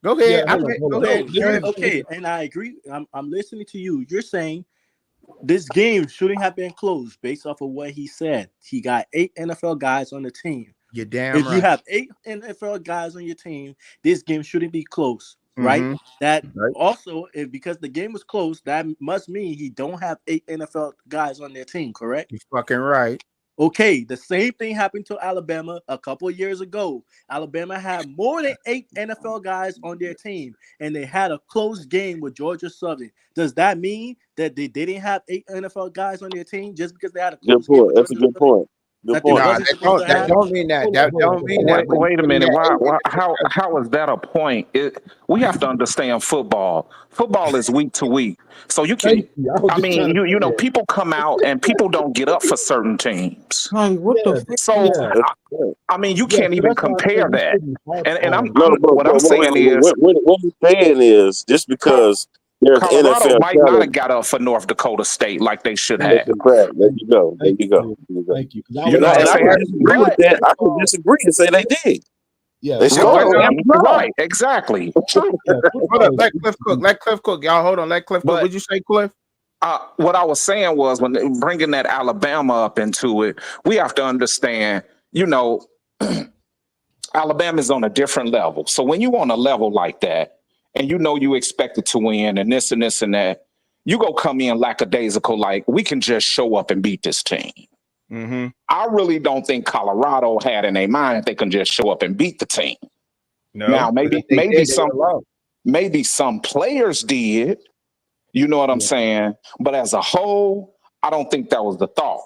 go Yeah, ahead. hold Go on. ahead. no, Go This you're ahead. is okay, and I agree. I'm listening to you. You're saying this game shouldn't have been closed based off of what he said. He got 8 NFL guys on the team. You're damn If you right. have 8 NFL guys on your team, this game shouldn't be close, right? Mm-hmm. That Right. also, if because the game was close, that must mean he don't have 8 NFL guys on their team, correct? You're fucking right. Okay, the same thing happened to Alabama a couple of years ago. Alabama had more than 8 NFL guys on their team, and they had a close game with Georgia Southern. Does that mean that they didn't have 8 NFL guys on their team just because they had a Good close game point. with That's a Georgia good Southern point. Good that they point. Nah, wasn't supposed to that have? don't mean that. hold on, That hold on, don't hold mean on. that. Wait, But he wait a said he minute. had Why? 8 How is that a point? We have to understand football. Football is week to week, so you can. Thank you. I was I just trying mean, to you say know, that. people come out and people don't get up for certain teams. Like, what the Yeah, fuck? So yeah, That's the point. I mean, you yeah. can't So even that's why I said compare we that. shouldn't harp And I'm, on. No, I'm what I'm but saying is, what he's saying is just Col- because there's Colorado NFL might not have talent, got up for North Dakota State like they should Thank have. that's a you, fact. There thank you you, go. There thank you you, go. Paulie. There you go. Thank you. Because I You was know what I'm And I trying to can saying? say, disagree with But that. I can football. disagree and say they did. Yeah, They Hold scored on, on y'all. and every you're drive. right, exactly. True. Yeah, Hold football up. is Let Cliff cook. Let Cliff cook. Y'all hold on. Let Cliff cook. But What'd you say, Cliff? what I was saying was when bringing that Alabama up into it, we have to understand, you know, Alabama's on a different level. So when you on a level like that, and you know you expected to win, and this and this and that, you go come in lackadaisical, like we can just show up and beat this team. Mm-hmm. I really don't think Colorado had in their mind that they can just show up and beat the team. No, Now, because if maybe they maybe did, they some would have lost. maybe some players did, you know what I'm yeah, saying? But as a whole, I don't think that was the thought.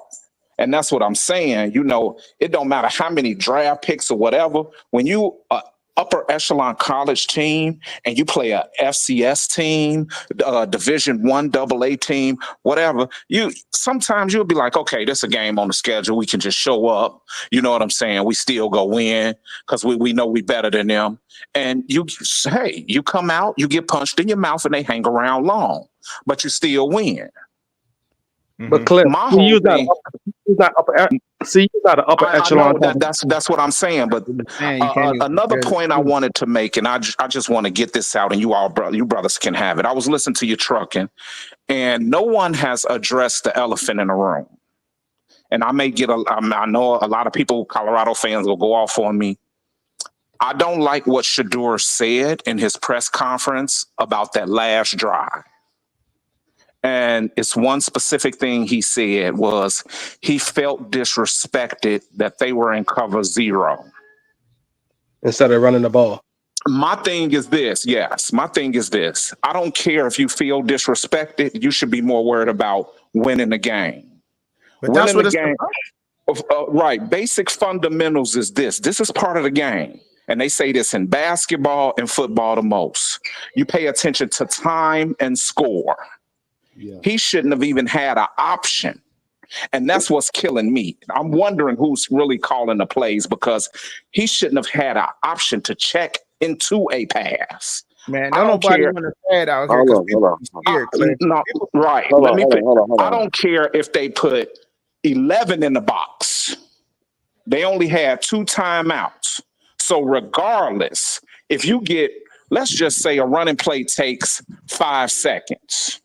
And that's what I'm saying. You know, it don't matter how many draft picks or whatever. When you upper echelon college team and you play a FCS team, Division 1 AA team, whatever, you sometimes you'll be like, okay, this is a game on the schedule. We can just show up. You know what I'm saying? We still go win because we know we better than them. And hey, you come out, you get punched in your mouth, and they hang around long, but you still win. But Mm-hmm. Cliff, My he whole used that thing, upper, he used that upper See, you're not an upper I know echelon. that's what I'm saying. But Man, you can't even another compare the point I two. wanted to make, and I just want to get this out, and you brothers can have it. I was listening to your trucking, and no one has addressed the elephant in the room. And I may get I know a lot of people, Colorado fans, will go off on me. I don't like what Shador said in his press conference about that last drive. And it's one specific thing he said was he felt disrespected that they were in cover 0. Instead of running the ball. My thing is this. I don't care if you feel disrespected. You should be more worried about winning the game. But that's Winning what the it's game. about. Right. Basic fundamentals is this. This is part of the game. And they say this in basketball and football the most. You pay attention to time and score. Yeah. He shouldn't have even had an option. And that's what's killing me. I'm wondering who's really calling the plays because he shouldn't have had an option to check into a pass. Man, I don't don't nobody care. want to say it out here because people be scared, Clay. No, right. Let me. I don't care if they put 11 in the box. They only had 2 timeouts. So regardless, if you get, let's just say a running play takes 5 seconds,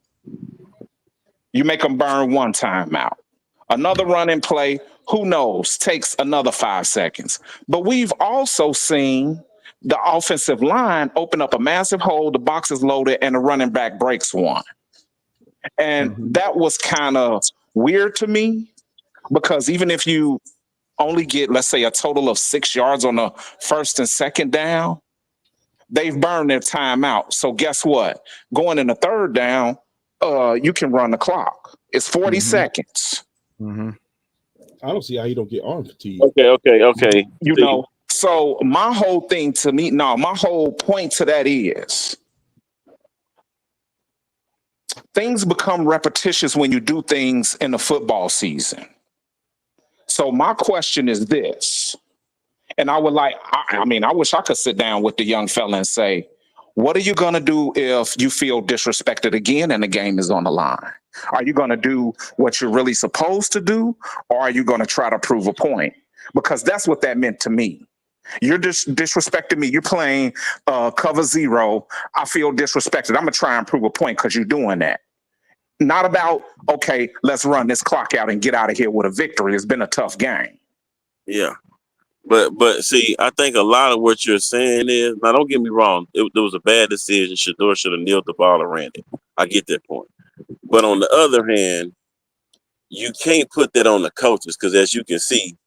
you make them burn 1 timeout. Another running play, who knows, takes another 5 seconds. But we've also seen the offensive line open up a massive hole, the box is loaded, and the running back breaks one. And that was kind of weird to me because even if you only get, let's say, a total of 6 yards on the first and second down, they've burned their timeout. So guess what? Going in the third down, you can run the clock. It's 40 seconds. I don't see how you don't get arm fatigue. Okay. You know, so my whole thing to me, my whole point to that is things become repetitious when you do things in the football season. So my question is this, and I would like, I mean, I wish I could sit down with the young fella and say, what are you going to do if you feel disrespected again and the game is on the line? Are you going to do what you're really supposed to do? Or are you going to try to prove a point? Because that's what that meant to me. You're disrespecting me. You're playing cover 0. I feel disrespected. I'm going to try and prove a point because you're doing that. Not about, okay, let's run this clock out and get out of here with a victory. It's been a tough game. Yeah. But see, I think a lot of what you're saying is, now don't get me wrong, it was a bad decision. Shador should have kneeled the ball and ran it. I get that point. But on the other hand, you can't put that on the coaches because as you can see,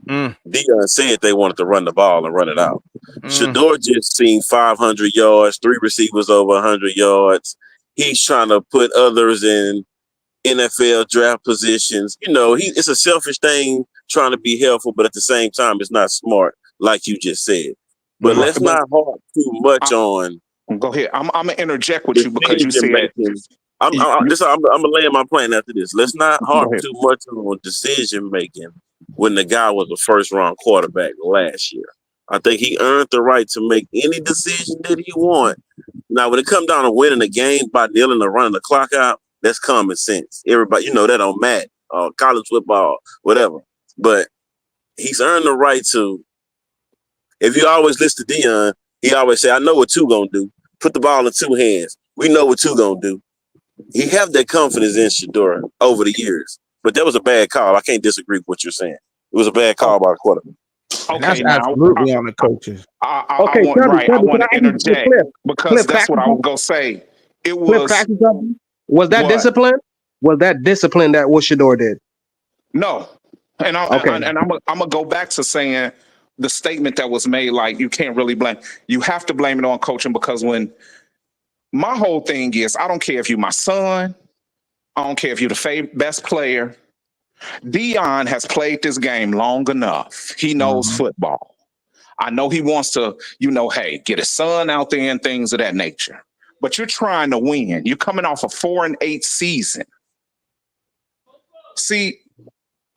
Deion said they wanted to run the ball and run it out. Shador just seen 500 yards, 3 receivers over 100 yards. He's trying to put others in NFL draft positions. You know, it's a selfish thing trying to be helpful, but at the same time, it's not smart, like you just said. But let's not harp too much on. Go ahead. I'm gonna interject with you because you said I'm gonna lay my plan after this. Let's not harp too much on decision making when the guy was a first round quarterback last year. I think he earned the right to make any decision that he want. Now, when it comes down to winning a game by kneeling or running the clock out, that's common sense. Everybody, you know that on Matt, college football, whatever. But he's earned the right to. If you always listen to Deion, he always say, "I know what 2 gonna do. Put the ball in 2 hands. We know what 2 gonna do." He have that confidence in Shador over the years, but that was a bad call. I can't disagree with what you're saying. It was a bad call by the quarterback. Okay, that's absolutely on the coaches. I want to interject because that's what I was gonna say. It was that discipline? Was that discipline that what Shador did? No, and I'm gonna go back to saying the statement that was made, like you can't really blame. You have to blame it on coaching because when my whole thing is, I don't care if you're my son, I don't care if you're the best player. Deion has played this game long enough. He knows football. I know he wants to, hey, get his son out there and things of that nature. But you're trying to win. You're coming off a 4-8 season. See,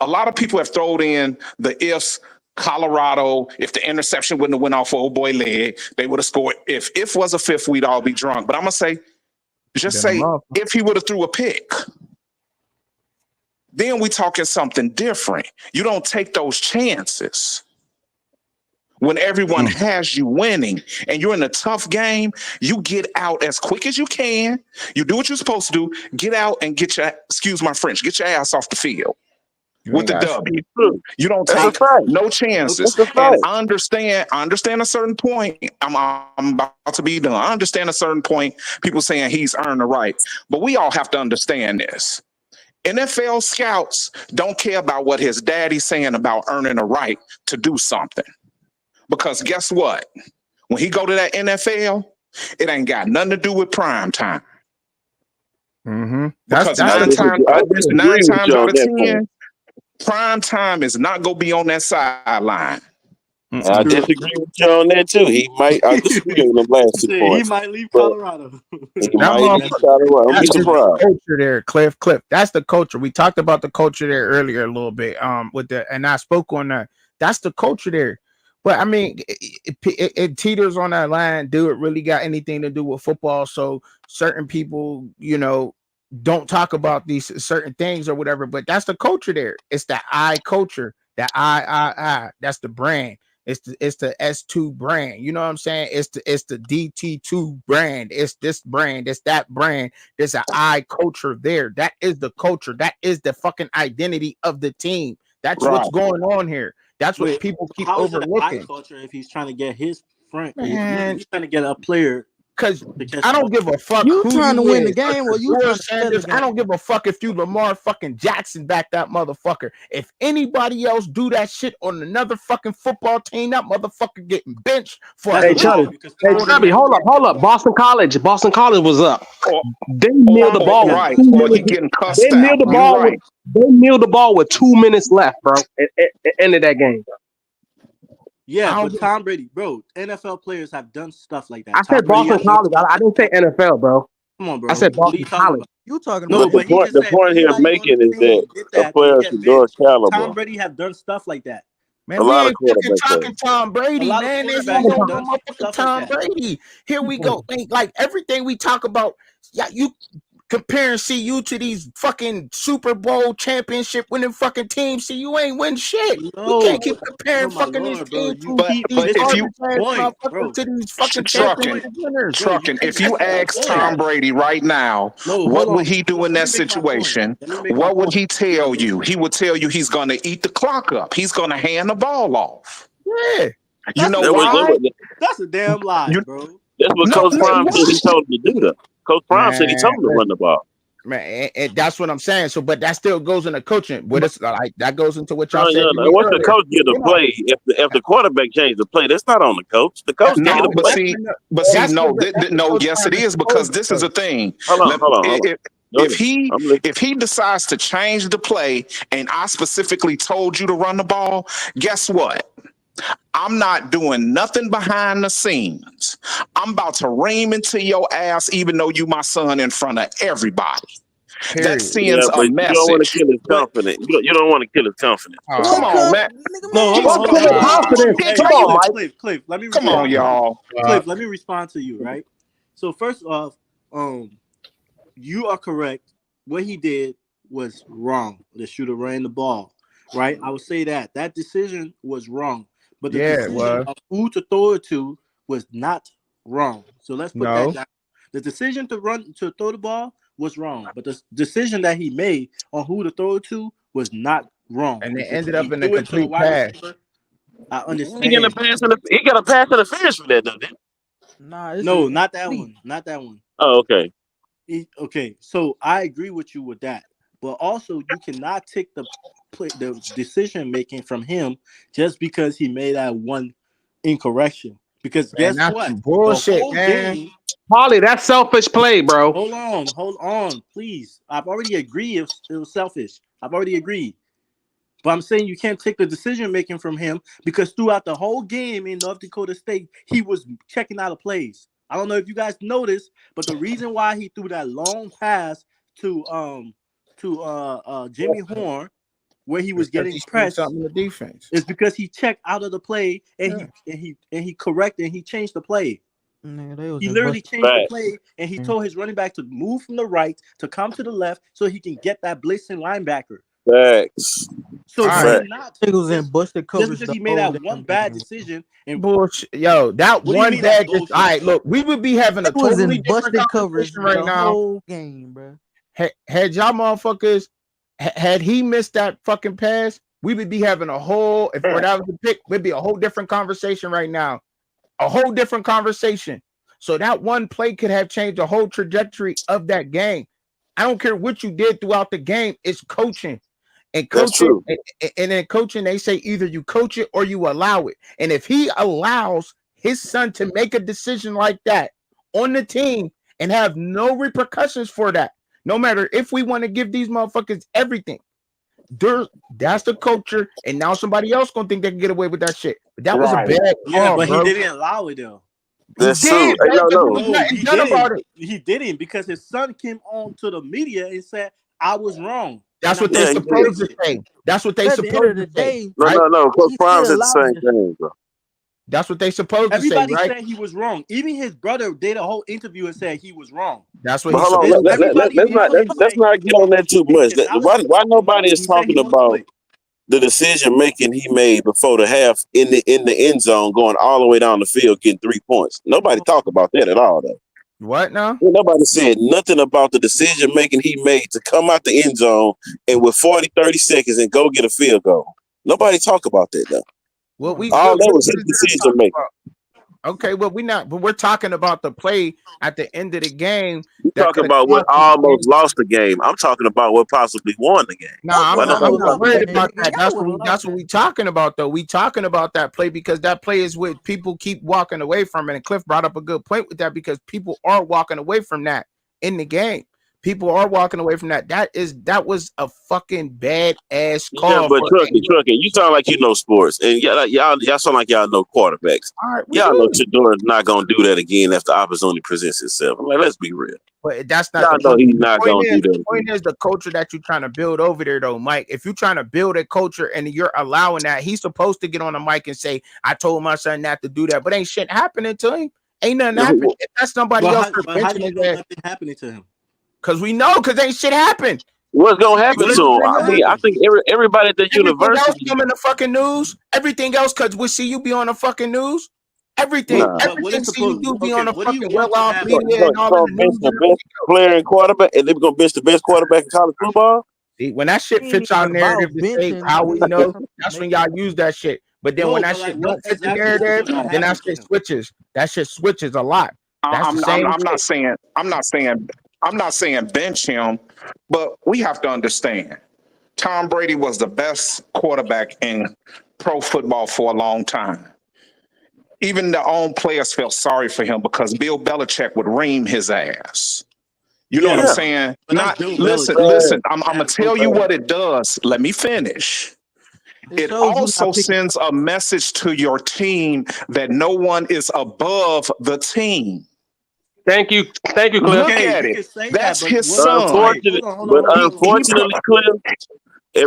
a lot of people have thrown in the ifs. Colorado, if the interception wouldn't have went off for old boy leg, they would have scored. If was a fifth, we'd all be drunk. But I'm gonna say, if he would have threw a pick. then we talking something different. You don't take those chances. When everyone has you winning and you're in a tough game, you get out as quick as you can. You do what you're supposed to do. Get out and get your, excuse my French, get your ass off the field with the W. You don't That's a take fact. no chances. That's a And fact. I understand a certain point. I'm about to be done. I understand a certain point. People saying he's earned the right. But we all have to understand this. NFL scouts don't care about what his daddy's saying about earning a right to do something. Because guess what? When he go to that NFL, it ain't got nothing to do with prime time. Because I disagree with times you out on of that point. 10, prime time is not gonna be on that sideline. I disagree with you on that too. He might. I disagree on the last 2 He points. might leave but Colorado. He That might leave motherfucker- Colorado. Don't be That's the surprised. culture there, Cliff. That's the culture. We talked about the culture there earlier a little bit. With the and I spoke on that. That's the culture there. But I mean, it teeters on that line. Do it really got anything to do with football? So certain people, don't talk about these certain things or whatever. But that's the culture there. It's the I culture. That I. That's the brand. It's the S2 brand. You know what I'm saying? It's the DT2 brand. It's this brand. It's that brand. There's an I culture there. That is the culture. That is the fucking identity of the team. That's what's going on here. That's what people keep How is it overlooking. high culture if he's trying to get his friend? Man. He's trying to get a player. Because I don't give a fuck You who trying to you win the is. game or you trying to spend the Sanders, I game? don't give a fuck if you Lamar fucking Jackson back that motherfucker. If anybody else do that shit on another fucking football team, that motherfucker getting benched for. Hey, Chubby. Hey, Chubby, hold up. Boston College was up. They milled the ball with 2 Or he minutes. getting cussed They milled the out. ball You're right. They milled the ball with 2 minutes left, bro. At end of that game. Yeah, but Tom Brady, bro, NFL players have done stuff like that. I said Boston College. I didn't say NFL, bro. Come on, bro. I said Boston College. You talking No, about but he just the said point here anybody on making the is team that did the that, players get of your benched. caliber, Tom Brady have done stuff like that. Man, a we lot of ain't fucking quarterbacks talking Tom Brady, A lot of man. There's quarterbacks no have done motherfucking stuff Tom like that. Brady. Here we go. Like everything we talk about, yeah, you compare CU to these fucking Super Bowl championship winning fucking teams. See, you ain't win shit. No, we can't keep comparing my fucking Lord, these bro. teams You to keep these if you- point, motherfuckers bro. to these fucking Trucking. championship winners. Trucking. If you ask point. Tom Brady right now, No, what hold would on. he do Hold in on. that Let me make my point. situation? Let me make my What would point. he tell you? He would tell you he's going to eat the clock up. He's going to hand the ball off. Yeah. You know That was- why? That's a damn lie, bro. That's what No, Coach Prime what? said he told him to do that. Coach Prime said he told him to Man, run the ball. Man, and that's what I'm saying. So, but that still goes into coaching. What it's like that goes into what y'all No, said. yeah, to no. me Once the earlier. coach get the play, if the quarterback changed the play, that's not on the coach. The coach No, gave the but play. see, That's no, what that's no. Coach Yes, it Prime is because told this us. is the thing. Hold on. Go If ahead. if he decides to change the play, and I specifically told you to run the ball, guess what? I'm not doing nothing behind the scenes. I'm about to ream into your ass, even though you my son, in front of everybody. Period. That sends Yeah, a but you don't want to message. kill his confidence. You don't want to kill his confidence. Come on, man. No, hold What on. kind of confidence? Hey, Come on, Mike. Cliff, let me Come respond. on, y'all. Cliff, let me respond to you, right? So first off, you are correct. What he did was wrong. The shooter ran the ball, right? I would say that decision was wrong, but the decision of who to throw it to was not wrong. So let's put that down. The decision to throw the ball was wrong, but the decision that he made on who to throw it to was not wrong. And they Because ended he up in a threw it to the complete wide pass. receiver. I understand. He got a pass in the finish for that, though, didn't he? Nah, No, not that one. Not that one. Oh, okay. Okay, so I agree with you with that, but also you cannot take the decision making from him just because he made that one incorrection. Because Man, guess that's what? some bullshit, The whole man. game. Holly, that's selfish play, bro. Hold on, please. I've already agreed it was selfish. I've already agreed. But I'm saying you can't take the decision making from him because throughout the whole game in North Dakota State, he was checking out of plays. I don't know if you guys noticed, but the reason why he threw that long pass to Jimmy Horn, where he was getting pressed, something to defense, is because he checked out of the play and he corrected and he changed the play. He literally changed the play and he told his running back to move from the right to come to the left so he can get that blitzing linebacker. Facts. So you Fact. cannot Niggas in busted just coverage because the he made whole that one damn bad game. decision and Bullshit. Yo, that what do you one mean that's bad. All bullshit? right, look, we would be having a It was totally in different busted coverage conversation right the now. whole game, bro. Had y'all motherfuckers, had he missed that fucking pass, we would be having a whole, if or that was the pick, would be a whole different conversation right now. A whole different conversation. So that one play could have changed the whole trajectory of that game. I don't care what you did throughout the game, it's coaching. And That's coaching, true. and in coaching, they say either you coach it or you allow it. And if he allows his son to make a decision like that on the team and have no repercussions for that, no matter if we want to give these motherfuckers everything, that's the culture. And now somebody else gonna think they can get away with that shit. But that was a Right. bad Yeah, call, but he bro. didn't allow it though. He That's true. did, bro, No, but there no. was No, nothing he done about didn't. it. He didn't because his son came on to the media and said I was wrong. That's And what I'm they Yeah, he gonna did. supposed fix to it. say. That's what they At the end of supposed the to say, day, No, right? no. Coach he Prime still said the allowed same it. thing, bro. That's what they supposed to say, Everybody right? said he was wrong. Even his brother did a whole interview and said he was wrong. That's what But he's hold on, supposed to say. Everybody let's not before him let's said not get on that too he much. acknowledged Why he was nobody wrong. is He said he talking wanted to about quit. the decision making he made before the half in the end zone, going all the way down the field, getting 3 points? Nobody talk about that at all, though. What now? Nobody said nothing about the decision making he made to come out the end zone and with 40, 30 seconds and go get a field goal. Nobody talk about that, though. What All that what was is his there to decision talk making. about? Okay, well, we're talking about the play at the end of the game You that talking could have about what cost us the game. almost lost the game. I'm talking about what possibly won the game. Nah, Why Y'all nobody I'm would not lost talking worried that about that? about nigga. that. Y'all would have That's lost what that. we talking about though. We talking about that play because that play is what people keep walking away from. And Cliff brought up a good point with that because people are walking away from that in the game. People are walking away from that. That was a fucking bad ass Yeah, call but for trucking, you sound like you know sports, and y'all sound like y'all know quarterbacks. all right, we Y'all know do. Shador's not gonna do that again if the opportunity presents itself. I'm like, let's be real. But that's not Y'all the know point. he's The not point gonna do is, that again. the culture that you're trying to build over there, though, Mike. If you're trying to build a culture and you're allowing that, he's supposed to get on the mic and say, "I told my son not to do that," but ain't shit happening to him. Ain't nothing happening. If that's somebody else that's But how do benching you his know ass, nothing happening to him? because we know, because ain't shit happen. What's gonna happen But to let me him? tell you I what mean, I happened. think everybody at the Everything else university. come in the fucking news. Everything else, because we see you be on the fucking news. Everything, Nah, But what everything is see you supposed? do be Okay, on the what do you fucking want to well-off happen? media and all in gonna the bench news the and best everything else. player and quarterback, and they're gonna bench the best quarterback in college football. See, when that shit Ain't fits our even about narrative to say benching, how nigga. we It's about know, something that's when making. y'all use that shit. But then when No, that but like, shit what don't fit the exactly is narrative, gonna then that happen to shit him? switches. That shit switches a lot. That's the same I'm not shit. saying I'm not saying bench him, but we have to understand Tom Brady was the best quarterback in pro football for a long time. Even the own players felt sorry for him because Bill Belichick would ream his ass. You know what I'm Yeah, Yeah, saying? but that's Not Bill listen, Belichick. man. listen. I'm gonna That's Bill tell you Belichick. what it does. Let me finish. It It shows you also not picking. sends a message to your team that no one is above the team. Thank you, Cliff. Look Okay, at you it. can say that, That's but his what? son. Okay, Unfortunately, hold on, hold on, but hold on, hold on. He unfortunately, Cliff,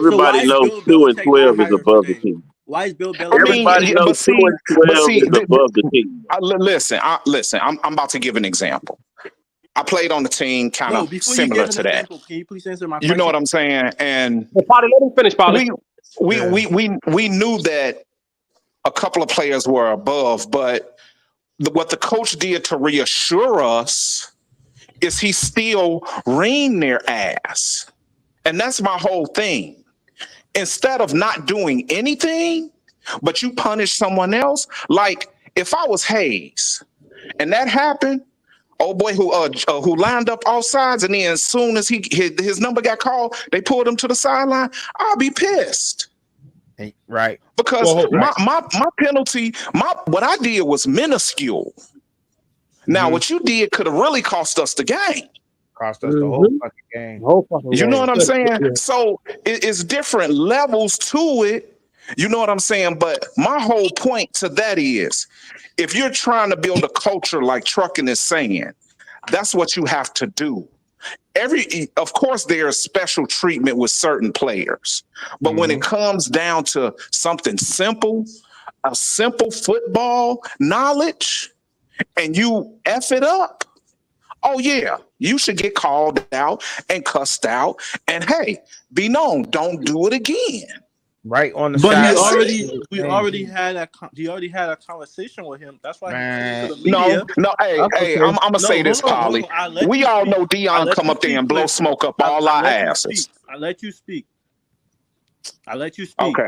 So why everybody is knows Bill 2 and Belichick not 12 is higher for above the Dame? team. Why is Bill I Belichick mean, not Everybody higher? knows two and but twelve see, is above the team. listen. I'm about to give an example. I played on the team kind No, of before you similar give an to that. example, can you please answer my You know question? what I'm saying? And Well, Polly, let me finish, Polly. we we Yeah. we we we knew that a couple of players were above, but what the coach did to reassure us is he still reamed their ass. And that's my whole thing. Instead of not doing anything, but you punish someone else, like if I was Hayes and that happened, old boy who lined up all sides, and then as soon as his number got called, they pulled him to the sideline. I'll be pissed Right. because Well, Right. my penalty, my what I did was minuscule. Now, Mm-hmm. what you did could have really cost us the game. Cost us the whole Mm-hmm. fucking game. The whole fucking You know what game. I'm saying? Yeah. So it's different levels to it. You know what I'm saying? But my whole point to that is if you're trying to build a culture like trucking is saying, that's what you have to do. Of course, there's special treatment with certain players, but when Mm-hmm. it comes down to something simple, a simple football knowledge, and you F it up, Oh yeah, you should get called out and cussed out, and hey, be known. Don't do it again. Right on the But That's it. we sideline. already had he already had a conversation with him. That's why he came to Man, the No, media. no, hey, hey, okay. I'm gonna No, say this, hold on, hold Polly. on. I let We you all speak. know I Dion let come you up there speak. and blow Listen, smoke up all I our let you speak. asses. I let you speak. I let you speak. Okay,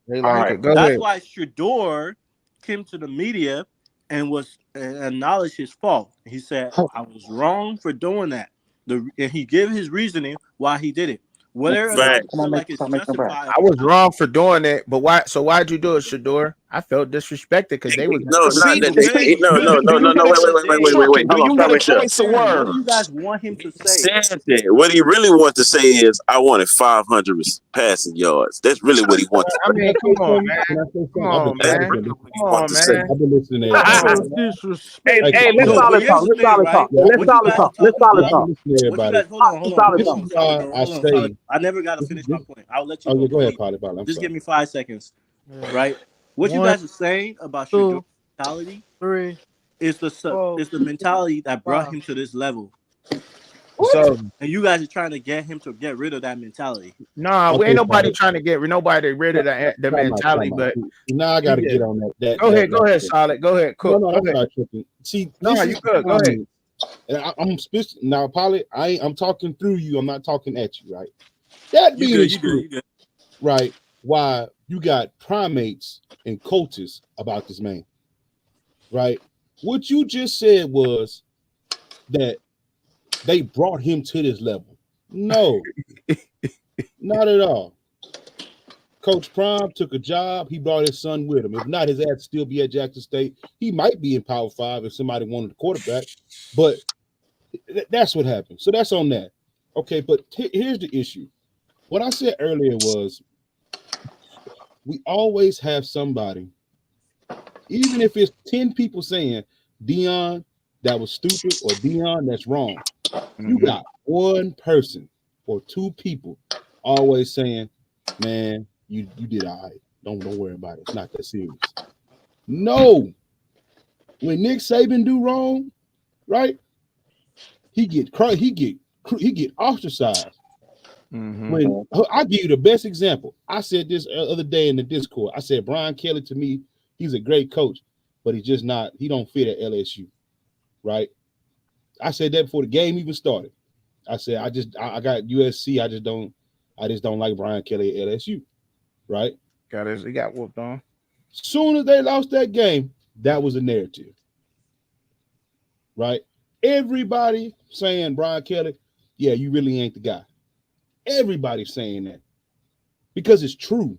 They all like right. it. Go That's ahead. why Shador came to the media and was and acknowledged his fault. He said, "I was wrong for doing that." And he gave his reasoning why he did it. Whether or not Fact. you feel like it's justified I or was not, wrong for doing it, but why? So why'd you do it, Shador? I felt disrespected because they was No, not See, that. today, No, no, do no, no, you no. get Wait, a wait, wait, wait, wait, wait, wait. trucking? Do Hold on. you Stop get a right there. choice of saying, what do you guys words? want him to He say? said that. What he really wants to say is, I wanted 500 passing yards. That's really what he wants to I say. Can I mean, say something? Can I say come something? I've been on, That's talking man, to really him. what he come wants on, to say. man. I've been listening to That's everybody. so Right? disrespectful. Hey, Let's So, solid but talk. here's the Let's thing, solid talk. right? yeah, Let's What you solid guys are talk. Let's talking solid I've about? been talk. listening to What you everybody. guys? Hold on, Solid hold This talk. on, is why Salvador. I Hold on, say, Salvador. I never got to finish my this, point. I'll let you oh go. yeah, go ahead, Please, Polly. I'm just sorry. give me 5 seconds, Yeah. right? What you One, guys are saying about Shador's two, mentality three, four, is the mentality that brought five. him to this level, So and you guys are trying to get him to get rid of that mentality. nah, we ain't Okay, nobody Polly. trying to get nobody rid of the mentality, Time out. but See, now I got we to get just on that. go ahead, go ahead, That. solid, go ahead, No, cook, no, go I'm ahead. sorry, tripping. See, No, this is you the good, go ahead. problem. And I'm now, Polly. I'm talking through you. I'm not talking at you, right? That You being good? You good? true, You good? right? Why you got primates and coaches about this man, right? What you just said was that they brought him to this level. No, not at all. Coach Prime took a job. He brought his son with him. If not, his ass would still be at Jackson State. He might be in Power Five if somebody wanted a quarterback, but that's what happened. So that's on that. Okay, but here's the issue. What I said earlier was we always have somebody, even if it's 10 people saying, Dion, that was stupid, or Dion, that's wrong. You Mm-hmm. got one person or two people always saying, man, you did all right. Don't worry about it. It's not that serious. No, when Nick Saban do wrong, right? He get ostracized. Mm-hmm. When I'll give you the best example. I said this other day in the Discord. I said Brian Kelly to me, he's a great coach, but he's just not. He don't fit at LSU, right? I said that before the game even started. I said I got USC. I just don't like Brian Kelly at LSU, right? He got whooped on. Soon as they lost that game, that was the narrative, right? Everybody saying Brian Kelly, yeah, you really ain't the guy. Everybody's saying that because it's true.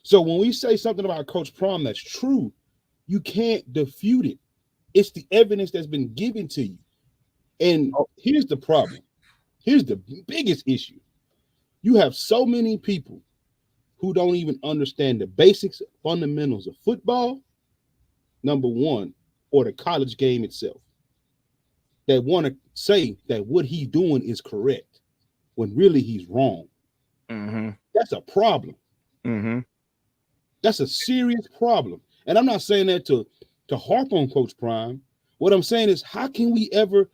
So when we say something about Coach Prom that's true, you can't defute it. It's the evidence that's been given to you. And here's the problem. Here's the biggest issue. You have so many people who don't even understand the basics, fundamentals of football, number one, or the college game itself, that want to say that what he's doing is correct when really he's wrong. Mm-hmm. That's a problem. Mm-hmm. That's a serious problem. And I'm not saying that to harp on Coach Prime. What I'm saying is, how can we ever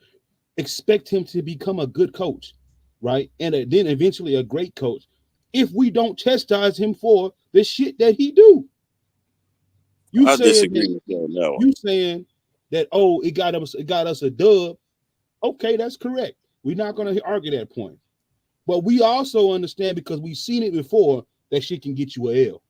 expect him to become a good coach, right? And then eventually a great coach if we don't chastise him for the shit that he do? You I saying disagree that with you on that one. you saying that it got us a dub. Okay, that's correct. We're not going to argue that point. But we also understand because we've seen it before that shit can get you a L.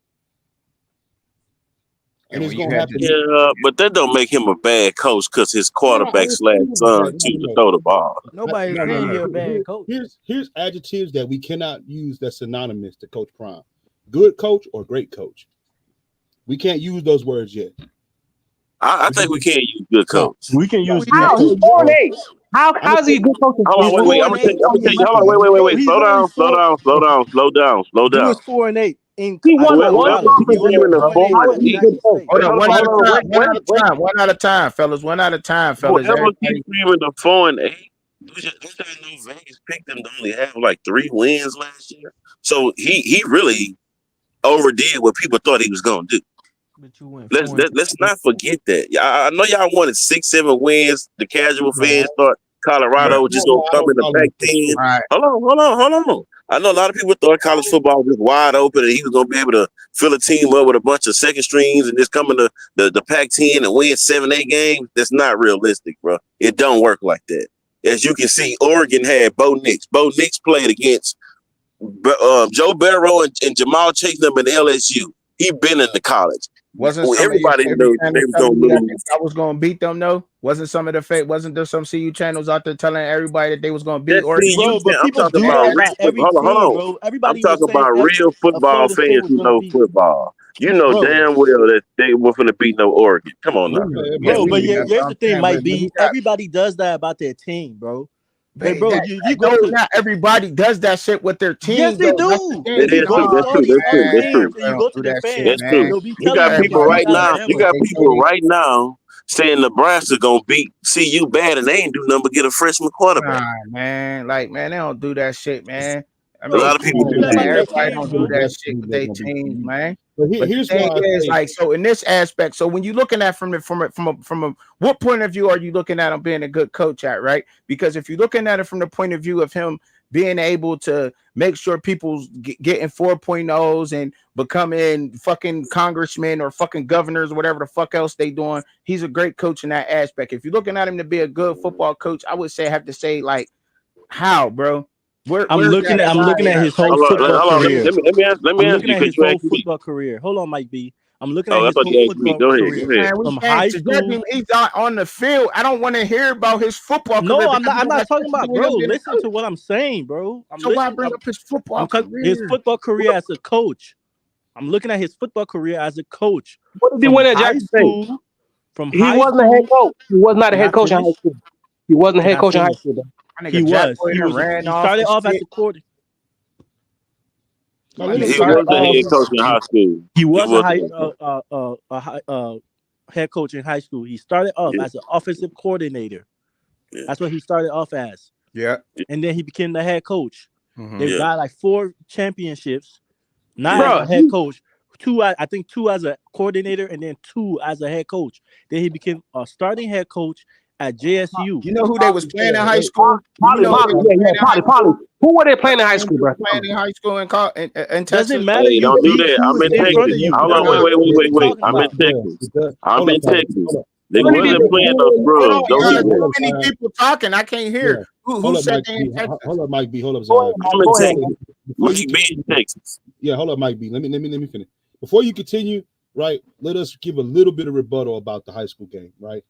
And And it's when you gonna had to, happen. Yeah, but that don't make him a bad coach because his No, I quarterback slash understand what son you're choose saying. to No, throw the ball. Nobody's no, no, saying no. he a bad coach. Here's adjectives that we cannot use that's synonymous to Coach Prime. Good coach or great coach. We can't use those words yet. I think we can use good No, coach. we can No, use we can't. good How? He's coach. 4-8. I'm gonna How's he tell a good coach? Hold He's on, wait. four I'm and gonna tell eight. you. I'm gonna tell you. He's Hold on, wait. he's Slow only down, slow four. down, slow down, slow He down. was 4-8 He at won one Whoever college. He conference keeps wasn't him game, in the bro. 4-8 How phone is at he a eight, good Jackson coach? State. hold on, hold one on, at a hold on, time, one at a time, fellas, one at a time, fellas. whoever Everybody, keeps him in the 4-8. Don't y'all know Vegas picked him to only have like 3 wins last year? So he really overdid what people thought he was gonna do. But you went Let's not forget that. I know y'all wanted 6-7 wins. The casual fans thought Right. Colorado just gonna come in the Pac-10. Right. Hold on. I know a lot of people thought college football was wide open and he was gonna be able to fill a team up with a bunch of second strings and just come in the Pac-10 and win 7-8 games. That's not realistic, bro. It don't work like that. As you can see, Oregon had Bo Nix. Bo Nix played against Joe Burrow and Jamal Chase them in LSU. He been in the college. Wasn't some Everybody of your knew channels they was telling gonna me that lose. I was gonna beat them? No, wasn't some of the fake? Wasn't there some CU channels out there telling everybody that they was gonna beat That's Oregon? CU. Bro, but I'm people talking do about that real about every football. Hold team, on. bro. I'm Everybody was talking saying about real football Florida State fans was who gonna know beat, football. You know bro. damn well that they were finna beat no Oregon. Come on now. Yeah, Bro, we but knew yeah, that's here's what the I'm thing, saying. might But we be got everybody does that about their team, bro. Hey, but bro, that you go no, to not everybody does that shit with their yes, team they though. That's the do. thing. If That you is go true. to No, That's all true. these That's other true. That's man, true. teams and we you don't go to do their that shit, fans, That's true. man. they'll be You telling got you people y'all Everybody beat right does now. that You shit Alabama. with got their people team. right now saying Nebraska gonna beat CU bad and they ain't do nothing but get a freshman quarterback. Nah, man. Like, man, they don't do that shit, man. I A Bro, mean, lot of come people people on, do do that man. about that. their Everybody teams, don't do bro. that shit with their teams, man. But But here's the thing why I is, say like, so in this aspect, so when you're looking at from a what point of view are you looking at him being a good coach at, right? Because if you're looking at it from the point of view of him being able to make sure people's getting 4.0s and becoming fucking congressmen or fucking governors or whatever the fuck else they doing, he's a great coach in that aspect. If you're looking at him to be a good football coach, I would say have to say like how, bro? Where's that I'm looking line at at, his whole right? football Hold on. career. Let me I'm ask looking you at because his you whole asked me. football career. Hold on, Mike B. I'm looking at Oh, I his thought whole you asked me. football Go ahead. career Go ahead. Man, we from can't high to judge school. him. He's not on the field. I don't want to hear about his football career No, I'm because not. he I'm don't not have talking shit to do about, with bro. him being a Listen coach. to what I'm saying, bro. I'm So why listening. bring up his football His career? football career as a coach. I'm looking at his football career as a coach What did he from win at high Jackson State? school. From He high wasn't a head school. coach. He was not a Can head I coach in high finish? school. He wasn't a Can head I coach in high finish? school. Though. My He nigga Jack was. Boyd and ran He off started and off as shit. a quarter. now My let me nigga He say Jack was a Started Boyd off. head and coach in high school. He He was was a head coach. a head coach in high school. He started off Yeah. as an offensive coordinator. Yeah. That's what he started off as. yeah. And then he became the head coach. Mm-hmm. They've Yeah. got like 4 championships, not Yeah. as Bro, a head coach. I think 2 as a coordinator, and then 2 as a head coach. Then he became a starting head coach at JSU. You know who they was playing in high wait, school? Do you Polly, know who they Polly, was yeah, playing in high Polly. school? Who were they playing in What high teams school, they bro? was playing in high school in Doesn't Texas? matter. Hey, You don't do beat that. who I'm is in in front of Texas. you. Hold That's on. what Wait. we're Wait. talking I'm in about. Texas. I'm hold up, in Polly. Texas. Hold up. They Hold up, wasn't playing no Hold on, scrubs. Don't y'all. do There's that. too Hold many up, people talking. I can't yeah. hear. Who Hold up, said Mike they in B. Texas? Hold up, Mike B. Hold up, Go Zion. ahead, I'm in Go ahead, Texas. man. Before you Mike B in Texas. yeah, hold up, Mike B. Let me finish. Before you continue, right? Let us give a little bit of rebuttal about the high school game, right?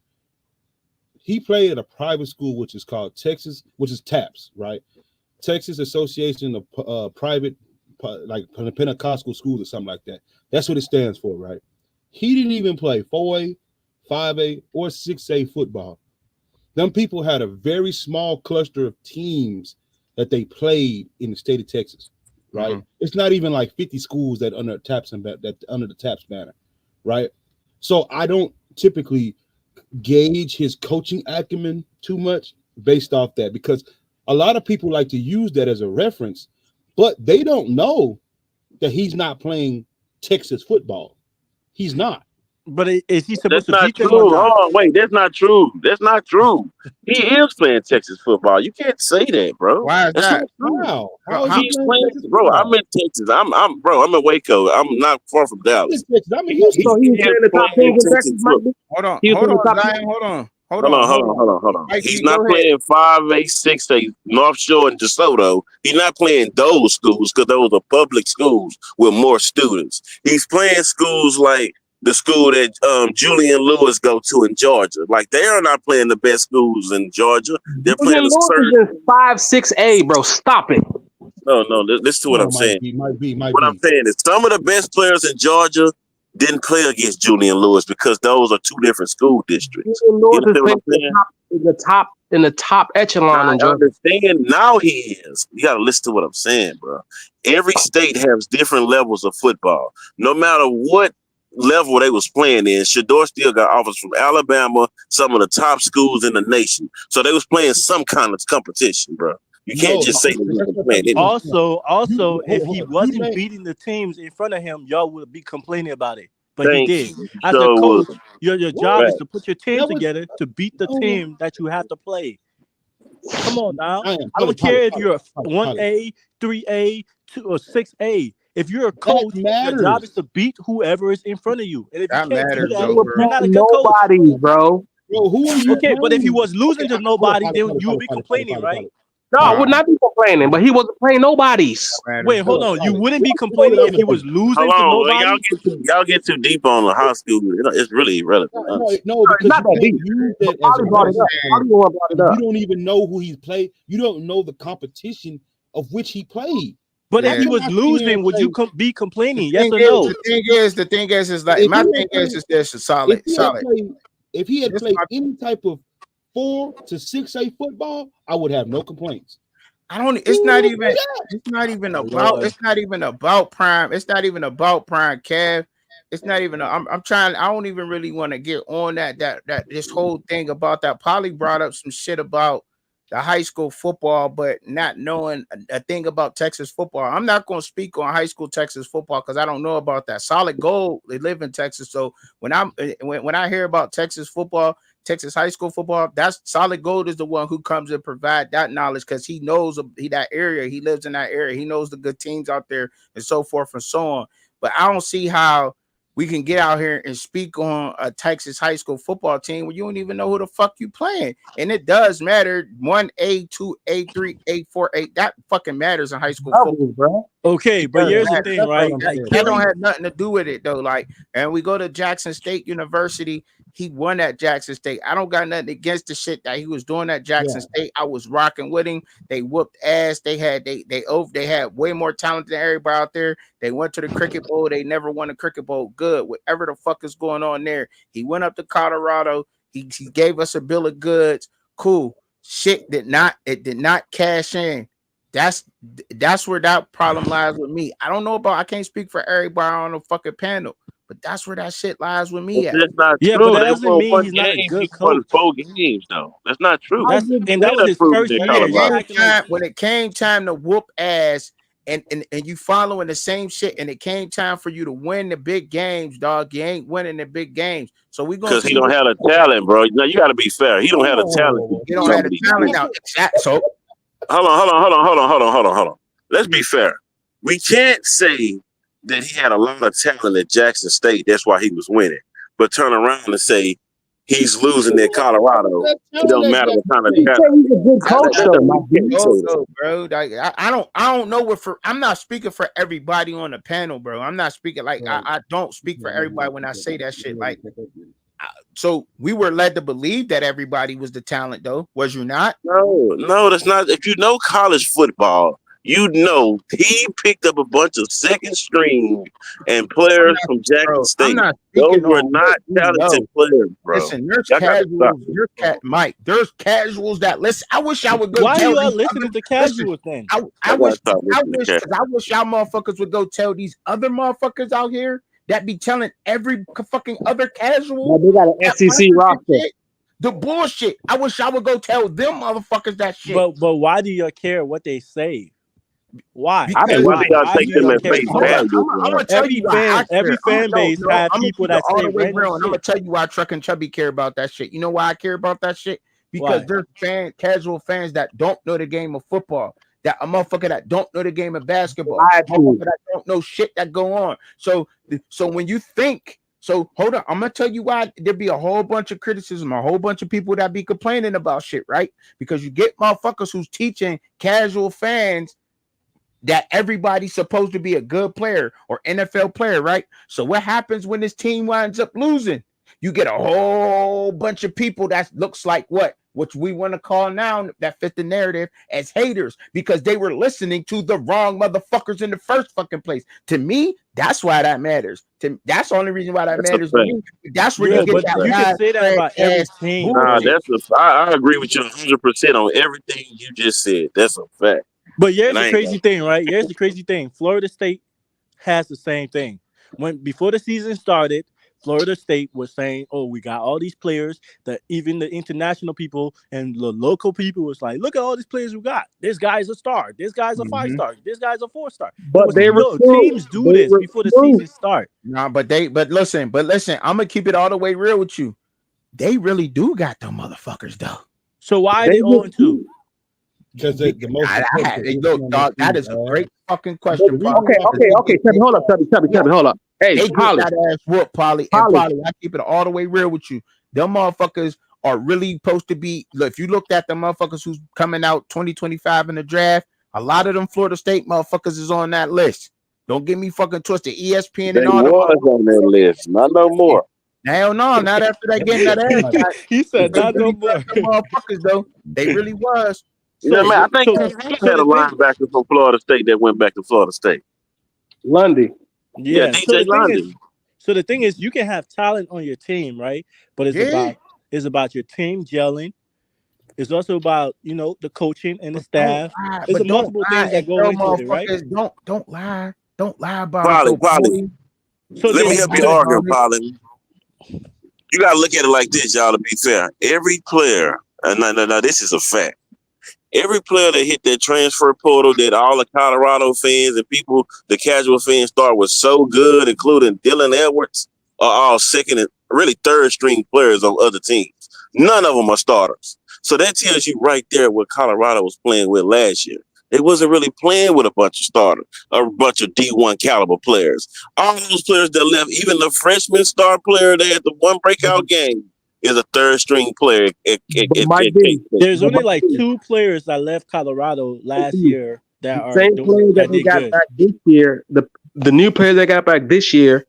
He played at a private school which is called Texas, which is TAPS, right? Texas Association of Private, like Pentecostal Schools or something like that. That's what it stands for, right? He didn't even play 4A, 5A, or 6A football. Them people had a very small cluster of teams that they played in the state of Texas, right? Mhm. It's not even like 50 schools that under TAPS and that under the TAPS banner, right? So I don't typically gauge his coaching acumen too much based off that because a lot of people like to use that as a reference, but they don't know that he's not playing Texas football. He's not. But is he That's supposed to not beat true. them or Hold not? on. Wait. That's not true. That's not true. He is playing Texas football. You can't say that, bro. Why is That's that? not true. How? How, How is how, he He's playing playing, Texas bro. I'm football? in Texas. I'm in Waco. I'm not far from I'm in Dallas. Texas. I'm in He Houston. So he was is playing the top playing teams in Texas, Texas Mike football. B. He was hold playing the on, top Zion, teams. hold on. He's Mikey, not go ahead. playing 5A, 6A, North Shore and DeSoto. He's not playing those schools because those are public schools with more students. He's playing schools like the school that Julian Lewis go to in Georgia. Like they are not playing the best schools in Georgia. They're playing Julian a Lewis certain. is in 5-6A, bro. Stop it. No. Listen to what Come I'm on, Mike saying. B. Mike B. Mike What I'm B. saying is some of the best players in Georgia didn't play against Julian Lewis because those are two different school districts. Julian You Lewis is understand what playing I'm saying? in the top echelon I in Georgia. understand now he is. You got to listen to what I'm saying, bro. Every state has different levels of football. No matter what level they was playing in, Shador still got offers from Alabama, some of the top schools in the nation. So they was playing some kind of competition, bro. You can't No, just say they that's wasn't what playing anything. Also, you, if he he wasn't made beating the teams in front of him, y'all would be complaining about it. but he Thank did. you. As a So coach, your job is fact. to put your team That was together to beat the no. team that you have to play. Come on now. I am I don't Polly, care if you're Polly, 1A, 3A, 2 or 6A. If you're a That coach, your job is matters, to beat whoever is in front of you. And if you That can't do matters They that, though, were bro. you're not a playing good coach. nobodies, bro. bro. Who are you Okay, but if he playing? was losing to Hold on, nobody, then you would be complaining, right? No, I would Nah, not be complaining, but he wasn't playing nobodies. that matters Wait, hold though. on. You wouldn't be Hold complaining if he was Hold losing to on, when nobody? y'all get too deep on the high school. It's really irrelevant, honestly. No, It's because not you that can't deep. use But that as a Polly brought it I'm up. reference Polly saying, the one brought it when up. you don't even know who he's played. You don't know the competition of which he played. But if yeah. he You was cannot sit here losing, and would you say be The complaining? Yes thing or is, no? is like if my he thing had played, is this is solid, if he had solid. played, if he had This played my, any type of 4 to 6A football, I would have no complaints. I don't. He It's not didn't do even. that. It's not even My about. Lord. It's not even about prime. It's not even about prime, Kev. It's not even. I'm trying. I don't even really want to get on that this whole thing about that. Polly brought up some shit about the high school football, but not knowing a thing about Texas football. I'm not going to speak on high school Texas football because I don't know about that. Solid Gold, they live in Texas, so when I hear about Texas football, Texas high school football, that's Solid Gold is the one who comes and provide that knowledge because he knows that area. He lives in that area. He knows the good teams out there and so forth and so on. But I don't see how we can get out here and speak on a Texas high school football team where you don't even know who the fuck you playing. And it does matter. 1A, 2A, 3A, 4A. That fucking matters in high school football. Levels, bro. Okay, It but does here's the matter. thing, That's what right? I'm Like saying. That don't Kelly, have nothing to do with it though. Like, and we go to Jackson State University. He won at Jackson State. I don't got nothing against the shit that he was doing at Jackson State. I was rocking with him. They whooped ass. They had way more talent than everybody out there. They went to the cricket bowl. They never won a cricket bowl. Good. Whatever the fuck is going on there. He went up to Colorado. He gave us a bill of goods. Cool. Shit did not cash in. That's where that problem lies with me. I don't know about. I can't speak for everybody on the fucking panel, but that's where that shit lies with me at. That's not yeah, but true. that They doesn't won mean one he's not a game. He good won coach. 4 games, though. That's not true. How's And that Been was his improving first in When year. it You're Colorado. came acting like time, when it came time to whoop ass, and you following the same shit, and it came time for you to win the big games, dog. You ain't winning the big games, so we gonna Because he see don't what have the talent, bro. Now you got to be fair. He don't have the talent to you beat don't have some the of these talent teams. now. Exact. So Hold on. Let's be fair. We can't say that he had a lot of talent at Jackson State. That's why he was winning. But turn around and say he's losing at Colorado. It don't matter what kind of he talent. said he's a good that's coach That though, don't, my you can't dude. say that. bro. Like, I don't know what for. I'm not speaking for everybody on the panel, bro. I'm not speaking like I don't speak for everybody when I say that shit. Like, so we were led to believe that everybody was the talent, though. Was you not? No, that's not. If you know college football, you know he picked up a bunch of second string and I'm players not, from Jackson bro. I'm State. not Those speaking were on what not you talented know. players, bro. Listen, there's Y'all got to stop casuals. this, There's bro. Mike. There's casuals that listen. I wish I would go why are tell you all these listening other. to Listen, casuals then? I Y'all got to wish stop listening to Cat. because I wish y'all motherfuckers would go tell these other motherfuckers out here that be telling every fucking other But casual they got an that SEC watches this roster. shit, the bullshit. I wish I would go tell them motherfuckers that shit. But why do you care what they say? Why? I Because think Whether we y'all Why take do them you at care face so hold on, much? value, I'm bro. gonna tell you why I Every care. fan base have I'm gonna people keep it that all say the way random real, and I'm gonna shit. tell you why Truck and Chubby care about that shit. You know why I care about that shit? Because Why? there's casual fans that don't know the game of football. That a motherfucker that don't know the game of basketball. lied Motherfucker to. that don't know shit that go on. So when you think. So hold on, I'm gonna tell you why there be a whole bunch of criticism, a whole bunch of people that be complaining about shit, right? Because you get motherfuckers who's teaching casual fans that everybody's supposed to be a good player or NFL player, right? So what happens when this team winds up losing? You get a whole bunch of people that looks like what? Which we want to call now that fit the narrative as haters because they were listening to the wrong motherfuckers in the first fucking place. To me, that's why that matters. That's the only reason why that That's a matters to fact. me. That's where you Yeah, That's get a but that you fact. can say that widespread about every ass team, Nah, though. bullshit. I agree with you 100% on everything you just said. That's a fact. But here's And the I ain't got crazy thing, right? Here's the crazy thing. Florida State has the same thing. When before the season started, Florida State was saying, "Oh, we got all these players." That even the international people and the local people was like, "Look at all these players we got. This guy's a star. This guy's a 5-star. This guy's a 4-star." They But was they teams do they this before the recruit. season start. Nah, but listen, I'm gonna keep it all the way real with you. They really do got them motherfuckers though. So why are They they 0-2? Because the most Look, dog, that is a great fucking Okay, question. Polly. Tubby, hold up, Tubby, hold up. Hey, They get Polly, that ass whooped, Polly. And Polly, I keep it all the way real with you. Them motherfuckers are really supposed to be. Look, if you looked at the motherfuckers who's coming out 2025 in the draft, a lot of them Florida State motherfuckers is on that list. Don't get me fucking twisted. ESPN They and all was them. on that list, not no more. Hell no, not after that getting that ass. He said, They "Not no really more." was them motherfuckers though. They really was. You know, man, I think so we had a the thing- linebacker from Florida State that went back to Florida State. Lundy. Yeah. So DJ the thing is, London. so the thing is, you can have talent on your team, right? But it's about your team gelling. It's also about the coaching and the staff. There's multiple things that go into it, right? Don't lie about it. Polly. So Let me help you argue, Polly. Polly. You gotta look at it like this, y'all. To be fair, every player, no, this is a fact. Every player that hit that transfer portal that all the Colorado fans and people, the casual fans, thought was so good, including Dylan Edwards, are all second and really third string players on other teams. None of them are starters. So that tells you right there what Colorado was playing with last year. They wasn't really playing with a bunch of starters, a bunch of D1 caliber players. All those players that left, even the freshman star player that had the one breakout game, is a third string player. There's only like 2 players that left Colorado last year that are Same players that they got good. back this year. The new players that got back this year,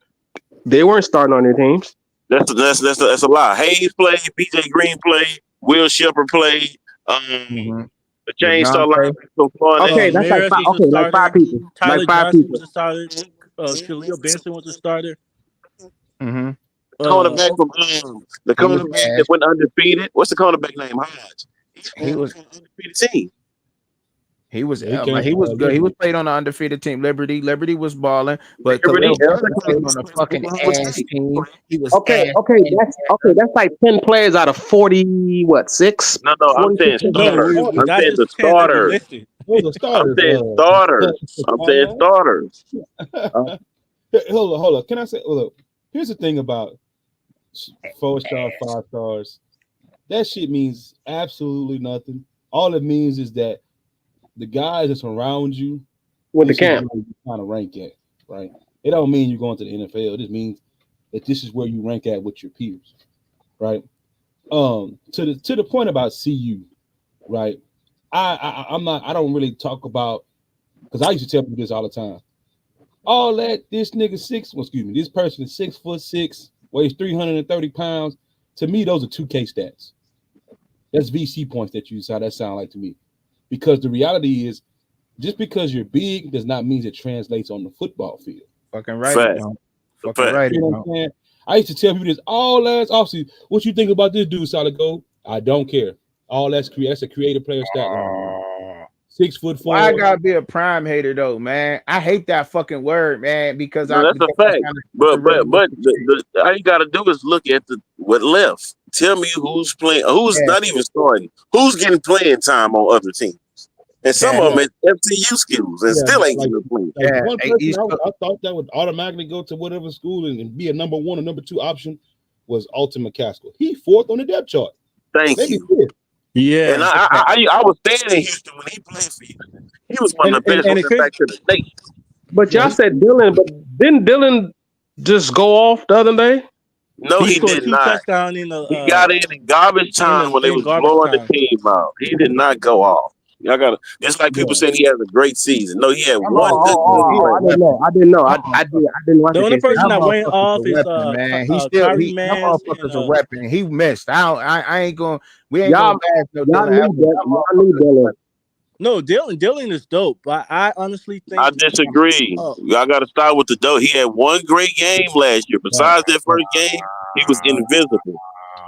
they weren't starting on their teams. That's a lie. Hayes played, BJ Green played, Will Shepard played. The chainsaw line from Florida. Okay, that's like like 5 people. Tyler Like 5 Johnson people. was a starter. Khalil Benson was a starter. Cornerback from the cornerback that went undefeated. What's the cornerback name? Hodge. He was undefeated team. He was good. He was played on an undefeated team. Liberty was balling, but Liberty Khalil played on a fucking ass team. He was That's like 10 players out of 40. What 6? No, I'm saying starters. I'm saying the starters. I'm saying starters. I'm saying starters. Hold on. Can I say? Look, here's the thing about 4-star, 5 stars. That shit means absolutely nothing. All it means is that the guys that's around you with the camp kind of rank at, right? It don't mean you're going to the NFL. It just means that this is where you rank at with your peers, right? To the point about CU, right? I don't really talk about, because I used to tell people this all the time. All that this person is 6'6", weighs 330 pounds. To me, those are 2K stats. That's VC points that you saw. That sound like to me. Because the reality is, just because you're big does not mean it translates on the football field. Fucking right. Fucking right. You know what I'm saying? I used to tell people this all last offseason. What you think about this dude, Solid Gold? I don't care. All that's a creative player stat line. 6'4". Why I gotta be a prime hater though, man? I hate that fucking word, man. Because that's a fact. But all you gotta do is look at what left. Tell me who's playing, who's not even starting, who's getting playing time on other teams, and some of them at FCU schools and still ain't getting playing. One person I thought that would automatically go to whatever school and be a number 1 or number 2 option was Alton McCaskill. He 4th on the depth chart. Thank you. Yeah, and I was staying in Houston when he played for you. He was one of the best running back to the state. But y'all said Dylan, but didn't Dylan just go off the other day? No, he did not. He got in garbage time when they was blowing the team out. He did not go off. Y'all gotta. It's like people saying he has a great season. No, he had one good. I didn't know. I didn't watch. The only person that went off is man. He's still that motherfucker's a weapon. He missed. I ain't going. We ain't going past no Dylan. No, Dylan is dope, but I honestly think I disagree. Y'all got to start with the dope. He had one great game last year. Besides that first game, he was invisible.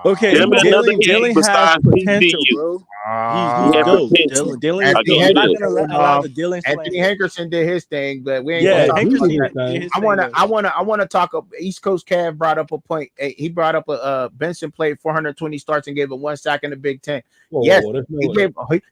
Okay, Give me another Dylan E has besides potential, TCU. bro. He He's had dope. potential. Dylan is I Anthony dope. give I'm you not that. gonna Henderson, allow the Dylan Anthony slander. Henderson did his thing, but we ain't Yeah, gonna talk Henderson about did that. his I thing wanna, though. I wanna, I wanna talk. East Coast Cav brought up a point. He brought up Benson played 420 starts and gave up 1 sack in the Big Ten. Yes,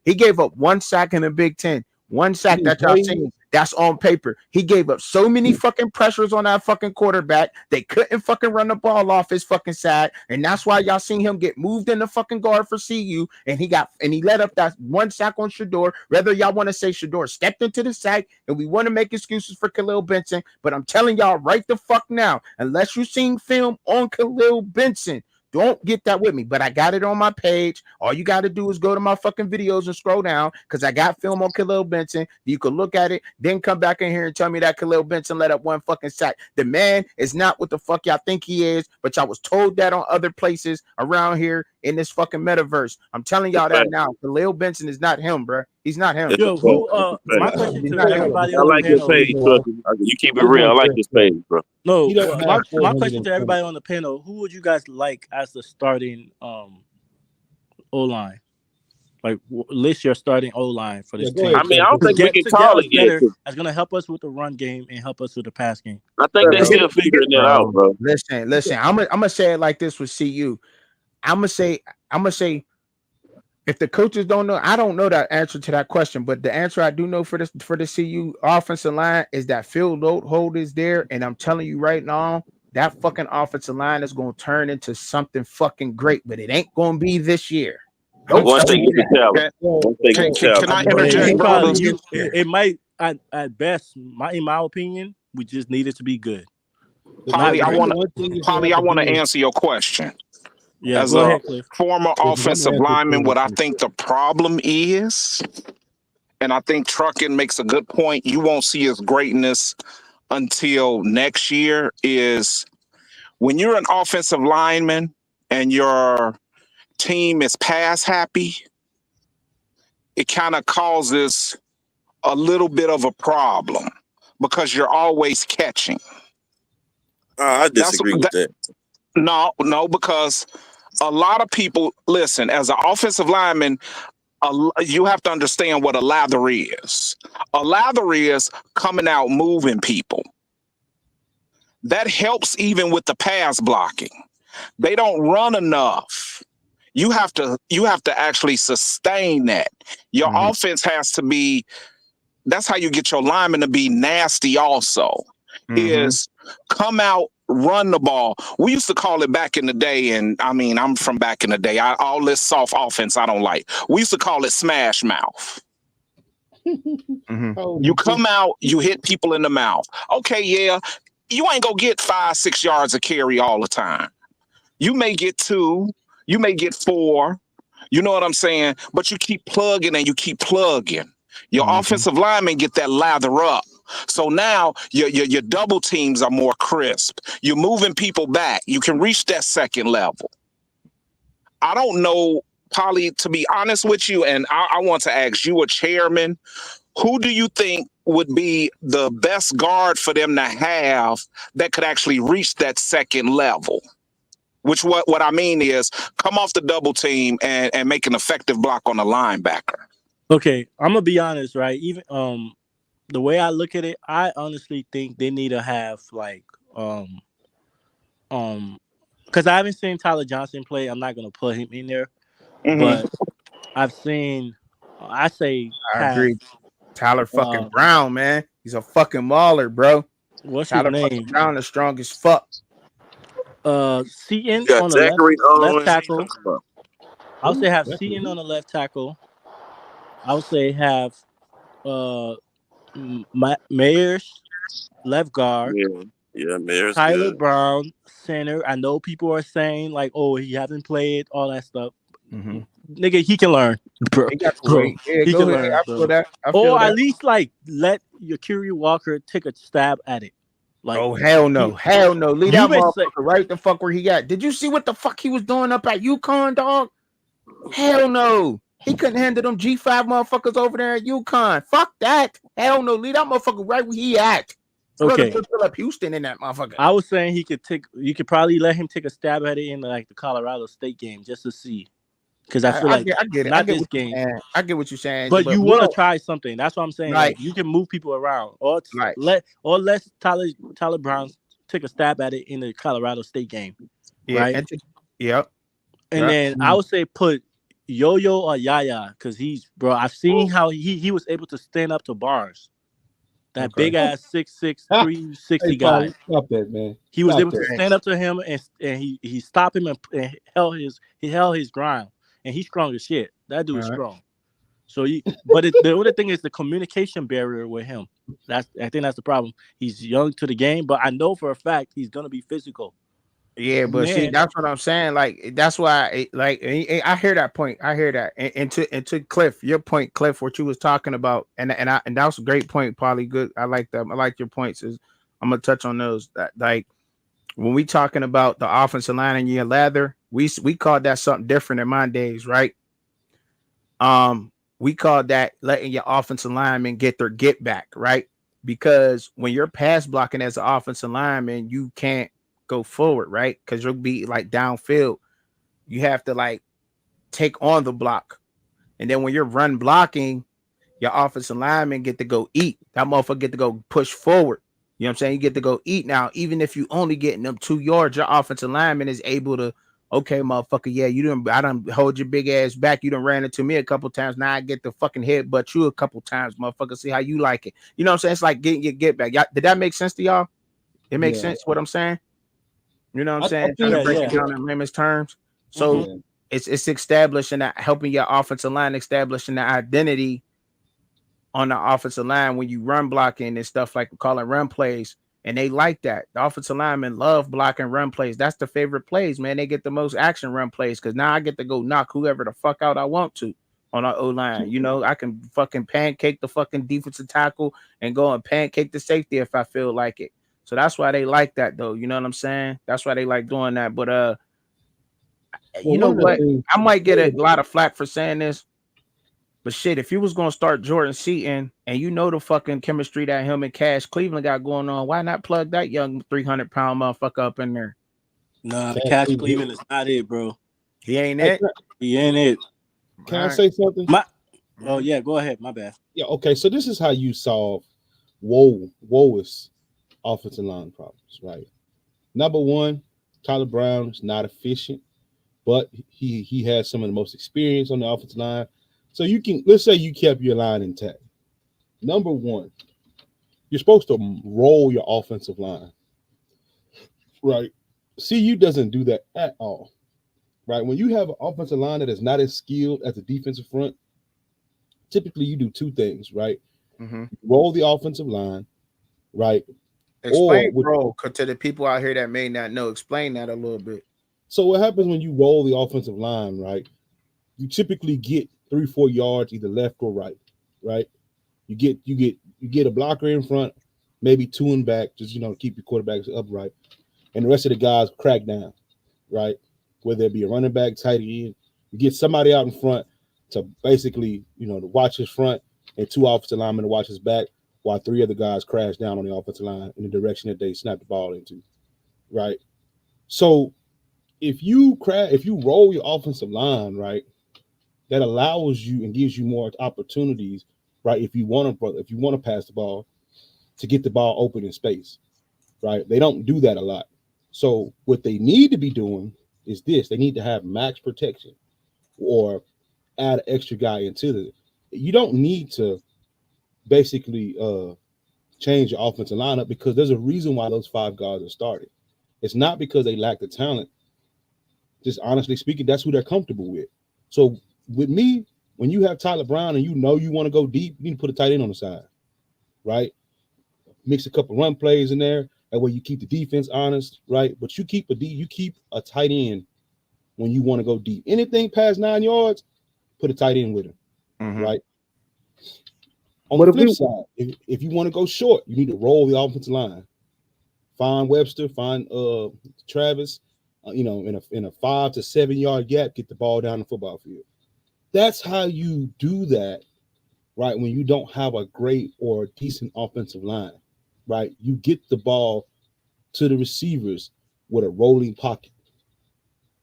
he gave up 1 sack in the Big Ten. 1 sack that y'all seen. That's on paper. He gave up so many fucking pressures on that fucking quarterback. They couldn't fucking run the ball off his fucking side, and that's why y'all seen him get moved in the fucking guard for CU. And he let up that 1 sack on Shador. Whether y'all want to say Shador stepped into the sack, and we want to make excuses for Khalil Benson, but I'm telling y'all right the fuck now, unless you seen film on Khalil Benson, don't get that with me, but I got it on my page. All you got to do is go to my fucking videos and scroll down because I got film on Khalil Benson. You can look at it, then come back in here and tell me that Khalil Benson let up 1 fucking sack. The man is not what the fuck y'all think he is, but y'all was told that on other places around here in this fucking metaverse. I'm telling y'all that now. Khalil Benson is not him, bro. He's not him. Yo, my question to everybody I on the like your panel. page, Truckee. You keep it real. I like this page, bro. No, my question to everybody on the panel: who would you guys like as the starting O-line? Like, list your starting O-line for this team. I mean, I don't think we can call it yet. That's gonna help us with the run game and help us with the pass game. I think they're still figuring that out, bro. Listen. I'm gonna say it like this with CU. I'm gonna say if the coaches don't know, I don't know that answer to that question, but the answer I do know for the CU offensive line is that Phil Loadhold is there, and I'm telling you right now, that fucking offensive line is going to turn into something fucking great, but it ain't going to be this year. Once they get the talent. Can I interject, brothers? It might, at best, in my opinion, we just need it to be good. Polly, I want to answer your question. Yeah, as go a ahead, Cliff. former offensive lineman, what I think the problem is, and I think Truckin makes a good point, you won't see his greatness until next year, is when you're an offensive lineman and your team is pass happy, it kind of causes a little bit of a problem because you're always catching. I disagree with that. No, because a lot of people, listen, as an offensive lineman, you have to understand what a lather is. A lather is coming out moving people. That helps even with the pass blocking. They don't run enough. You have to actually sustain that. Your offense has to be, that's how you get your linemen to be nasty also. Is come out, run the ball. We used to call it back in the day, and I mean, I'm from back in the day. All this soft offense I don't like. We used to call it smash mouth. You come out, you hit people in the mouth. Okay, yeah, you ain't gonna get 5-6 yards of carry all the time. You may get 2, you may get 4. You know what I'm saying? But you keep plugging and you keep plugging. Your offensive linemen get that lather up. So now your double teams are more crisp. You're moving people back. You can reach that second level. I don't know, Polly, to be honest with you, and I want to ask you, a chairman, who do you think would be the best guard for them to have that could actually reach that second level? Which what I mean is come off the double team and make an effective block on the linebacker. Okay, I'm gonna be honest, right? Even the way I look at it, I honestly think they need to have like because I haven't seen Tyler Johnson play. I'm not gonna put him in there, but I've seen. I agree. Tyler fucking Brown, man. He's a fucking mauler, bro. What's Tyler his name? fucking Brown is strong as fuck. Seaton on the left tackle. I would say have Seaton on the left tackle. I would say have Mayers left guard. Yeah, Mayers. Tyler Brown center. I know people are saying like, "Oh, he hasn't played all that stuff." Nigga, he can learn, bro. He can learn, bro. Or at least like let your Yakiri Walker take a stab at it. Like, oh hell no, leave that motherfucker right the fuck where he got. Did you see what the fuck he was doing up at UConn, dog? Hell no, he couldn't handle them G5 motherfuckers over there at UConn. Fuck that. Hell no, leave that motherfucker right where he at. Brother, Okay, put Philip Houston in that motherfucker. I was saying you could probably let him take a stab at it in like the Colorado State game just to see, because I feel like I get it. I not get this what you're game, saying. I get what you're saying. but But you we want to don't try something. That's what I'm saying. like Like you can move people around, or like let Tyler Brown take a stab at it in the Colorado State game, yeah, right? and yep, And yep. then I would say put Yo-Yo or Yaya, because bro. I've seen how he was able to stand up to Barnes, that Okay. big ass 6'6", Hey, 360 guy. Paulie, stop that, man. He was Stop able to that. stand up to him and he stopped him and held his ground, and he's strong as shit. That dude All is right. strong. So the other thing is the communication barrier with him. I think that's the problem. He's young to the game, but I know for a fact he's gonna be physical. Yeah, And but see, then that's what I'm saying. Like, that's why, I hear that point. I hear that. And to Cliff, your point, Cliff, what you was talking about, and that was a great point, Polly. Good. I like that. I like your points. Is I'm gonna touch on those. That like when we talking about the offensive line and your leather, we called that something different in my days, right? We called that letting your offensive linemen get their get back, right? Because when you're pass blocking as an offensive lineman, you can't go forward, right? Because you'll be like downfield. You have to like take on the block. And then when you're run blocking, your offensive linemen get to go eat. That motherfucker get to go push forward. You know what I'm saying? You get to go eat now. Even if you only getting them 2 yards, your offensive lineman is able to, okay, motherfucker, yeah, I done hold your big ass back. You done ran into me a couple times. Now I get the fucking head but you a couple times, motherfucker. See how you like it. You know what I'm saying? It's like getting your get back. Did that make sense to y'all? It makes Yeah, sense what I'm saying? You know what I'm I saying? Trying think to yeah, break yeah. it down in layman's terms. So Mm-hmm. yeah. it's establishing that, helping your offensive line, establishing the identity on the offensive line when you run blocking and stuff, like we call it run plays. And they like that. The offensive linemen love blocking run plays. That's the favorite plays, man. They get the most action run plays because now I get to go knock whoever the fuck out I want to on our O line. You know, I can fucking pancake the fucking defensive tackle and go and pancake the safety if I feel like it. So that's why they like that, though. You know what I'm saying? That's why they like doing that. But Well, you know one of the what? things, I might get a lot of flack for saying this, but shit, if you was gonna start Jordan Seaton and you know the fucking chemistry that him and Cash Cleveland got going on, why not plug that young 300-pound motherfucker up in there? Nah, can Cash Cleveland is not it, bro. He ain't hey, it. He ain't it. can I All right. say something? My Oh yeah, go ahead. My bad. Yeah, okay. So this is how you solve woes offensive line problems, right? Number one, Tyler Brown is not efficient, but he has some of the most experience on the offensive line. So let's say you kept your line intact. Number one, you're supposed to roll your offensive line, right? CU doesn't do that at all, right? When you have an offensive line that is not as skilled as the defensive front, typically you do two things, right? Mm-hmm. Roll the offensive line, right? Explain, bro, to the people out here that may not know. Explain that a little bit. So what happens when you roll the offensive line, right? You typically get 3-4 yards either left or right, right? You get a blocker in front, maybe two in back, just keep your quarterbacks upright, and the rest of the guys crack down, right? Whether it be a running back, tight end, you get somebody out in front to basically to watch his front, and two offensive linemen to watch his back, while three other guys crash down on the offensive line in the direction that they snap the ball into, right? So if you roll your offensive line, right, that allows you and gives you more opportunities, right? If you want to pass the ball, to get the ball open in space, right? They don't do that a lot. So what they need to be doing is this: they need to have max protection or add an extra guy into the. You don't need to basically change your offensive lineup because there's a reason why those five guards are started. It's not because they lack the talent. Just honestly speaking, that's who they're comfortable with. So with me, when you have Tyler Brown and you want to go deep, you need to put a tight end on the side, right? Mix a couple run plays in there. That way you keep the defense honest, right? But you keep a tight end when you want to go deep. Anything past 9 yards, put a tight end with him, right? On the flip side, if you want to go short, you need to roll the offensive line. Find Webster, find Travis, in a 5 to 7 yard gap, get the ball down the football field. That's how you do that, right? When you don't have a great or decent offensive line. right? You get the ball to the receivers with a rolling pocket.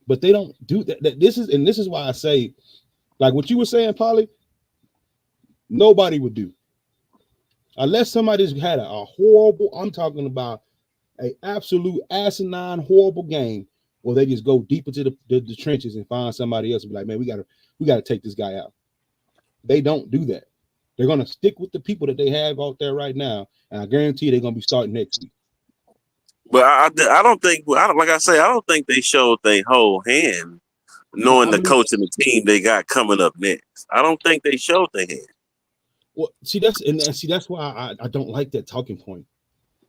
But they don't do that. This is why I say, like what you were saying, Polly, nobody would do. Unless somebody's had a horrible, I'm talking about a absolute asinine, horrible game where they just go deep into the trenches and find somebody else and be like, man, we gotta take this guy out. They don't do that. They're gonna stick with the people that they have out there right now, and I guarantee they're gonna be starting next week. But I don't think, like I say, I don't think they showed their whole hand, knowing the coach and the team they got coming up next. I don't think they showed their hand. Well, see that's why I don't like that talking point.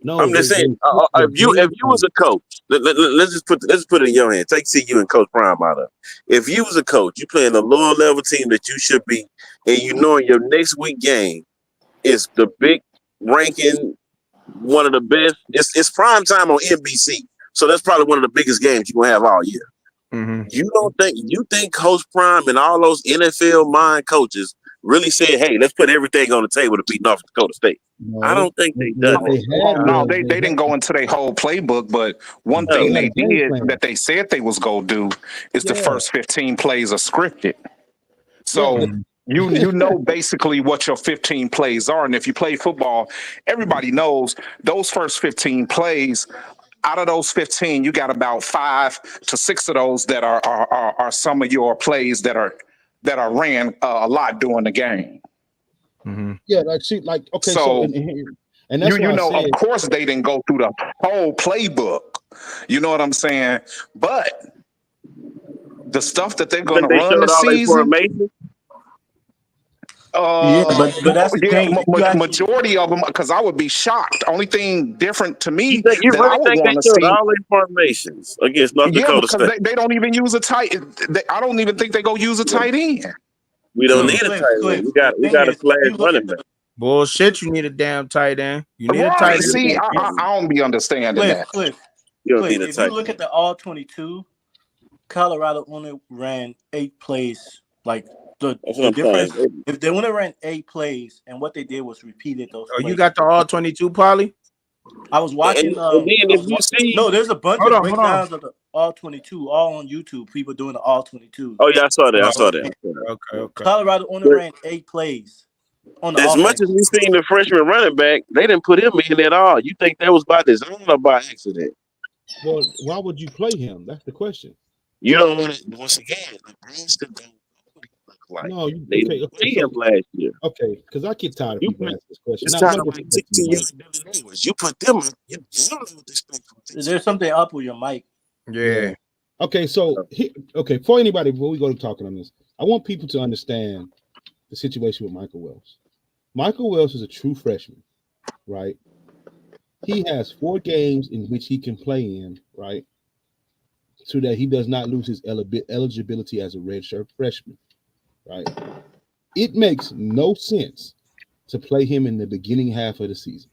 No, I'm just saying, if you was a coach, let's put it in your hand. Take CU and Coach Prime out of it. If you was a coach, you playing a lower level team that you should be, and you know your next week game is the big ranking, one of the best. It's prime time on NBC, so that's probably one of the biggest games you gonna have all year. Mm-hmm. You think Coach Prime and all those NFL mind coaches really said, "Hey, let's put everything on the table to beat North Dakota State"? No, I don't think they done it. They didn't go into their whole playbook, but one thing they did that they said they was gonna do is the first 15 plays are scripted. So you know basically what your 15 plays are, and if you play football, everybody knows those first 15 plays. Out of those 15, you got about 5 to 6 of those that are some of your plays that are ran a lot during the game. Mm-hmm. Yeah, okay, so and that's you know, of course they didn't go through the whole playbook. You know what I'm saying? But the stuff that they're going to run this season. But that's the thing. Majority of them, because I would be shocked. Only thing different to me You that really I would think want to they showed see all their formations against North Dakota because State? they don't even use a tight. I don't even think they go use a tight end. We don't need a tight end. We got a flash running back. Bullshit! You need a damn tight end. You need a tight end. See, I don't be understanding that. Cliff, you don't need a if tight you look at the all 22, Colorado only ran 8 plays. Like the difference, if they only ran 8 plays, and what they did was repeated those. Oh, you got the all 22, Polly? I was watching. There's a bunch of breakdowns of the all 22, all on YouTube. People doing the all 22. Oh yeah, I saw that. Okay. Colorado only ran 8 plays. As much as we seen the freshman running back, they didn't put him in at all. You think that was by design or by accident? Well, why would you play him? That's the question. You don't want it once again. No, they didn't play him last year. Okay, because I get tired of people asking this question. It's kind of like you put them. There's something up with your mic. Yeah. Okay, so before we go to talking on this, I want people to understand the situation with Michael Wells. Michael Wells is a true freshman, right? He has 4 games in which he can play in, right? So that he does not lose his eligibility as a redshirt freshman, right? It makes no sense to play him in the beginning half of the season,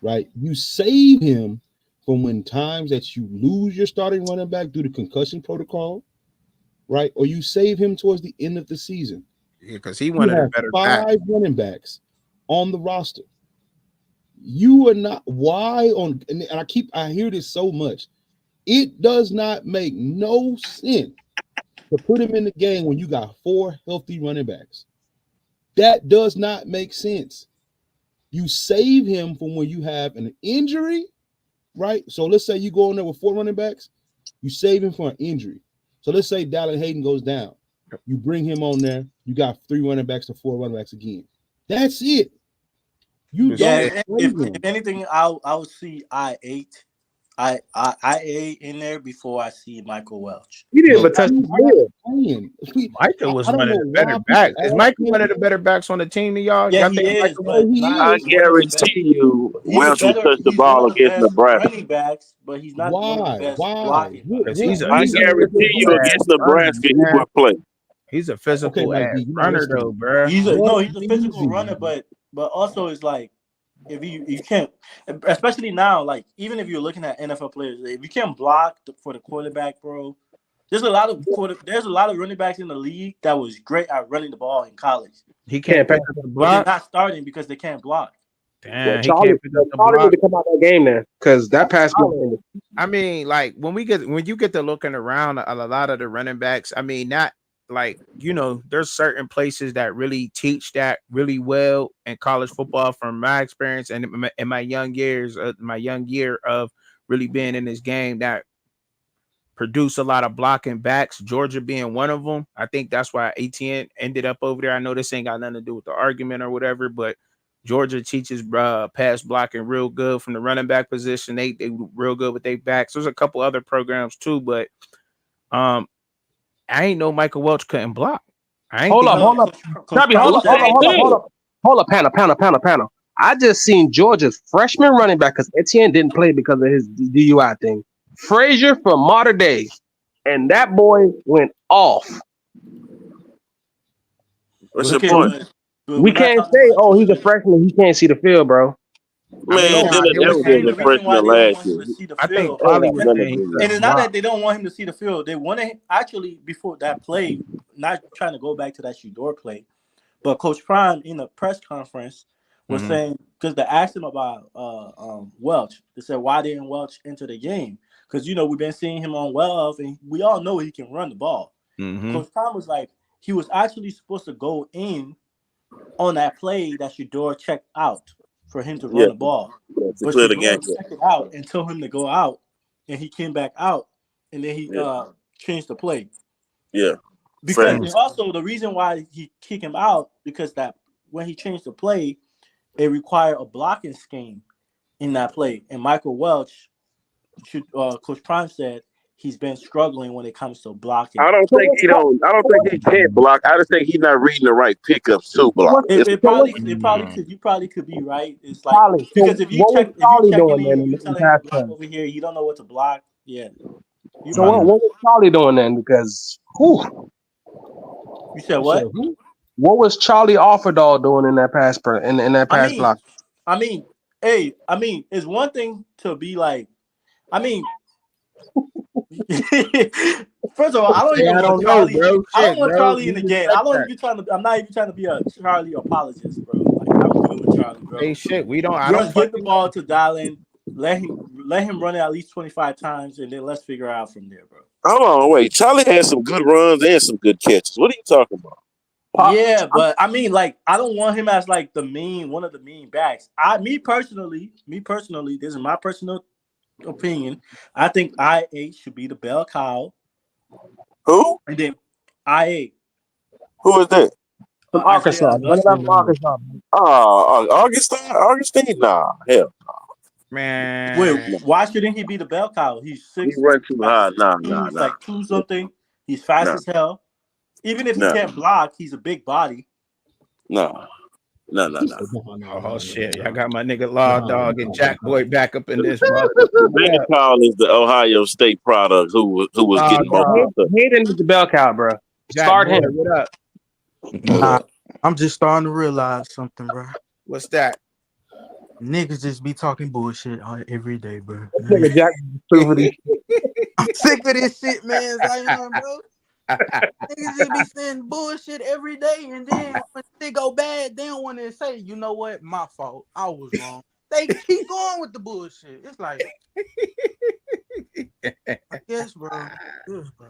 right? You save him from when times that you lose your starting running back due to concussion protocol, right? Or you save him towards the end of the season. Yeah, because he wanted a better 5 running backs on the roster. You are not and I hear this so much. It does not make no sense to put him in the game when you got 4 healthy running backs. That does not make sense. You save him from when you have an injury, right? So let's say you go in there with 4 running backs, you save him for an injury. So let's say Dallin Hayden goes down. You bring him on there, you got 3 running backs to 4 running backs again. That's it. If anything, I would see IA in there before I see Michael Welch. He didn't even touch the field. Michael was one of the better backs. Is Michael one of the better backs on the team to y'all? Yeah, he is. I guarantee you, Welch will touch the ball against Nebraska. Running backs, but he's not one of the best blocking. I guarantee you against Nebraska, he would play. He's a physical runner, though, bro. He's a physical runner, but also it's like if you can't, especially now, like even if you're looking at NFL players, if you can't block for the quarterback, bro, there's a lot of running backs in the league that was great at running the ball in college. He can't pass the block. They're not starting because they can't block. Damn, he can't pick up the Charlie block. need to come out that game then, because that pass block. I mean, like when you get to looking around a lot of the running backs, I mean, not like there's certain places that really teach that really well in college football from my experience and in my young years, my young year of really being in this game that produce a lot of blocking backs. Georgia being one of them. I think that's why ATN ended up over there. I know this ain't got nothing to do with the argument or whatever, but Georgia teaches pass blocking real good from the running back position. They real good with their backs. There's a couple other programs too, but I ain't know Michael Welch couldn't block. I ain't Hold think up. Chubby, hold up, panel. I just seen Georgia's freshman running back because Etienne didn't play because of his DUI thing. Frazier from Mater Day, and that boy went off. What's your point? We can't say, "Oh, he's a freshman. He can't see the field, bro." Man, nah, Dylan it was Evans saying was The a reason why freshman they don't last want year. him to see the I think field, Polly That was ain't got saying nothing he to do with and that. it's not that they don't want him to see the field. They want to actually before that play, not trying to go back to that Shador play, but Coach Prime in the press conference was saying because they asked him about Welch. They said why didn't Welch enter the game? Because we've been seeing him on Wells, and we all know he can run the ball. Coach Prime was like he was actually supposed to go in on that play that Shador checked out for him to run the ball. To But clear the game. Shador checked it out and told him to go out, and he came back out, and then he changed the play. Yeah. Because and also the reason why he kicked him out because that when he changed the play, it required a blocking scheme in that play. And Michael Welch, Coach Prime said he's been struggling when it comes to blocking. I don't think he can't block. I just think he's not reading the right pickups to block. It probably could you probably could be right. It's like Charlie, because if you what was check Charlie checking doing then in, you in telling him pass to block play? over here, you don't know what to block. Yeah, you So probably what was Charlie doing then? Because you said what? what was Charlie Offerdahl doing in that pass in that pass block? I mean, it's one thing to be like, I mean, first of all, I don't even want know, Charlie. bro. I don't Shit, want bro. Charlie in the You game. respect that. I'm not even trying to be a Charlie apologist, bro. Like I'm good with Charlie, bro. Hey, shit. I don't Give the fucking ball to Dylan. Let him run it at least 25 times, and then let's figure out from there, bro. Hold on, wait. Charlie had some good runs and some good catches. What are you talking about? Yeah, but I mean, like, I don't want him as like one of the mean backs. Me personally, this is my personal opinion. I think IA should be the bell cow. Who? And then IA. Who is that? From Arkansas. Augustine? Nah, hell. man. Wait, why shouldn't he be the bell cow? He's He 6'. run too high. Nah. He's like 2 something. He's fast as hell. Even if he can't block, he's a big body. No. Oh shit! I got my nigga Law Dog and Jack Boy back up in this motherfucker. The bell cow is the Ohio State product who was getting most of Hayden is the bell cow, bro. Jack Start Boy, him. what up? Nah, I'm just starting to realize something, bro. What's that? Niggas just be talking bullshit every day, bro. Nigga Jack I'm sick of this shit, man. Zion, bro. Niggas just be saying bullshit every day, and then when they go bad, they don't want to say, you know what, my fault, I was wrong. They keep going with the bullshit. It's like, I guess, bro. Yes, bro.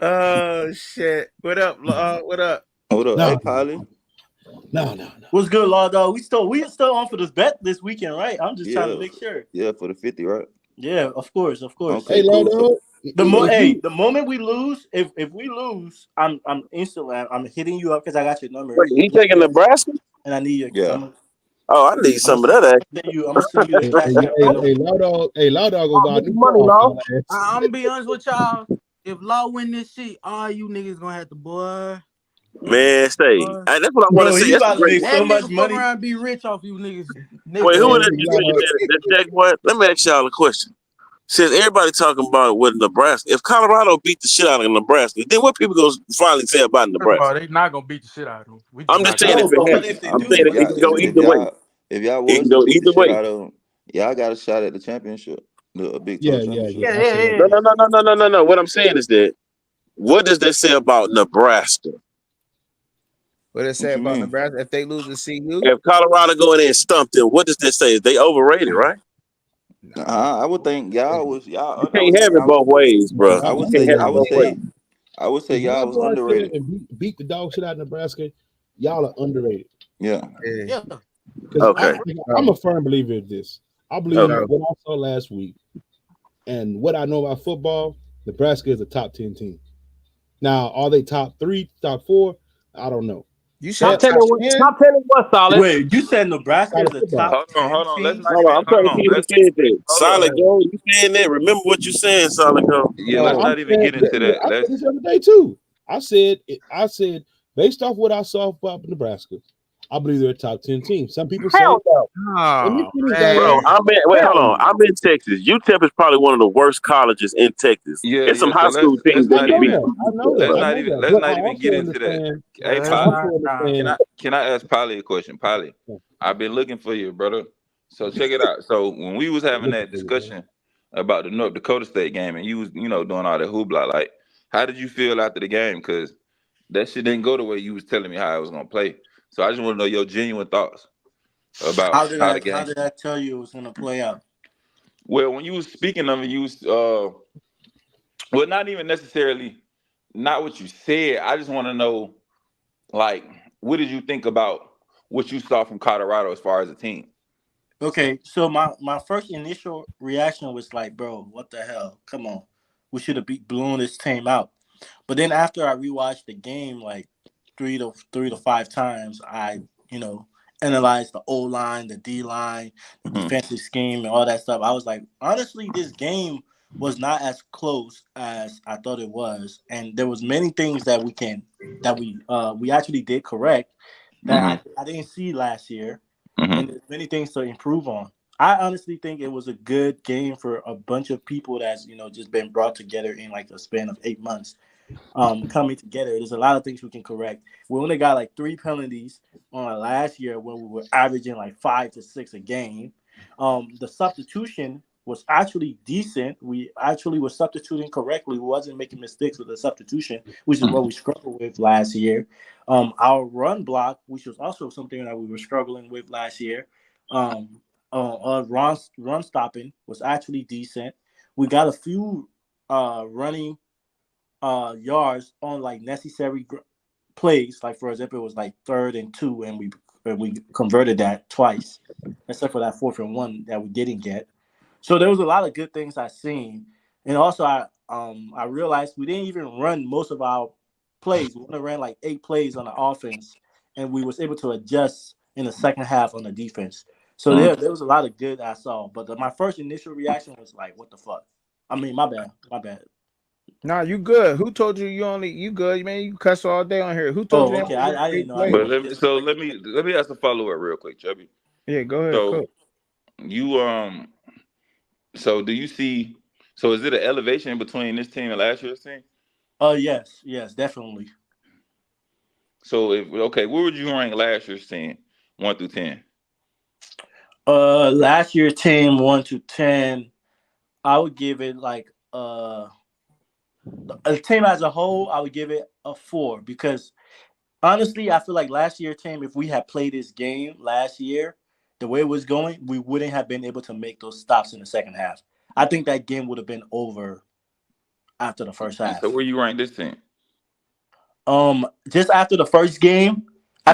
Oh shit! What up, Law? What up? What up, hey, Polly? No. What's good, Law Dog? We still on for this bet this weekend, right? I'm just trying to make sure. Yeah, for the 50, right? Yeah, of course. Okay, Hey, cool. Lodo. The moment we lose, if we lose, I'm instantly I'm hitting you up because I got your number. Wait, he taking Nebraska? And I need your I need some of that action. I'm gonna send you the cash app. Hey, Lodo gonna buy new money, Law. I'm gonna be honest with y'all. If Law win this shit, all you niggas gonna have to, boy. Man, stay. That's what I want to see. He's about to make That so much nigga money. fuck around, be rich off you niggas. Wait, who is that Jack Boy? Let me ask y'all a question. Since everybody talking about with Nebraska, if Colorado beat the shit out of Nebraska, then what people gonna finally say about Nebraska? They not gonna beat the shit out of them. I'm just saying if it can go either way. If y'all It was can go to beat either the way. shit out of them, y'all got a shot at the championship, the Big 12 championship. Yeah. No. What I'm saying is that what does that say about Nebraska? What it say What you about mean? Nebraska if they lose to CU? If Colorado go in there and stump them, what does that say? Is they overrated, right? Nah, I would think y'all was You y'all. I would can't say have it y'all. both ways, bro. I You would can't say have I it would both say ways. I would say If y'all y'all was go out there underrated. and beat the dog shit out of Nebraska, y'all are underrated. Yeah. yeah. Yeah. Because Okay. I'm a firm believer of this. I believe Okay. So what I saw last week and what I know about football, Nebraska is a top 10 team. Now, are they top 3, top 4? I don't know. you Top said ten top and what? 10? Top 10 and what? Solid. Wait, you said Nebraska is College a football. top 10 Hold on. Let's team? not Hold even. on. I'm Hold trying to on. see who Let's said that. hold up. Solid Gold, you saying that? Remember what you saying, Solid Gold. Yeah, No, let's I'm not even saying, get into that. I said Let's. this the other day too. I said, based off what I saw about Nebraska, I believe they're a top 10 team. Some people say, Hell no. let me Oh finish, Bro, man. Diane. hold Hell on. no. I'm in Texas. UTEP is probably one of the worst colleges in Texas. Yeah, It's some yeah. So high school let's teams that I not can know beat even. that. I know UTEP, that. Let's bro. I not know even. that. Let's But not even get into that. Hey, I Polly. also understand. Can I ask Polly a question? Polly, I've been looking for you, brother. So check it out. So when we was having that discussion about the North Dakota State game, and you was, doing all that hoopla, like, how did you feel after the game? Because that shit didn't go the way you was telling me how I was gonna play. So I just want to know your genuine thoughts about how the How game. did I tell you it was gonna play out? Well, when you was speaking of it, you was well, not even necessarily not what you said. I just want to know, like, what did you think about what you saw from Colorado as far as a team? Okay, so my first initial reaction was like, bro, what the hell? Come on, we should have blown this team out. But then after I rewatched the game like three to five times, I analyzed the O line, the D line, the Hmm. defensive scheme, and all that stuff. I was like, honestly, this game was not as close as I thought it was, and there was many things that we actually did correct that Hmm. I didn't see last year, Hmm. and there's many things to improve on. I honestly think it was a good game for a bunch of people that's just been brought together in like a span of 8 months, coming together. There's a lot of things we can correct. We only got like 3 penalties on last year when we were averaging like 5 to 6 a game. The substitution was actually decent. We actually were substituting correctly. We wasn't making mistakes with the substitution, which is what we struggled with last year. Our run block, which was also something that we were struggling with last year. Um, run stopping was actually decent. We got a few running yards on like necessary plays. Like for example, it was like 3rd and 2, and we converted that twice, except for that 4th and 1 that we didn't get. So there was a lot of good things I seen, and also I realized we didn't even run most of our plays. We only ran like 8 plays on the offense, and we was able to adjust in the second half on the defense. So there was a lot of good I saw, but my first initial reaction was like, "What the fuck?" I mean, my bad. Nah, you good. Who told you you good, man? You cuss all day on here. Who told you Oh, they okay. only ran I didn't eight know I plays? was But being disrespectful. let me ask a follow up real quick, Chubby. Yeah, go ahead, So coach. you so do you see, so is it an elevation between this team and last year's team? Yes, definitely. So if okay, where would you rank last year's team, 1 through 10? Last year team 1 to 10, I would give it like a team as a whole. I would give it a 4 because honestly, I feel like last year team, if we had played this game last year, the way it was going, we wouldn't have been able to make those stops in the second half. I think that game would have been over after the first So half. where you rank this team? Just after the first game, Yeah.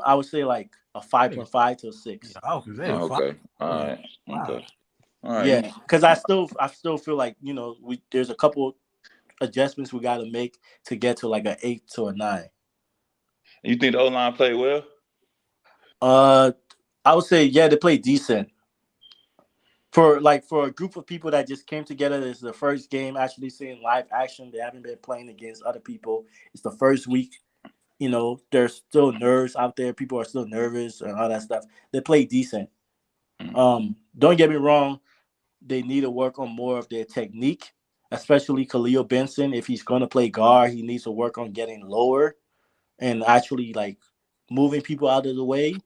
I would say like a 5.5 to a 6. Yeah, I was saying Oh, five. okay. All Yeah. right. Wow. Okay. All right. Yeah, because I still feel like there's a couple adjustments we got to make to get to like an 8 to a 9. You think the O line played well? Uh, I would say yeah, they play decent for a group of people that just came together. This is the first game actually seeing live action. They haven't been playing against other people. It's the first week. There's still nerves out there. People are still nervous and all that stuff. They play decent. Mm. Don't get me wrong. They need to work on more of their technique, especially Khalil Benson. If he's going to play guard, he needs to work on getting lower and actually like moving people out of the way.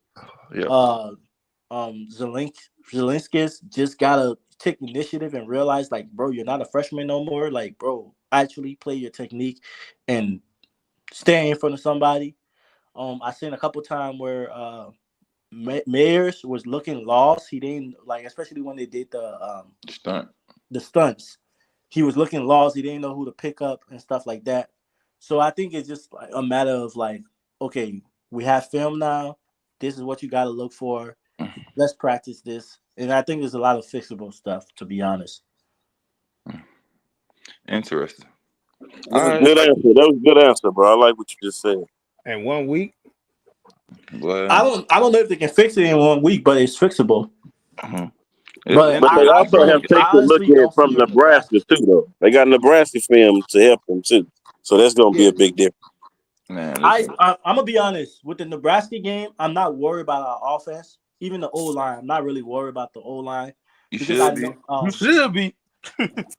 Yeah. Uh, Zelinskis just gotta take initiative and realize, like, bro, you're not a freshman no more. Like, bro, actually play your technique and stay in front of somebody. I seen a couple times where Mayers was looking lost. He didn't like, especially when they did Stunt. the stunts. He was looking lost. He didn't know who to pick up and stuff like that. So I think it's just like a matter of like, okay, we have film now. This is what you got to look for. Let's practice this. And I think there's a lot of fixable stuff, to be honest. Interesting. Good answer. That was a good answer, bro. I like what you just said. And 1 week. Well, I don't know if they can fix it in 1 week, but it's fixable. mhm. But But they also have taken a look honestly at don't from fear Nebraska too, though. They got Nebraska film to help them too, so that's gonna be a big difference. Man, I'm listen. gonna be honest with the Nebraska game. I'm not worried about our offense, even the O line. I'm not really worried about the O line You because I should be. know You should be.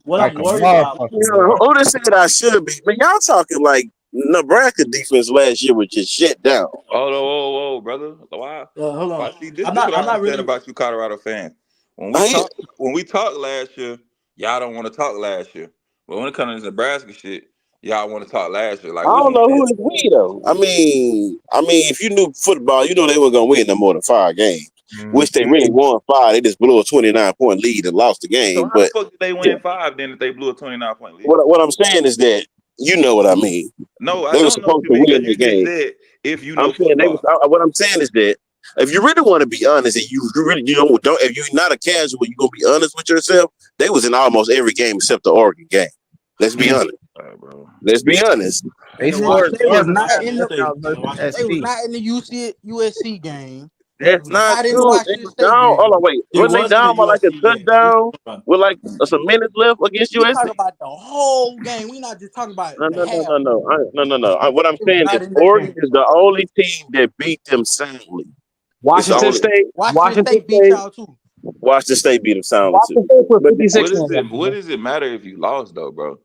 what Like I'm a worried about. motherfucker, You boy. know, who just said I should be? Man, y'all talking like Nebraska defense last year was just shut down. Oh, brother. Why? Hold on. See, this I'm is not. what I I'm not understand really. about you, Colorado fans. When I ain't, we talked last year, y'all don't want to talk last year. But when it comes to Nebraska shit, y'all want to talk last year. I Like, which don't one know is who it? is we though. If you knew football, you know they weren't gonna win no more than 5 games. Which they really won 5. They just blew a 29-point lead and lost the So game. how the But fuck did they yeah, win 5 then if they blew a 29-point lead? what I'm saying is that you know what I mean. No, I They were don't know what supposed you to mean win because the you just game. said if you I'm know saying they was. football. What I'm saying is that if you really want to be honest, and you really don't if you're not a casual, you're gonna be honest with yourself. They was in almost every game except the Oregon game. Let's be honest. All right, bro. Let's be honest. They And the scored Washington They was and the not everybody in Washington the. State out and the versus Washington They was State. SC. not in the USC game. They That's was not not in the true. They Washington was State down. Hold game. on, wait. They Wasn't they was in the down by like a USC game. touchdown with like some minutes left against We talking USC? about the whole game. We not just talking about No, the no, no, half. no, no. What I'm They was saying not is in that Oregon game. is the only team that beat them soundly. It's the Washington only. State. Washington Washington State beat State. y'all too. Washington State beat them soundly too. Washington State put But 56 on them, What man. does it matter if you lost though, bro?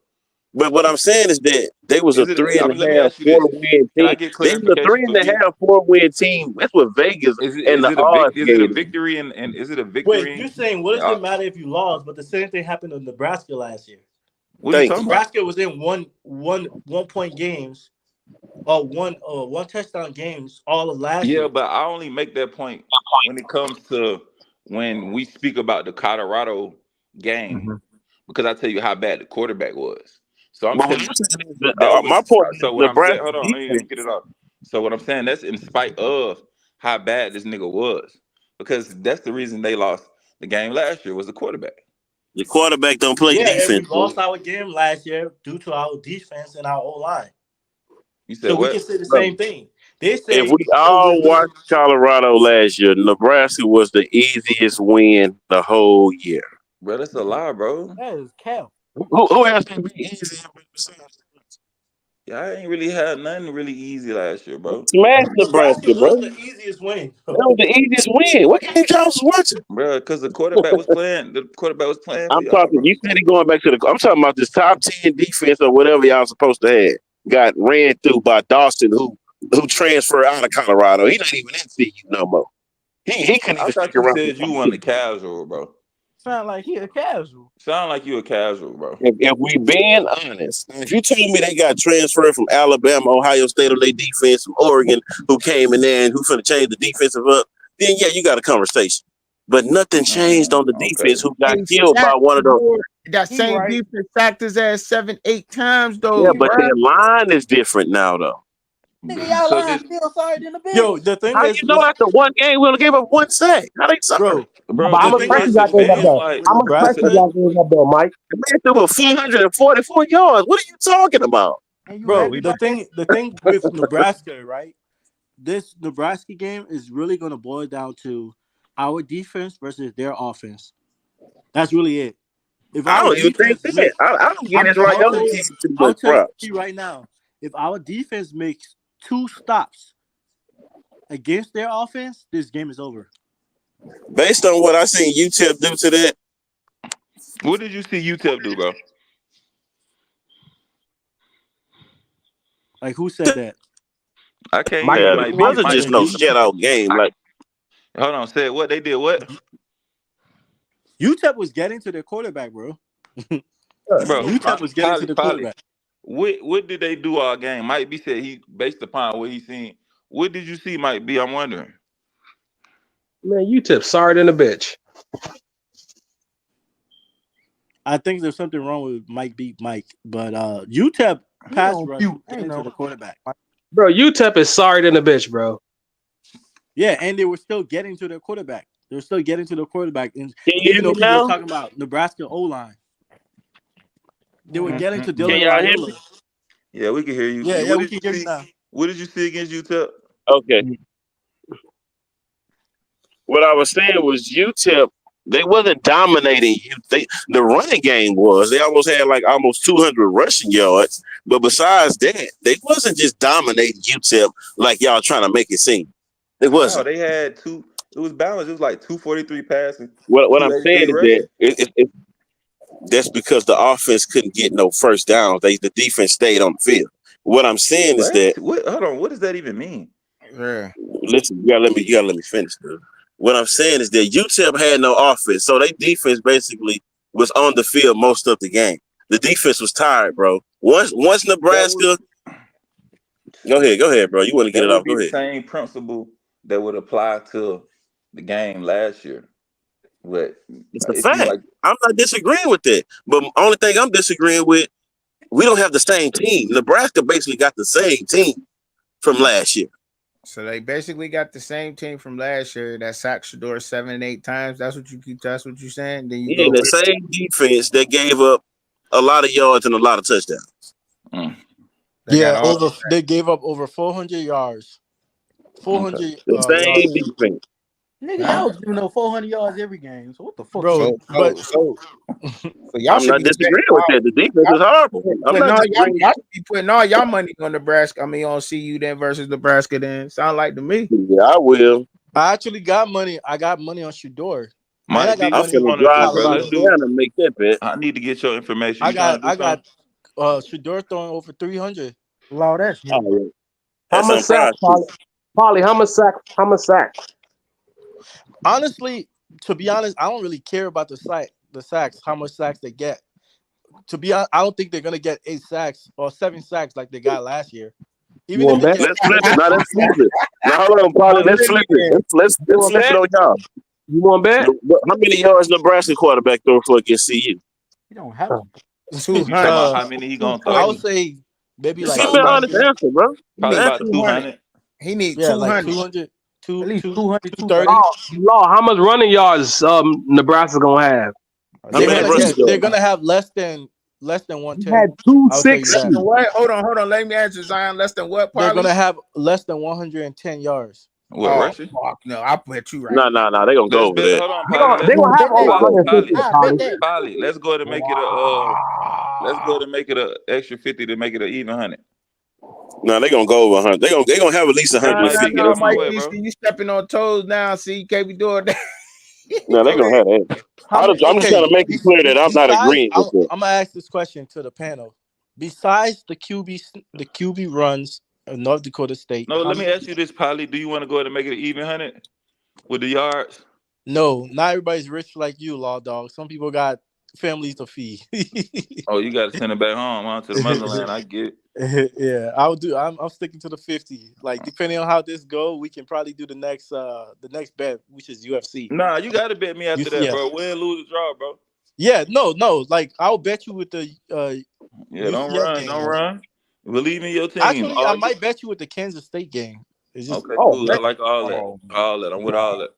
But what I'm saying is that they was a Is it? three I and mean, let a me half, ask you this: 4-win Can I team. get They was a clarification three for and a me? half, 4-win team. That's what Vegas and the odds Is it a gave them. victory and is it a Wait, victory? you're saying what does it matter if you lost? But the same thing happened in Nebraska last year. What are you Thank talking you. about? Nebraska was in one point games, or one touchdown games all of last Yeah, year. but I only make that point when it comes to when we speak about the Colorado game because I tell you how bad the quarterback was. So I'm But what telling I'm you saying is that, that my was point is so what I'm saying. Nebraska Hold on, let me defense. get it off. So what I'm saying that's in spite of how bad this nigga was because that's the reason they lost the game last year was the quarterback. The quarterback don't play Yeah, and we defense, bro. lost our game last year due to our defense and our O line. You said So we what? can say the Bro, same thing. They if say, we "Oh, we're all good." watched Colorado last year, Nebraska was the easiest win the whole year. Bro, that's a lie, bro. That is cap. Who else can be easy besides Yeah, I ain't really had nothing really easy last year, bro. smash Nebraska Nebraska, was bro? the easiest win. That was the easiest win. What game y'all was watching? Bro, because the quarterback was playing. The quarterback was playing for I'm y'all, talking. bro. You said he going back to the. I'm talking about this top 10 defense or whatever y'all supposed to have. Got ran through by Dawson, who transferred out of Colorado. He not even in CU no more. He couldn't I even thought stick you around for said you 2 wasn't a years. casual, bro. Sound like he a casual. Sound like you a casual, bro. If we being honest, if you told me they got transferred from Alabama, Ohio State on their defense, from Oregon, who came in there and who finna change the defensive up, then yeah, you got a conversation. But nothing changed on the Okay. defense. Who got They killed by sacked one of those? more. That He same right. defense sacked his ass 7, 8 times Yeah, though, but bro. their line is different now, though. Nigga, y'all So line did still sorry than the Yo, bitch. the thing How is, you know after one game we only gave up 1 sack? How they sorry? bro, bro, But how the the much thing thing pressure is is the y'all with gave up fans there? with, like with How much pressure Nebraska, y'all gave up there, Mike? The man threw for 444 yards. What are you talking about? And you bro, happy about that? the thing with Nebraska, right? This Nebraska game is really going to boil down to our defense versus their offense. That's really it. If I our don't even think defense that. makes, I don't get this right. I'll Y'all tell don't you, give him too much props. right now, if our defense makes 2 stops against their offense, this game is over. Based on what I seen UTEP do to that, what did you see UTEP do, bro? Like who said that? I can't hear Mike, you. yeah, it Mike B. wasn't Mike. just no shutout game. Like Hold on. Said what they did? What, UTEP was getting to their quarterback, bro. bro? UTEP was getting to the Polly. quarterback. What did they do all game? Mike B said he based upon what he seen. What did you see, Mike B? I'm wondering. Man, UTEP sorry than a bitch. I think there's something wrong with Mike beat Mike, but UTEP He pass on rush mute. get Ain't into no. the quarterback. Bro, UTEP is sorry than a bitch, bro. Yeah, and they were still getting to their quarterback. They were still getting to the quarterback, and Can you hear even me though people were now? talking about Nebraska O line, they were getting to Can Dylan y'all hear me? Raiola. Yeah, we can hear you. Yeah, What we did can you hear you see? now. What did you see against UTEP? Okay. What I was saying was UTEP, they wasn't dominating you. The running game was. They almost had like almost 200 rushing yards. But besides that, they wasn't just dominating UTEP like y'all trying to make it seem. It No, wasn't. they had two. It was balanced. It was like 243 passing, What I'm saying 283 is that rushing. that's because the offense couldn't get no first downs. The defense stayed on the field. What I'm saying is that What? Hold on. What does that even mean? Yeah. listen, you gotta let me finish, dude. What I'm saying is that UTEP had no offense, so their defense basically was on the field most of the game. The defense was tired, bro. Once That would Nebraska, go ahead, bro. You want to get that it would off? be Go the ahead. same principle that would apply to the game last year. But It's a it seemed fact. like I'm not disagreeing with that, but only thing I'm disagreeing with, we don't have the same team. Nebraska basically got the same team from last year. So they basically got the same team from last year that sacked Shador 7 and 8 times. That's what you keep. That's what you're saying. Then you Yeah, go the with same defense that gave up a lot of yards and a lot of touchdowns. mm, they got Yeah, all. they gave up over 400 yards, okay. 400 The yards, same defense. Nigga, huh? y'all was giving up 400 yards every game. So what the fuck? Bro. So But y'all I'm should not be betting disagreeing with that. The defense is horrible. I'm putting not all disagreeing. y'all should be putting all y'all money on Nebraska. I mean on CU then versus Nebraska then. Sound like to me. Yeah, I will. I actually got money. I got money on Shador, and I Mike B, got I'm what money you finna want to on do, drive to bro? Let's Colorado. do. Louisiana and make that bet. I need to get your information. I You trying got to do something? Shador throwing over 300. Law, that's Oh, him. yeah. How That's much sack, unprecedented. Polly? Polly, how much sack? How much sack? Honestly, to be honest, I don't really care about the sacks, how much sacks they get. To be honest, I don't think they're gonna get 8 sacks or 7 sacks like they got last year. You Even if want they to bet? get Let's flip it. Now let's flip it. Now hold on, You Polly. want to Let's bet? flip it. You Let's want to flip it bet? on y'all. You want to bet? How many yards Nebraska quarterback throw for against CU? You don't have to. You talking about 200. how many he gonna I throw? would say maybe Just like give me an About honest 200. answer, bro. He probably need Answer. about 200. 200. He need Yeah, like 200. 200, At least 200, 230. Law, how much running yards Nebraska gonna have? How They're many gonna rushing get. They're yards? gonna have less than He had 110. I'll tell you Less that. than 260. what? Hold on. Let me answer Zion. Less than what, They're Polly? gonna have less than 110 yards. What Oh rushing? fuck no. I put you right. No. They gonna go Let's over bet. that. Hold on, They Polly. gonna Let's they gonna have Bet over that. Polly. 150. Polly. I bet Polly. that. Polly. Let's go ahead and make it a. Let's go ahead and make it a extra 50 to make it an even 100. No, they gonna go over 100. They gonna have at least Hey, Mike B, 150. get No, out my That's Mike, way, you bro. see, you stepping on toes now. See, you can't be doing that. no, they Go gonna ahead. have that. How many? I'm just trying Okay. to make it clear that I'm not Besides, agreeing I'm, with that. I'm gonna ask this question to the panel. Besides the QB runs of North Dakota State, No, how let me many? ask you this, Polly. Do you want to go ahead and make it an even 100 with the yards? No, not everybody's rich like you, Law Dog. Some people got families to feed. Oh, you got to send it back home, huh? To the motherland. I get Yeah, I'll do. I'm sticking to the 50. Like depending on how this go, we can probably do the next bet, which is UFC. Nah, you got to bet me after that, UCF. bro. Win, lose, or draw, bro. Yeah, no. Like I'll bet you with the Yeah, don't UCF run. Don't game. run. Believe in your team. Actually, I All you. might bet you with the Kansas State game. It's just Okay, Oh, cool. I man. like all that. Oh, All that. I'm with all that.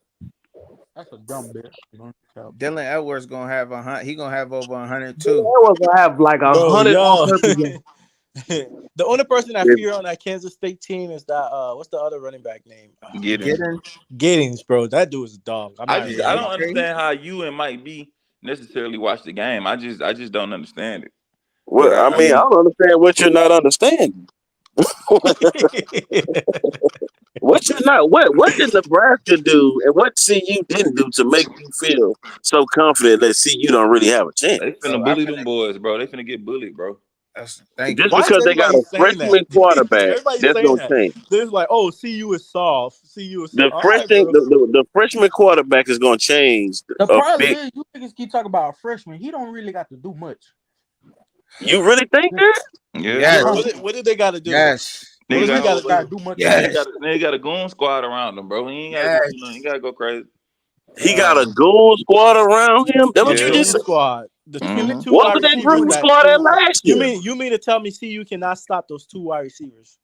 that's a dumb bet. You know? Dylan Edwards gonna have 100. He gonna have over 100 They too. was gonna have like bro, 100 yo. all-purpose yards. The only person I If, fear on that Kansas State team is that what's the other running back name? Get him. Getting Giddings, bro. That dude is a dog. I'm I not just even I gonna don't lie. understand how you and Mike B necessarily watch the game. I just don't understand it. But well, I I mean, I mean, don't understand what you're not understanding. What you not? What did Nebraska do, and what CU didn't do to make you feel so confident that CU don't really have a chance? they finna I bully finna, them boys, bro. They finna get bullied, bro. thank Just you. Why is because they got everybody a saying that? freshman quarterback, Everybody's that's saying gonna that. change. They're like, oh, CU is soft. CU is soft. The All right, freshman, bro. the freshman quarterback is gonna change The a problem bit. is, you niggas keep talking about a freshman. He don't really got to do much. You really think that? Yeah. Yes, What did they got to do? yes. What Nigga if he got got whole to little- do much of Yes, this? nigga got a goon squad around him, bro. He ain't gotta go yes. do nothing. He gotta go crazy. He got a goal squad around him. That what A you Yeah. just goon said? squad. The Mm-hmm. two wide Wasn't that receivers goal that squad at last you year? mean to tell me CU cannot stop those 2 wide receivers?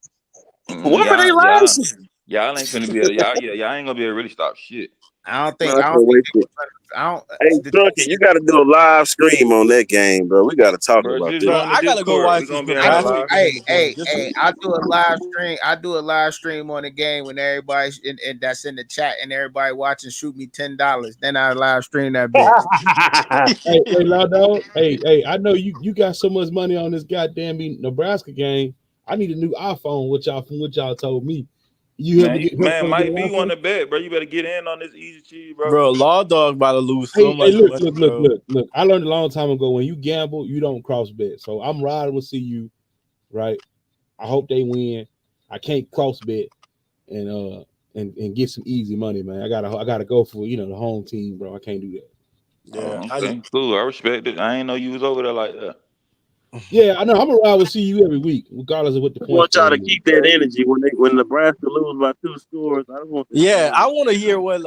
What were they last year? Y'all ain't finna be able, y'all ain't gonna be able to really stop shit. I don't Man, think. I I don't can't think wait they for was it. gonna. I don't. Hey, The, Junkie, you got to do a live stream on that game, bro. We got to talk Bro, about just this. Bro, join the I gotta go Discord. We watch this gonna be on I there do. Nebraska live. Hey, game, bro. hey, Just hey! I do a live stream. I do a live stream on the game when everybody and that's in the chat and everybody watching. Shoot me $10. Then I live stream that bitch. Hey, Loud Dog. Hey, I know you got so much money on this goddamn Nebraska game. I need a new iPhone. From what y'all told me. You help me get Mike an B iPhone. want to bet, bro. You better get in on this easy cheese, bro. bro, Law Dog about to lose so Hey, much look, money, bro. look. I learned a long time ago when you gamble, you don't cross bet. So I'm riding with CU, right? I hope they win. I can't cross bet and get some easy money, man. I gotta go for the home team, bro. I can't do that. Yeah, Oh, okay, cool. I respect it. I ain't know you was over there like that. Yeah, I know. I'm gonna ride with CU every week, regardless of what the I point want y'all spread to is. keep that energy when Nebraska lose by 2 scores. I just want that yeah. same I energy. want to hear what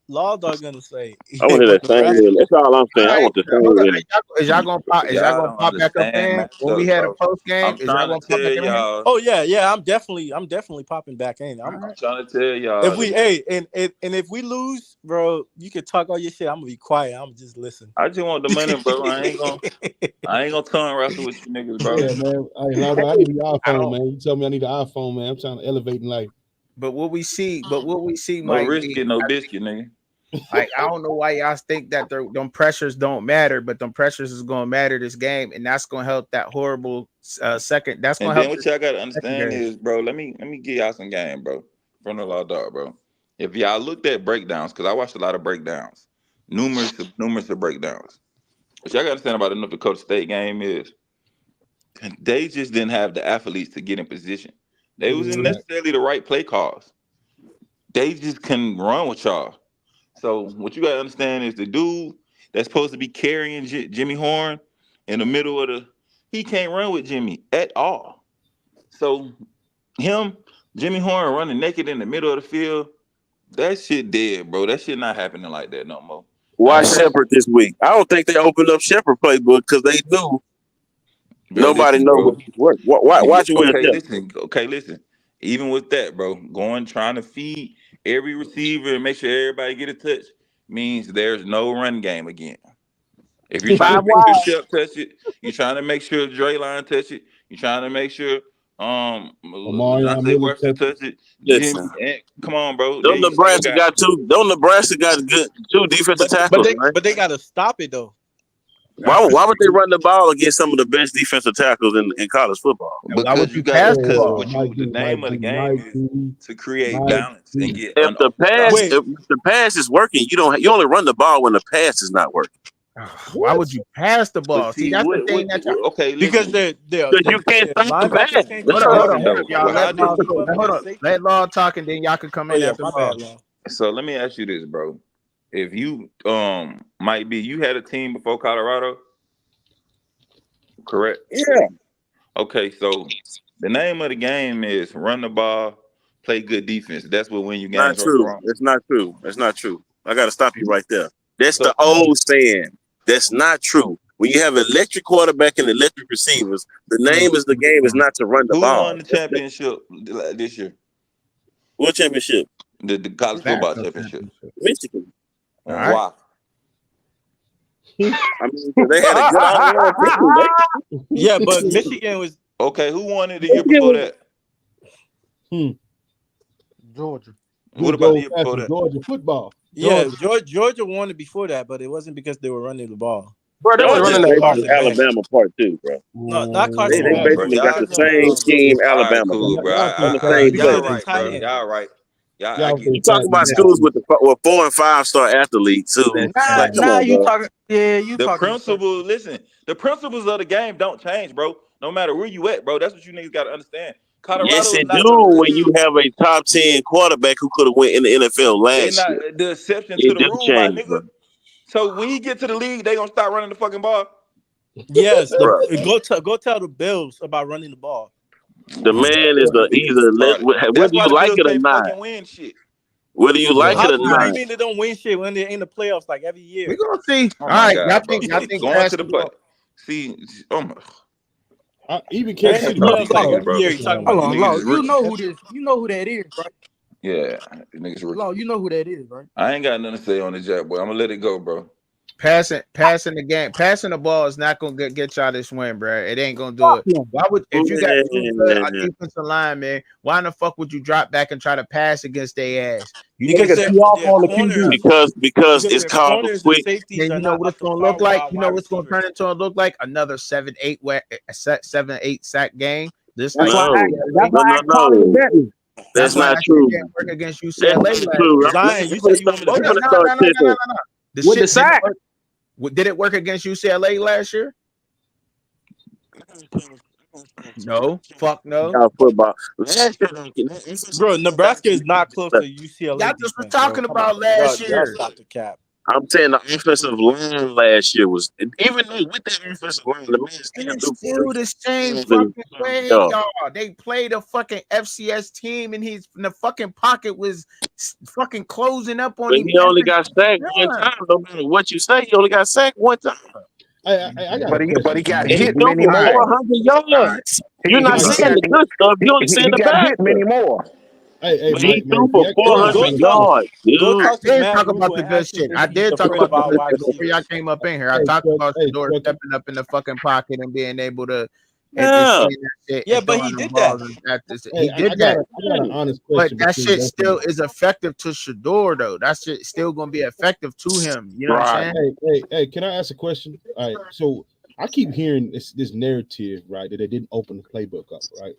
Law Dog gonna say. I want to hear But that same Nebraska, energy. That's all I'm saying. All I right, want the same hold on. energy. Is y'all gonna pop? Is y'all Y'all gonna don't pop back up understand in when we matchups, had a bro. post game? I'm Is y'all trying gonna to pop back tell in here? y'all. oh yeah. I'm definitely popping back in. All I'm right. I'm trying to tell if y'all we that and if we lose, bro, you can talk all your shit. I'm gonna be quiet. I'm just listen. I just want the money, bro. I ain't gonna tongue wrestle with you niggas, bro. Yeah, man. Hey, Loud Dog, I need an I iPhone, don't. man. You tell me I need an iPhone, man. I'm trying to elevate in life. But what we see No might risk be it, no biscuit, nigga. like I don't know why y'all think that them pressures don't matter, but them pressures is gonna matter this game, and that's gonna help that horrible second. That's gonna And then help what the y'all gotta understand secondary. is, bro, let me give y'all some game, bro. From the law dog, bro. If y'all looked at breakdowns, because I watched a lot of breakdowns, numerous of breakdowns. What y'all gotta understand about the North Dakota State game is they just didn't have the athletes to get in position. They wasn't Right. necessarily the right play calls. They just couldn't run with y'all. So what you gotta understand is the dude that's supposed to be carrying Jimmy Horn in the middle of he can't run with Jimmy at all. So him, Jimmy Horn running naked in the middle of the field, that shit dead, bro. That shit not happening like that no more. I Watch heard, Shepard this week. I don't think they opened up Shepard playbook because they knew bro, nobody listen, know what bro. he's work. Watch it with Shepard. Okay, listen. Even with that, bro, going trying to feed every receiver and make sure everybody get a touch means there's no run game again. If you're trying to 5 make sure wide. Shep touch it, you're trying to make sure Draylon touch it, you're trying to make sure Omarion Lante Miller Webster touch it. touch it. Jimmy, Listen, come on, bro. There don't you still Nebraska got got two. Don't Nebraska got good 2 defensive tackles, man. but they gotta stop it though. Why would they run the ball against some of the best defensive tackles in college football? And why would because you you got pass the because ball? what you the name of the game is to create Mike balance and B. get If the pass, Wait, unorthodox. if the pass is working, you only run the ball when the pass is not working. Why What? would you pass the But ball? See, see, that's the thing okay, because listen, Because you can't their stop the linebackers pass. can't That's Hold all. on, listen hold though. up, y'all. How Let can't law did keep up with hold their on. safety. Let law talk, and then y'all can come Oh in yeah, after my law. bad, Law. so let me ask you this, bro. If you might be you had a team before Colorado, correct? Yeah, Okay, so the name of the game is run the ball, play good defense. That's what win you not games right or true. wrong. It's not true. It's not true. I got to stop you right there. That's So the old saying. That's not true. When you have electric quarterback and electric receivers, the name is the game is not to run the who won ball. the championship this year? What championship? The college football National championship. championship. Michigan. All And right. why? I mean, they had a good all-around team. Yeah, but Michigan was Okay, who won it the year before that? Georgia. And what Good about the gold year before fashioned that? Georgia football. Yeah, Georgia won it before that, but it wasn't because they were running the ball. Bro, they was Georgia's running Just that ball. basically Carson Banks. Alabama part 2, bro. Not Carson They Come Banks. on, bro. basically got Y'all the Carson just same Banks. scheme all right, Alabama cool, got bro. on the same Because of play. the Right, tight bro. end. Y'all right. Y'all, I Y'all get say You it. talk tight about end. schools with 4 and 5 star athletes too. Listen, Like, come Now on, you bro. talking? Yeah, you The talking? principle, listen, the principles of the game don't change, bro. No matter where you at, bro. That's what you niggas got to understand. Yes, Colorado is it do not the when you have a top 10 quarterback who could have went in the NFL they last not year. the exception to It the do rule, my change, bro. nigga. So when he get to the league, they gonna start running the fucking ball. Yes. Bro. Go tell the Bills about running the ball. The man is That's whether why you the like Bills it or can't not. fucking win shit. Whether you like How it or what do not. you mean they don't win shit when they're in the playoffs like every We year? gonna see. Oh All my right, god, bro! y'all think Going to the play. basketball? See, oh my, Even They're Kansas in the City about beat these playoffs like Chicago. niggas, every bro. year. That's You what talking I'm about Hold these on, These niggas Law. niggas is is You rookie. know rookies. who this? You know who that is, right? Yeah, these niggas rookies. Law, you know who that is, right? I ain't got nothing to say on the Jack boy. I'm gonna let it go, bro. Passing the game, passing the ball is not gonna get y'all this win, bro. It ain't gonna do Fuck it. no. Why would if you got two good Man, defensive linemen, why in the fuck would you drop back and try to pass against their ass? You need to Because Nigga, set tee off their on the QB. corners, because because it's their called a corners and quick. safeties then are you know not what up it's to gonna par look with like. our You know wide what's gonna receivers. turn into a look like another 7-8 sack game. Just That's like why No, that's UCLA. why I no, asked Polly was no. betting. That's That's why not that shit didn't true. work against That's UCLA not last true. year. Zion, you I'm gonna said you start. want me to I'm Hold on, gonna finish. no, start no, no, no, no, kissing. no, no. The With the shit didn't sack. work. Did it work against UCLA last year? No. Fuck no. Y'all football. Last Bro, Nebraska is not close to Y'all UCLA just was defense, bro. talking Come on, about man. Y'all, last y'all year. stop the cap. I'm saying the offensive line last year was even though with that offensive line, the man And still it's threw for still the same 3,000 fucking way, yards. y'all. They played a fucking FCS team, and he's in the fucking pocket was fucking closing up on But him he only every got sacked one time. time. No matter what you say, he only got sacked one time. I got a But he question for got Mike And he hit B. threw many for All right, more. 400 all right. yards. You're He, not Mike, saying the good stuff. You only saying he the got bad hit stuff. many more. Hey, But he threw Mike for B. I Go, got a 400 go question. talk, yards, go dude. talk I to did Matt talk about Rule the and good ask him shit. if I he's did talk afraid about of the our good wide shit before y'all receivers. came up in here. I Hey, talked Chuck. about Hey, Shador Chuck. stepping up in the fucking pocket and being able to and Yeah. seeing that shit Yeah, and but he throwing them did that. balls. And at this, Hey, he did that. I got an honest But question that between shit both of still y'all. is effective to Shador, though. That shit still gonna be effective to him. You know what I'm Right. saying? Hey, can I ask a question? All right, so I keep hearing this narrative, right, that they didn't open the playbook up, right?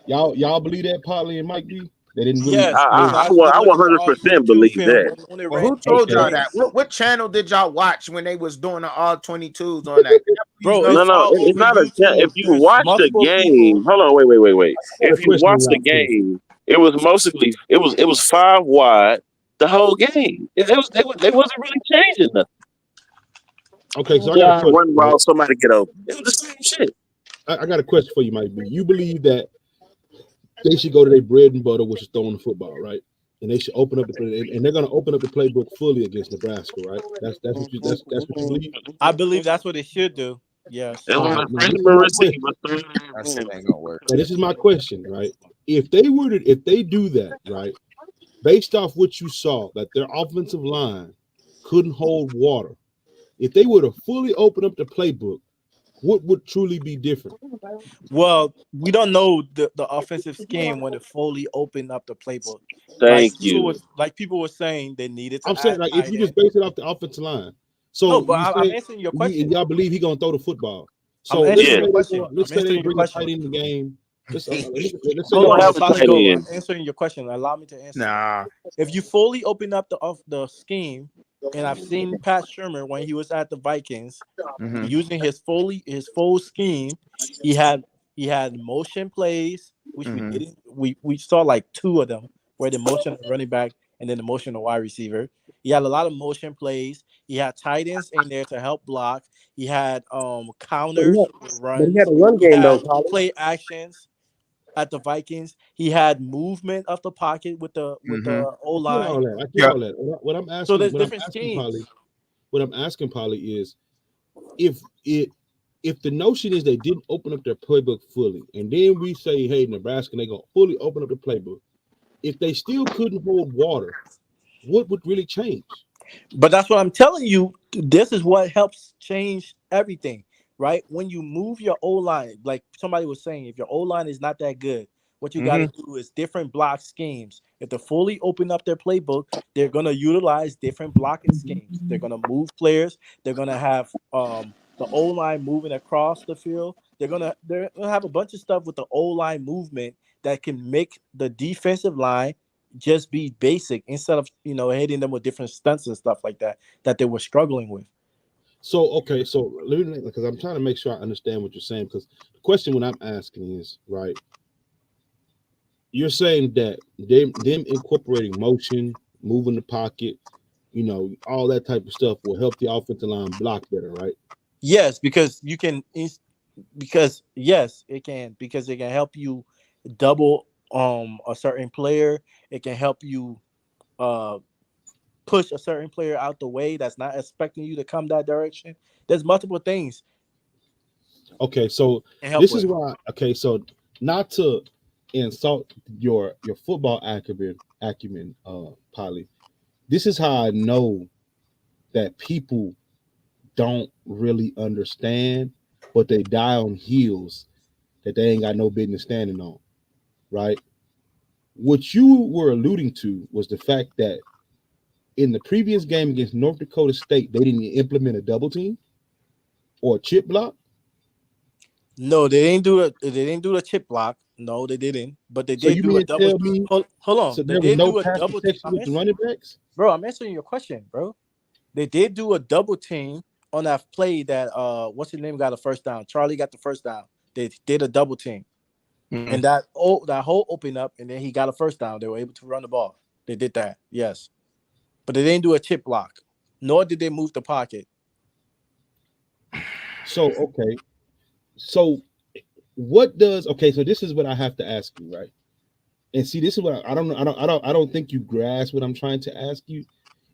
Y'all believe that, Polly and Mike B? They didn't really. Yes, because I I did look at the all 100% 22 believe film that. when they Well, ran who told deep y'all Okay, that? plays. What channel did y'all watch when they was doing the all 22s on that? Can I please Bro, know? No, it's no, all it's over not a. If YouTube. you There's watch the multiple game, people. hold on, wait. I got a If you question watch on the y'all too. game, it was mostly it was five wide the whole game. They wasn't really changing nothing. Okay, so I got a Yeah, question, one right? route, somebody get open. It was the same shit. I got a question for you, Mike B. You believe that they should go to their bread and butter, which is throwing the football, right? And they should open up and they're going to open up the playbook fully against Nebraska, right? That's what you believe. I believe that's what they should do. Yes. It All was right, a now this is freshman my question. receiver That shit throwing ain't gonna work. Now this is my question, right? If they do that, right? Based off what you saw, that their offensive line couldn't hold water. If they were to fully open up the playbook, what would truly be different? Well, we don't know the offensive scheme when it fully opened up the playbook. Thank you. Like people were saying they needed I'm to saying, add like, if tight you just end. base it off the offensive line. No, So but you I'm say answering your question. y'all believe he gonna throw the football. I'm So answering Yeah, your question. let's I'm say they answering your bring a question. tight end in the game. Let's say he Hold they gonna on, bring a have a before tight you tight end. go, I'm end. answering your question. Allow me to answer. Nah. If you fully open up the scheme, and I've seen Pat Shermer when he was at the Vikings Mm-hmm. using his full scheme, he had he had motion plays, which we Mm-hmm. didn't we saw like two of them where the motion of running back and then the motion of wide receiver. He had a lot of motion plays. He had tight ends in there to help block. He had counters with But he had a runs. run He game though, had Polly. play actions at the Vikings. He had movement of the pocket with Mm-hmm. the O I get line. all that. I get Yeah. all that. So there's What I'm different asking Polly, schemes. is if it if the notion is they didn't open up their playbook fully, and then we say, hey, Nebraska, they gonna fully open up the playbook. If they still couldn't hold water, what would really change? But that's what I'm telling you. This is what helps change everything, right? When you move your O line, like somebody was saying, if your O line is not that good, what you got Mm-hmm. to do is different block schemes. If they fully open up their playbook, they're gonna utilize different blocking schemes. They're gonna move players. They're gonna have the O line moving across the field. They're gonna have a bunch of stuff with the O line movement that can make the defensive line just be basic instead of hitting them with different stunts and stuff like that they were struggling with. So okay, so let me because I'm trying to make sure I understand what you're saying. Because the question what I'm asking is right. You're saying that them incorporating motion, moving the pocket, all that type of stuff will help the offensive line block better, right? Yes, because you can Because yes, it can, because it can help you double a certain player. It can help you uh push a certain player out the way that's not expecting you to come that direction. There's multiple things Okay, so it can help this is with. why. Okay, so not to insult your football acumen, Polly. This is how I know that people don't really understand, but they die on heels that they ain't got no business standing on. Right? What you were alluding to was the fact that in the previous game against North Dakota State, they didn't implement a double team or a chip block. No, they didn't do the chip block. No, they didn't. But they So did you do a mean to double. tell me Hold so on. They there was did no do a pass double team. protection with the running backs? Bro, I'm answering your question, bro. They did do a double team on that play that what's his name got a first down. Charlie got the first down. They did a double team. Mhm. And that whole open up, and then he got a first down. They were able to run the ball. They did that, yes. But they didn't do a chip block, nor did they move the pocket. So okay. So what does okay, so this is what I have to ask you, right? And see, this is what I don't know. I don't think you grasp what I'm trying to ask you.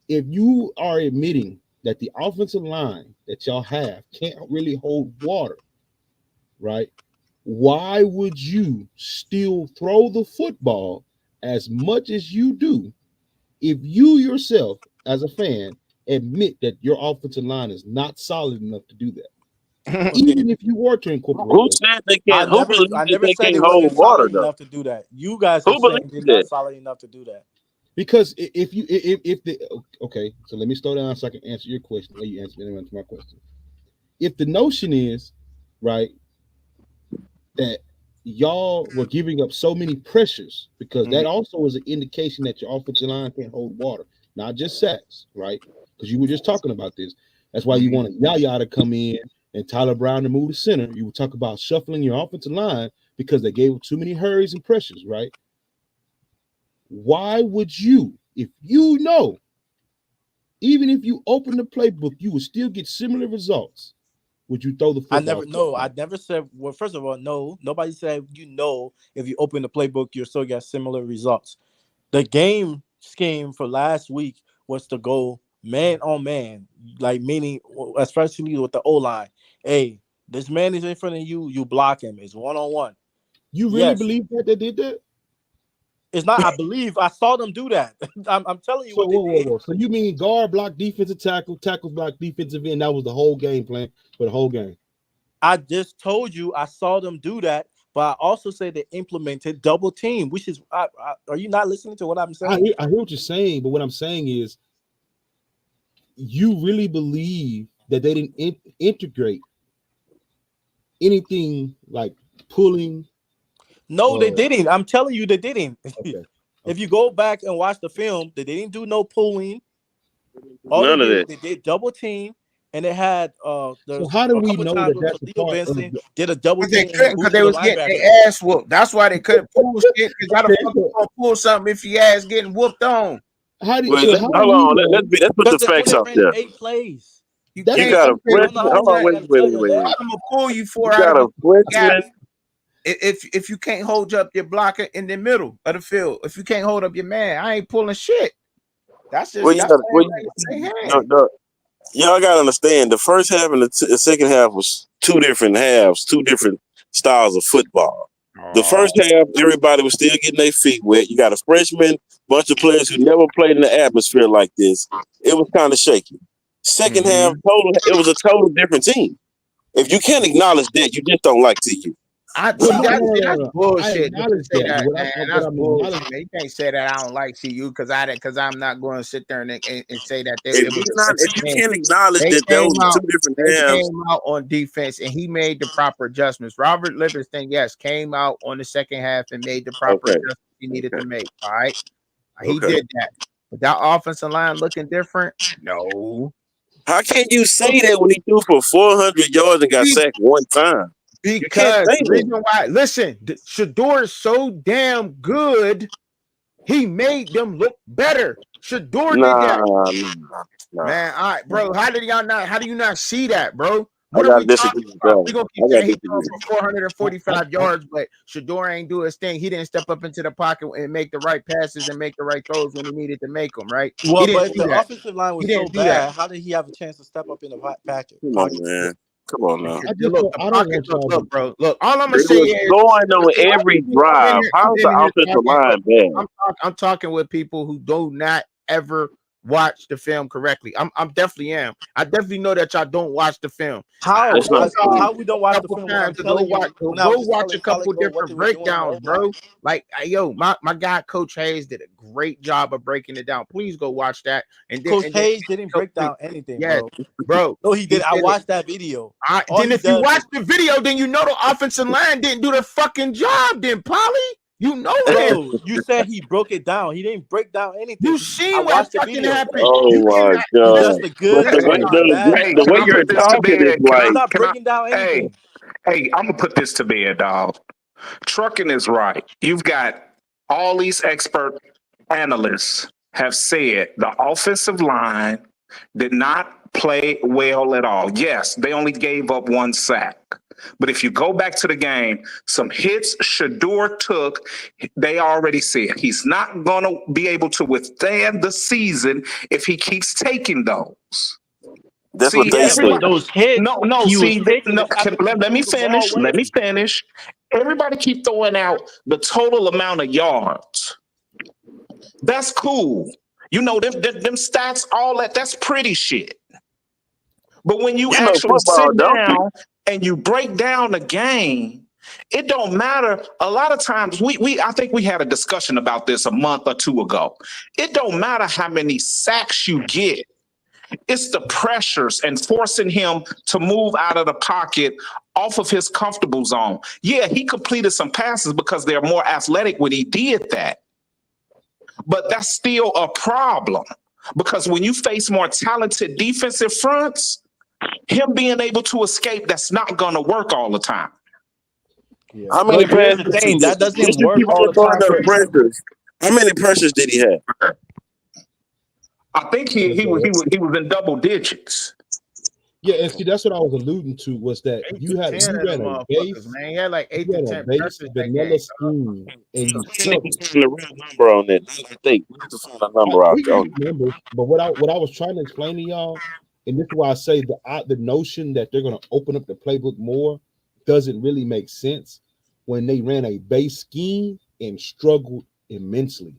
If you are admitting that the offensive line that y'all have can't really hold water, right? Why would you still throw the football as much as you do if you yourself, as a fan, admit that your offensive line is not solid enough to do that? Okay, Even if you were to incorporate Who those, said they I can't? Who never believes I that never they said can't it hold wasn't water solid though? enough to do that. You guys are Who saying believes they're not that? solid enough to do that. because if you if the okay, so let me slow down so I can answer your question. Let you answer my question. If the notion is right that y'all were giving up so many pressures, because Mhm. that also is an indication that your offensive line can't hold water, not just sacks, right? Because you were just talking about this. That's why you Mhm. wanted Yaya to come in and Tyler Brown to move to center. You would talk about shuffling your offensive line because they gave too many hurries and pressures, right? Why would you, if you know, even if you open the playbook, you would still get similar results? Would you throw the I football never to that no, I point? never said well, first of all, no, nobody said if you open the playbook, you'll still get similar results. The game scheme for last week was to go man on man, like meaning especially with the O line. Hey, this man is in front of you, you block him. It's 1-on-1. You really Yes. believe that they did that? It's not, I believe I saw them do that. I'm telling you So what they whoa. did. So you mean guard block defensive tackle, tackle block defensive end? That was the whole game plan for the whole game. I just told you I saw them do that, but I also said they implemented double team, which is are you not listening to what I'm saying? I hear what you're saying, but what I'm saying is, you really believe that they didn't integrate anything like pulling? No, they Uh, didn't. I'm telling you they didn't. okay, If you okay. go back and watch the film, they didn't do no pulling. All they None of did, that. they did double team, and they had So there's how do a we couple know times that where that's a Khalil part of Benson the? did a double Because they team and he couldn't, because moved to they the was getting linebacker. their ass whooped. That's why they couldn't pull shit. Because y'all the Okay, fuck so gonna pull something if your ass getting whooped on. Wait, so how do hold we on. know? Let's put Because the they facts only out ran there. 8 plays. You That's You can't. got a I Okay, don't know freshman. how pull many Hold on. times I nothing. got to tell you Wait. that. What I'm gonna pull you You for out of got a a got freshman. if you can't hold up your blocker in the middle of the field, if you can't hold up your man, I ain't pulling shit. That's Well, just you that's got. the Well, same thing as saying. the, y'all got to understand. The first half and the second half was two different halves, two different styles of football. The Oh, first half, everybody was still getting their feet wet. You got a freshman, bunch of players who never played in the atmosphere like this. It was kind of shaky. Second half, mm-hmm. it was a total different team. If you can't acknowledge that, you just don't like TU. I Well, see no, that. no, See, no, no, that's no. I bullshit. To acknowledge say that, but that, man, what that's I'm bullshit, acknowledging. man. You can't say that I don't like CU because I'm not going to sit there and say that it was a If different you team. can't acknowledge They that came those were two out. different They halves, came out on defense, and he made the proper adjustments. Robert Livingston, yes, came out on the second half and made the proper okay, adjustments he needed to okay, make. All right, he okay. did that. But that offensive line looking different? No, How can you say that when he threw for 400 yards and got Be- sacked one time? You can't because say the that. reason why. Listen, Shador is so damn good. He made them look better. Shador did Nah, that, nah, nah. man. All right, bro. How do you not see that, bro? What I are gotta we talking disagree with that about? one. We gonna I keep gotta saying he disagree. threw for 445 yards, but Shador ain't do his thing. He didn't step up into the pocket and make the right passes and make the right throws when he needed to make them. Right? He Well, didn't but if do the that. offensive line He was so didn't do that. bad, how did he have a chance to step up in the pocket? Come on, man. Come on now. Look, the I don't pocket. want y'all Look, to. bro. Look, all I'm gonna They say were is, scoring on every drive. I'm How's the in here offensive talking. line bad? I'm talking with people who do not ever watch the film correctly. I'm definitely am. I definitely know that y'all don't watch the film. How? That's not true. How we don't watch the Couple film when I'm times to go telling you watch when I was just watch telling a couple Solid Gold what they different were doing on the breakdowns, O line. bro. Like yo, my guy Coach Hayes did a great job of breaking it down. Please go watch that. And then Coach Hayes didn't break down anything, yes, bro. bro. No, he He did. I did it. watched that video. All Then he if you does watch is, the video, then you know the offensive line didn't do the fucking job. Then Polly, you know that. bro, you said he broke it down. He didn't break down anything. You I seen what watched the fucking video. happened. You Oh my cannot. He god! does the good, But the the way sometimes bad, Hey, the can way I sometimes you're put good. this to talking is bed? He's like not breaking down anything. Hey, I'm gonna put this to bed, dog. Trucking is right. You've got all these expert analysts have said the offensive line did not play well at all. Yes, they only gave up one sack. But if you go back to the game, some hits Shador took, they already said he's not going to be able to withstand the season if he keeps taking those. that's what See, they Yeah, say. but everybody, those hits no. he was See, taking no. is after he Let me threw the ball finish. Let me away. finish. Everybody keep throwing out the total amount of yards. That's cool. You know them stats, all that. That's pretty shit. But when you You know actually football, sit don't you? down and you break down the game, it don't matter. A lot of times, we I think we had a discussion about this a month or two ago. It don't matter how many sacks you get. It's the pressures and forcing him to move out of the pocket off of his comfortable zone. Yeah, he completed some passes because they're more athletic when he did that. But that's still a problem because when you face more talented defensive fronts, him being able to escape, that's not going to work all the time. Yeah. How many But here's passes the thing, that Just doesn't to work keep all on the throwing time up for him. pressures? How many pressures did he have? I think he was in double digits. Yeah, and see, that's what I was alluding to was that 8 to 10 of them motherfuckers, man. He had like 8 you to had a 10 base pressures that vanilla game. scheme, and you We need struggled. to find the real number on that. I think we need to find a number out We can there. get numbers, but what I was trying to explain to y'all, and this is why I say the notion that they're going to open up the playbook more doesn't really make sense when they ran a base scheme and struggled immensely.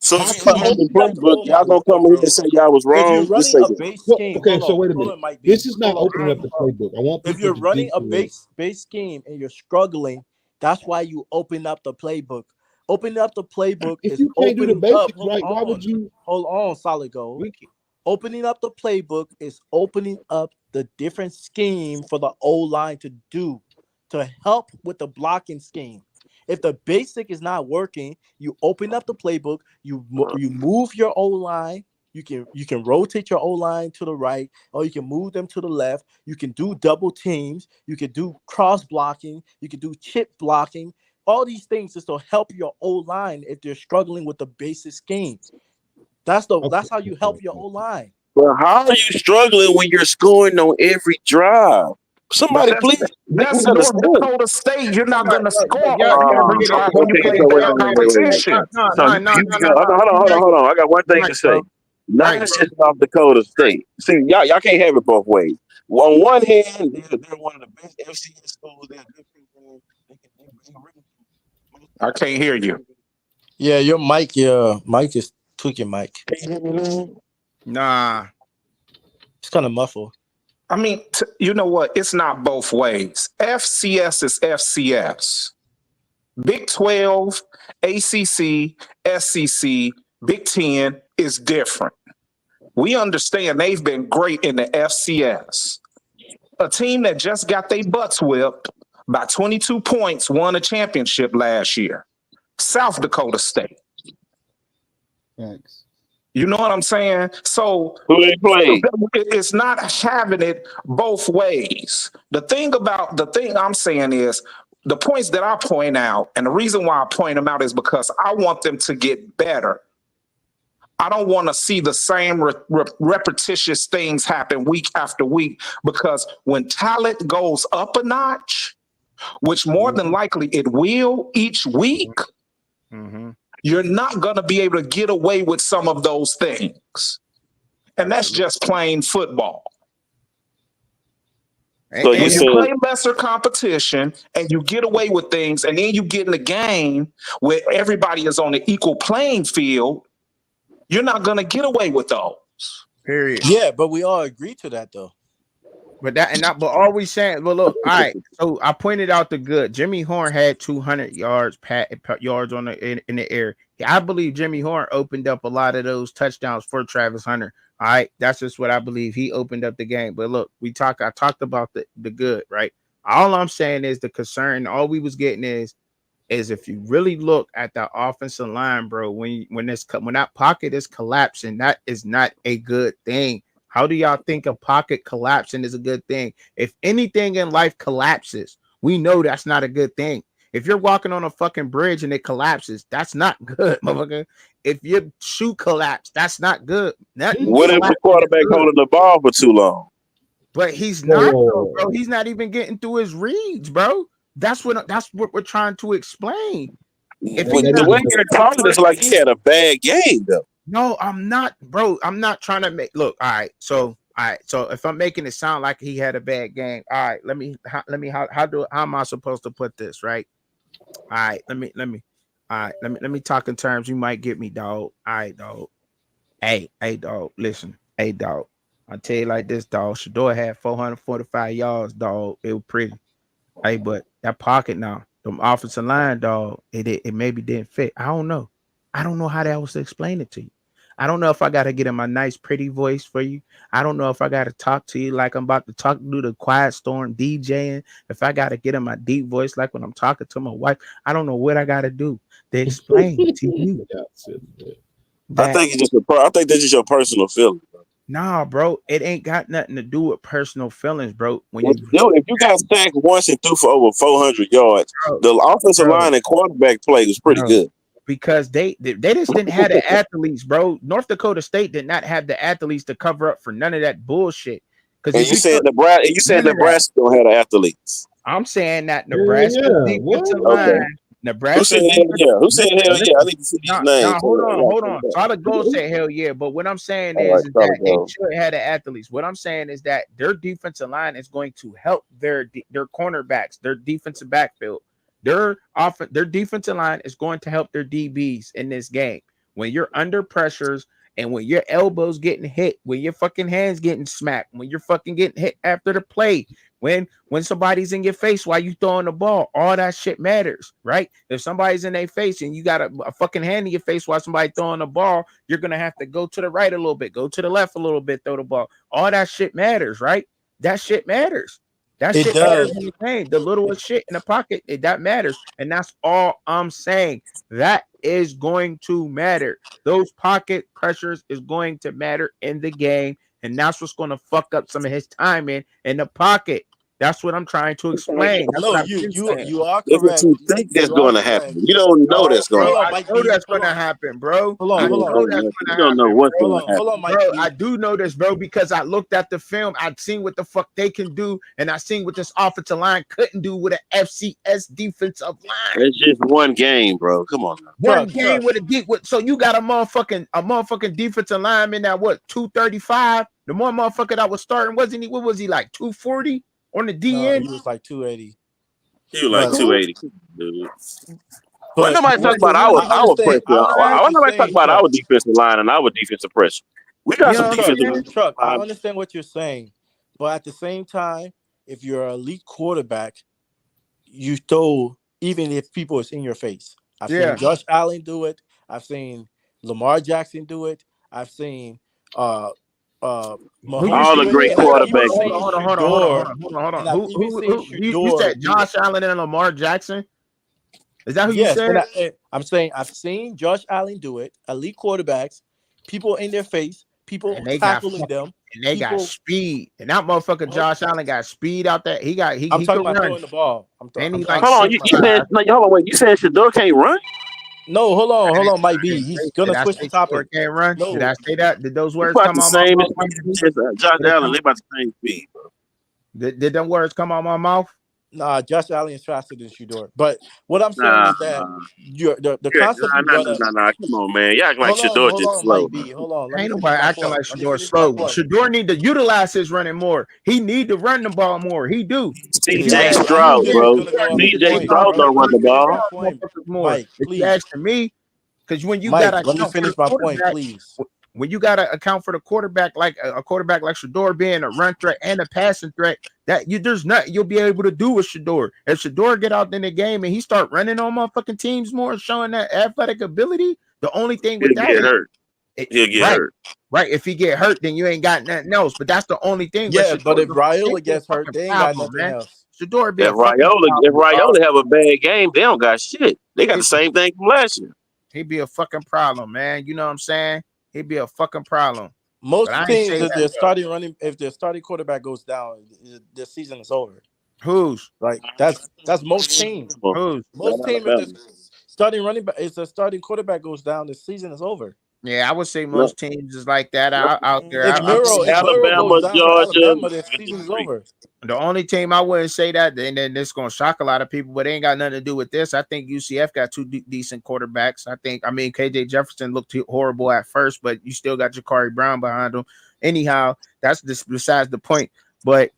So How if can y'all But you? have the you have to playbook, go y'all by gonna look, come in here and bro. say y'all was If you're wrong? Just running say a that. base Well, scheme, okay, hold so on, wait a hold minute. on, Mike B. This is not Hold on, opening up the playbook. I want if people you're to running get a to it. base scheme and you're struggling, that's why you open up the playbook. Opening up the playbook If is you can't do the opening up. basics right, why would you? Hold on, Solid Gold. We can, Opening up the playbook is opening up the different scheme for the O line to do to help with the blocking scheme. If the basic is not working, you open up the playbook. You move your O line. You can rotate your O line to the right, or you can move them to the left. You can do double teams. You can do cross blocking. You can do chip blocking. All these things is to help your O line if they're struggling with the basic scheme. Okay, That's how you help your O line. But how are you struggling when you're scoring on every drive? But Somebody please make me that's North understand. Dakota State. You're not going to score y'all on every forget drive when you Okay, play so wait, bad wait, wait, wait, wait, wait. competition. So hold on. I got one thing Right, to say. bro. Not Right, bro. just South Dakota State. See, y'all can't have it both ways. On one hand, they're one of the best FCS schools. They're a good program. They really most I can't hear you. Yeah, your mic is tweaking, Mike. can you hear me now? Nah. It's kind of muffled. I mean, you know what? It's not both ways. FCS is FCS. Big 12, ACC, SEC, Big 10 is different. We understand they've been great in the FCS. A team that just got their butts whipped by 22 points won a championship last year. South Dakota State. Thanks. You know what I'm saying? So Who they play? it's not having it both ways. The thing I'm saying is the points that I point out, and the reason why I point them out is because I want them to get better. I don't want to see the same repetitious things happen week after week, because when talent goes up a notch, which more than likely it will each week, you're not going to be able to get away with some of those things. And that's just plain football. So when you play lesser competition and you get away with things, and then you get in a game where everybody is on an equal playing field, you're not going to get away with those. Period. Yeah, but we all agree to that though. But all we saying, well, look, all right. So I pointed out the good. Jimmy Horn had 200 yards on in the air. I believe Jimmy Horn opened up a lot of those touchdowns for Travis Hunter. All right, that's just what I believe. He opened up the game. But look, I talked about the good, right? All I'm saying is the concern. All we was getting is if you really look at the offensive line, bro, when that pocket is collapsing, that is not a good thing. How do y'all think a pocket collapsing is a good thing? If anything in life collapses, we know that's not a good thing. If you're walking on a fucking bridge and it collapses, that's not good, motherfucker. If your shoe collapsed, that's not good. What if the quarterback holding the ball for too long? But he's not, bro. He's not even getting through his reads, bro. That's what we're trying to explain. The way you're talking is like he had a bad game, though. No, I'm not, bro. I'm not trying to make look. All right, so if I'm making it sound like he had a bad game, all right, how am I supposed to put this, right? All right, let me talk in terms you might get me, dog. All right, dog. Hey, dog. Listen, hey, dog. I'll tell you like this, dog. Shador had 445 yards, dog. It was pretty. Hey, but that pocket now, the offensive line, dog, it maybe didn't fit. I don't know. I don't know how that was to explain it to you. I don't know if I got to get in my nice, pretty voice for you. I don't know if I got to talk to you like I'm about to talk to the Quiet Storm DJing. If I got to get in my deep voice like when I'm talking to my wife, I don't know what I got to do to explain to you. I think that's just your personal feeling. Nah, bro, it ain't got nothing to do with personal feelings, bro. If you got sacked once and threw for over 400 yards, the offensive line and quarterback play was pretty good. Because they just didn't have the athletes, bro. North Dakota State did not have the athletes to cover up for none of that bullshit. Because you said Nebraska don't have the athletes. I'm saying that Nebraska defensive line. Nebraska. Who said hell yeah? I need to see these names. Hold on. Solid Gold said hell yeah, but what I'm saying is that they should have the athletes. What I'm saying is that their defensive line is going to help their cornerbacks, their defensive backfield. Their defensive line is going to help their DBs in this game. When you're under pressures and when your elbows getting hit, when your fucking hands getting smacked, when you're fucking getting hit after the play, when somebody's in your face while you throwing the ball, all that shit matters, right? If somebody's in their face and you got a fucking hand in your face while somebody throwing the ball, you're gonna have to go to the right a little bit, go to the left a little bit, throw the ball. All that shit matters, right? That shit matters. That shit matters in the game. The littlest shit in the pocket, that matters. And that's all I'm saying. That is going to matter. Those pocket pressures is going to matter in the game. And that's what's going to fuck up some of his timing in the pocket. That's what I'm trying to explain. No, you are correct. If you think that's going to happen, you don't know that's going to happen. I know that's going to happen, bro. Hold on. You don't know what's going to happen. Hold on, Mike. Bro, I do know this, bro, because I looked at the film. I've seen what the fuck they can do, and I seen what this offensive line couldn't do with an FCS defensive line. It's just one game, bro. Come on. One game with a deep. So you got a motherfucking defensive lineman that 235. The one motherfucker that was starting wasn't he? What was he like 240? On the DN, he was like 280. He was like 280. Dude. But nobody talk about our pressure. Why nobody talk about our defensive line and our defensive pressure? We got some defensive. Truck, I understand what you're saying, but at the same time, if you're an elite quarterback, you throw even if people is in your face. I've seen Josh Allen do it. I've seen Lamar Jackson do it. I've seen all the great quarterbacks. Hold on. Who you said Josh Allen and Lamar Jackson? Is that who you said? I'm saying I've seen Josh Allen do it. Elite quarterbacks, people in their face, people tackling them, and they got speed. And that motherfucker Josh Allen got speed out there. I'm talking about throwing the ball. Hold on, wait. You saying Shador can't run? No, hold on, Mike I B. didn't He's say, gonna did I switch the say Shador topic. can't run? Did No, I say that? Did those They words about come the out my same mouth, Mike B? as Josh Did, Allen. They about the same speed. did them words come out my mouth? nah, Josh Allen is faster than Shador. But what I'm saying Nah, is that nah, the concept you brought up. nah. Come on, man. Y'all act like Shador Hold just on, slow. Mike B. Hold on. Let me Ain't finish nobody my acting point. like Let me Shador finish my slow. point. Shador need to utilize his running more. He need to run the ball more. He do. If you C.J. Yeah, ask I knew Stroud, this was bro. if gonna you go ask off me this to C.J. name point, my Stroud bro. don't Let run me the finish ball. my point, motherfuckers more. Mike. If you Please, ask me, because when you Mike. gotta Let me account for finish the my point, quarterback, please. when you gotta account for the quarterback, like a quarterback like Shador being a run threat and a passing threat, that you there's nothing you'll be able to do with Shador. If Shador get out in the game and he start running on motherfucking teams more and showing that athletic ability, the only thing with He'll that get is hurt. He'll get right. hurt. Right. If he get hurt, then you ain't got nothing else. But that's the only thing. But Yeah, but Shador's if Raiola a gets hurt, fucking they ain't got problem, nothing man. else. Shador be If a fucking If problem, dog. Raiola have a bad game, they don't got shit. They got He, the same thing from last year. he be a fucking problem, man. You know what I'm saying? He'd be a fucking problem. But I Most ain't say teams, that though. if their starting quarterback goes down, the season is over. Who's Right? That's most teams. who's? Not Most teams, if Alabama. the starting running back, if the starting quarterback goes down, the season is over. Yeah, I would say No, most teams is like that no. out there. If Burrow goes Alabama, down for Georgia, Alabama, their season is Missouri. over. The only team I wouldn't say that, and then this gonna shock a lot of people, but it ain't got nothing to do with this. I think UCF got two decent quarterbacks. I mean, KJ Jefferson looked horrible at first, but you still got Ja'Cory Brown behind him. Anyhow, that's just besides the point. But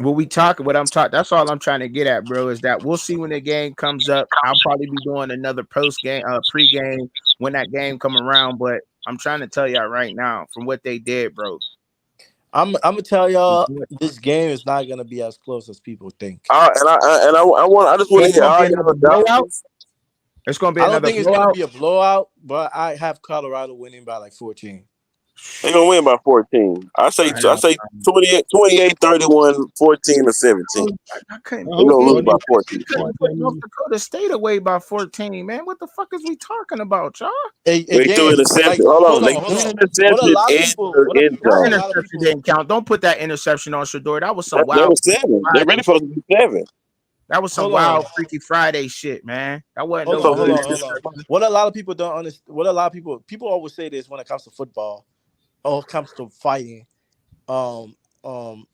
what I'm talking, that's all I'm trying to get at, bro, is that we'll see when the game comes up. I'll probably be doing another post game, pre-game when that game come around. But I'm trying to tell y'all right now, from what they did, bro. I'm gonna tell y'all this game is not gonna be as close as people think. I just want to It's hear gonna all be y'all another blowout. adoptions. It's gonna be I don't another think it's gonna blowout. be a blowout, but I have Colorado winning by like 14. They gonna win by 14. I Hell, say 28, 31, 14, or 17. I couldn't. I They hope gonna lose so. by You 14 couldn't points. put North Dakota State away by 14, man. What the fuck is we talking about, y'all? They threw Again, interception. like Hold on, they hold threw on. an interception in the end That What a zone. lot of interception people didn't count. Don't put that interception on Shador. That was some That wild was 7. They Friday really supposed to be 7. That was some hold on. wild Freaky Friday shit, man. That wasn't They no supposed to good be Hold on. 7. interception. What a lot of people don't understand. What a lot of people always say this when it comes to football, or it comes to fighting. Um, um,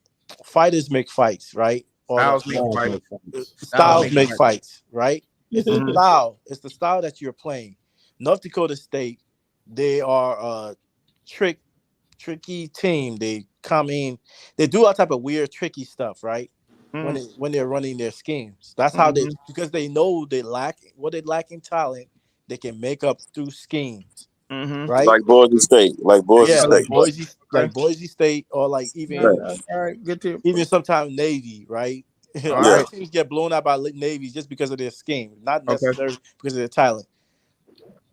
Fighters make fights, right? Or Styles make Styles fight. make fights. Styles styles make make fight. fights, right? It's the Mhm. style. It's the style that you're playing. North Dakota State, they are a tricky team. They come in, they do all type of weird, tricky stuff, right? Mhm. When they're running their schemes, that's how they Mhm. because they know they lack in talent. They can make up through schemes, Mhm. right? Like Boise State. Like Boise Yeah, State. Okay. Like Boise State, or like Right. All right. Good to. even sometimes Navy, right? A All lot Yeah. right. of teams get blown out by Navy just because of their scheme, not Okay. necessarily because of their talent.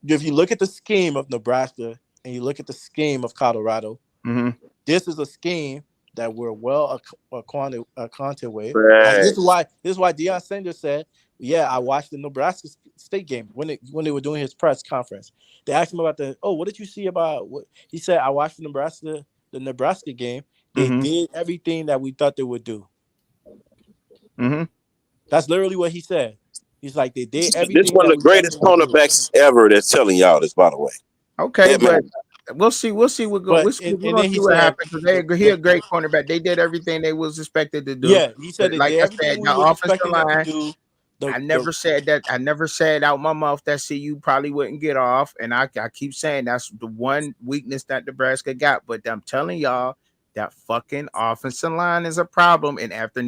If you look at the scheme of Nebraska and you look at the scheme of Colorado, Mhm. this is a scheme that we're well acquainted with. And Right. this is why Deion Sanders said, "Yeah, I watched the Nebraska State game when they were doing his press conference. They asked him about what did you see about what he said? I watched the Nebraska game. They Mhm. did everything that we thought they would do. Mhm. That's literally what he said. He's like, they did This everything one of that the we thought they greatest would do. cornerbacks ever that's telling y'all this, by the way. Okay, That but man. we'll see. We'll see what go. But We're and gonna then he see what said, happens. He a great cornerback. They did everything they was expected to do. yeah, he But said they like did I said, everything we the was offensive expecting them to line. do. I The never said that. I never said out my mouth that CU probably wouldn't get off. And I keep saying that's the one weakness that Nebraska got. But I'm telling y'all that fucking offensive line is a problem. And after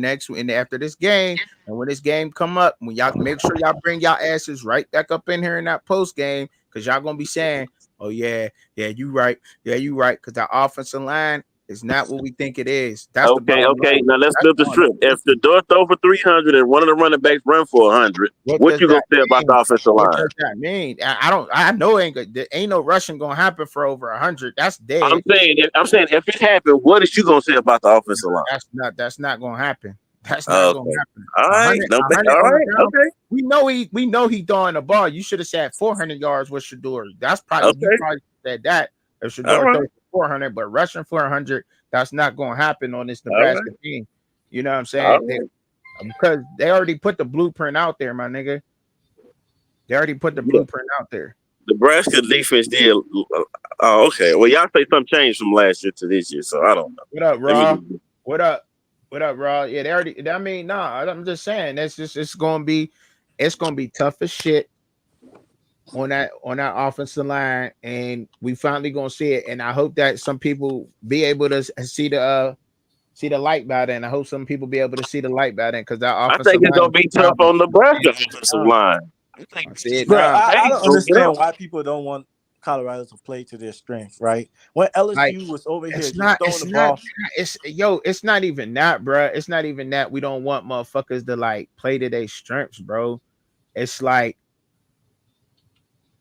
this game, and when this game come up, when y'all make sure y'all bring y'all asses right back up in here in that post game, because y'all gonna be saying, "Oh yeah, you right, yeah, you right," because the offensive line is not what we think it is. That's the Okay, bottom okay. line. Now let's That's flip the all. script. If the door throw for 300 and one of the running backs run for 100, What what does you gonna that say about the mean? offensive What line? does that mean? I don't. I know ain't good. There ain't no rushing gonna happen for over 100. That's dead. I'm saying if it happened, what is you gonna say about the offensive line? That's not gonna happen. That's not gonna Okay. happen. All right. No, A hundred all on the right. ground. Okay. We know he throwing the ball. You should have said 400 yards with Shador. That's probably you Okay. probably said that if All Shador right. throws for 400, but rushing for 100, that's not gonna happen on this All Nebraska right. team. You know what I'm All saying? right. Because they already put the blueprint out there, my nigga. They already put the Yeah, blueprint out there. Nebraska defense did. Oh, okay. Well, y'all say something changed from last year to this year, so I don't know. What up, Let me. Raw? What up? What up, Raw? Yeah, they already. I mean, nah. I'm just saying. It's gonna be tough as shit on that offensive line, and we finally gonna see it. And I hope that some people be able to see the light by then. I hope some people be able to see the light by then because that I offensive think it's line gonna is be tough problem. on Nebraska offensive line. I think I see it Bro, now. I Page don't gonna get understand up. why people don't want Colorado to play to their strength, right? When Like LSU was over here just throwing it's the not ball. it's not even that, bro. It's not even that we don't want motherfuckers to like play to their strengths, bro. It's like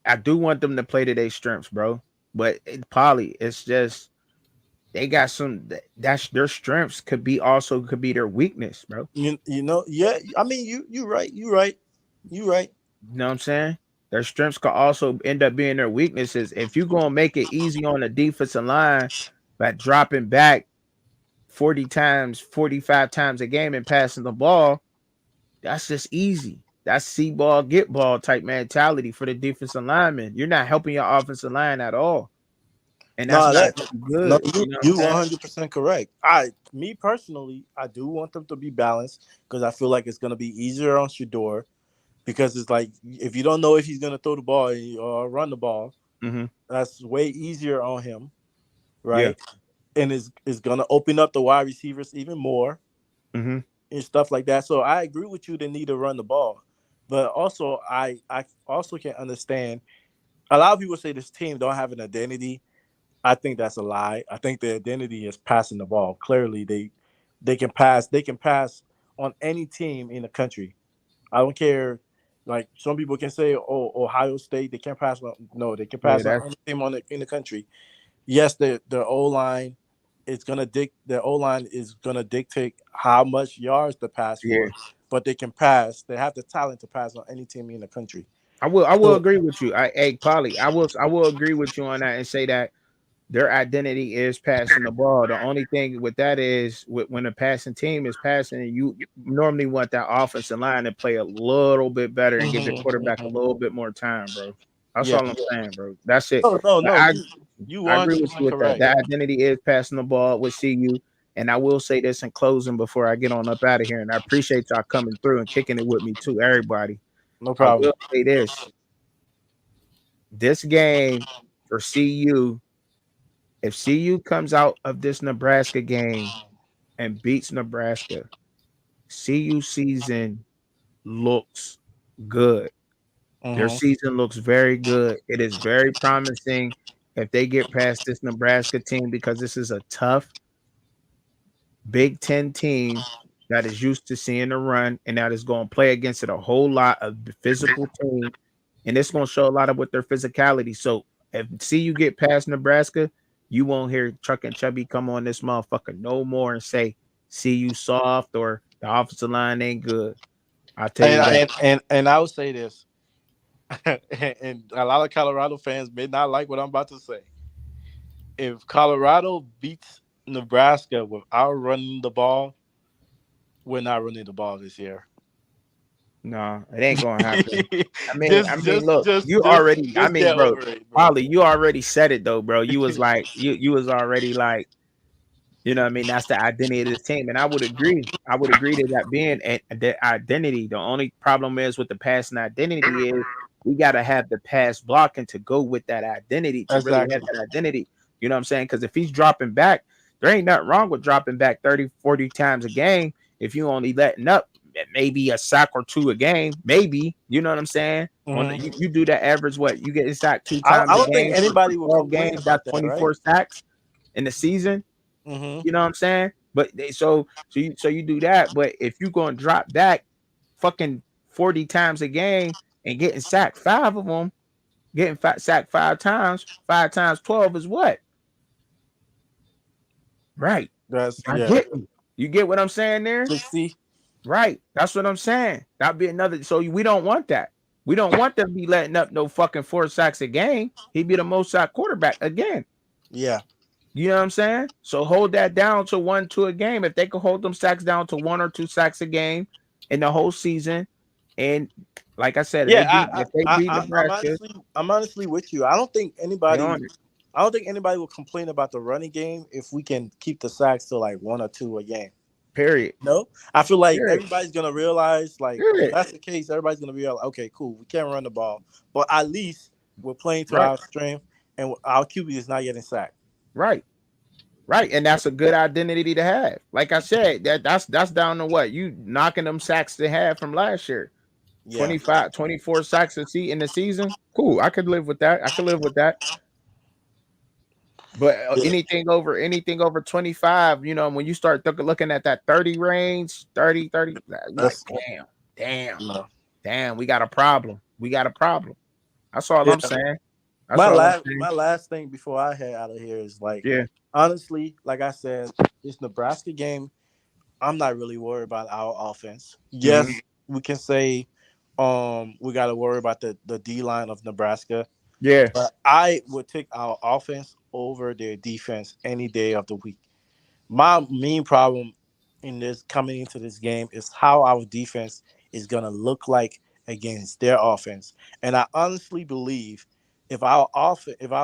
I do want them to play to their strengths, bro. But Polly, it's just they got that's their strengths could be their weakness, bro. You know, yeah. I mean, you right, you right. You know what I'm saying? Their strengths could also end up being their weaknesses. If you're gonna make it easy on the defensive line by dropping back 40 times, 45 times a game and passing the ball, that's just easy. That's see ball, get ball type mentality for the defensive lineman. You're not helping your offensive line at all. And that's No, not that gonna be no, good. You know what I'm you saying? 100% correct. Me personally, I do want them to be balanced because I feel like it's gonna be easier on Shador because it's like if you don't know if he's gonna throw the ball or run the ball, Mm-hmm. that's way easier on him, Yeah. right? And is gonna open up the wide receivers even more Mm-hmm. and stuff like that. So I agree with you. They need to run the ball, but also I also can understand. A lot of people say this team don't have an identity. I think that's a lie. I think the identity is passing the ball. Clearly, they can pass. They can pass on any team in the country. I don't care. Like some people can say, "Oh, Ohio State, they can't pass." No, they can Yeah, pass on that's any team in the country. Yes, the O line is gonna the O line is gonna dictate how much yards to pass yeah. for, but they can pass. They have the talent to pass on any team in the country. I will So, agree with you. Hey Polly, I will agree with you on that and say that their identity is passing the ball. The only thing with that is when a passing team is passing, you normally want that offensive line to play a little bit better and give the mhm, quarterback a mhm. little bit more time, bro. That's Yeah. all I'm saying, bro. That's it. No, no, But no. You I agree with 100% you with that. correct. That identity is passing the ball with CU. And I will say this in closing before I get on up out of here. And I appreciate y'all coming through and kicking it with me too, everybody. No I problem. will say this game for CU, if CU comes out of this Nebraska game and beats Nebraska, CU season looks good. Their Hmm. season looks very good. It is very promising if they get past this Nebraska team because this is a tough Big Ten team that is used to seeing the run and that is going to play against it a whole lot of the physical team. And it's going to show a lot of what their physicality. So if see you get past Nebraska, you won't hear Chuck and Chubby come on this motherfucker no more and say, see you soft or the offensive line ain't good. I'll tell And you that. and I would say this, and a lot of Colorado fans may not like what I'm about to say. If Colorado beats Nebraska without running the ball, we're not running the ball this year. No, it ain't gonna happen. just Look, you already. just get Bro, over it, bro. Holly, you already said it though, bro. You was like, you was already like, you know what I mean? That's the identity of this team. And I would agree. I would agree to that being the identity. The only problem is with the passing identity is we got to have the pass blocking to go with that identity to really have Exactly. that identity. You know what I'm saying? Because if he's dropping back, there ain't nothing wrong with dropping back 30, 40 times a game. If you only letting up maybe a sack or two a game, maybe, you know what I'm saying? Hmm. You do that average, what you get sacked two I times a don't think game for anybody will 12 complain games, that's about that, right? 24 sacks in the season. Hmm. You know what I'm saying? But so you do that. But if you gonna drop back fucking 40 times a game and getting sacked five of them, getting sacked five times 12 is what? Right. That's I yeah. get you. You get what I'm saying there? 60. Right. That's what I'm saying. That'd be another. So we don't want that. We don't want them to be letting up no fucking 4 sacks a game. He'd be the most sack quarterback again. Yeah. You know what I'm saying? So hold that down to 1, 2 a game. If they could hold them sacks down to 1 or 2 sacks a game in the whole season, and Like I said, Yeah, if they beat I'm Nebraska, honestly with you. they on it. I don't think anybody will complain about the running game if we can keep the sacks to like 1 or 2 a game. Period. No, I feel like Period. everybody's gonna realize, like, if Period. that's the case, everybody's gonna be like, okay, cool, we can't run the ball, but at least we're playing to Right. our strength, and our QB is not getting sacked. Right. Right. And that's a good identity to have. Like I said, that's down to what you knocking them sacks they had from last year. Yeah, 25, 24 sacks in the season. Cool. I could live with that. I could live with that. But yeah, anything over 25, when you start looking at that 30 range, 30, you're like, that's damn, no. damn, we got a problem. We got a problem. That's all Yeah. I'm saying. That's all I'm saying. My last thing before I head out of here is like, Yeah. honestly, like I said, this Nebraska game, I'm not really worried about our offense. Yes, Mhm. we can say we got to worry about the D line of Nebraska, Yeah. but I would take our offense over their defense any day of the week. My main problem in this coming into this game is how our defense is gonna look like against their offense. And I honestly believe if our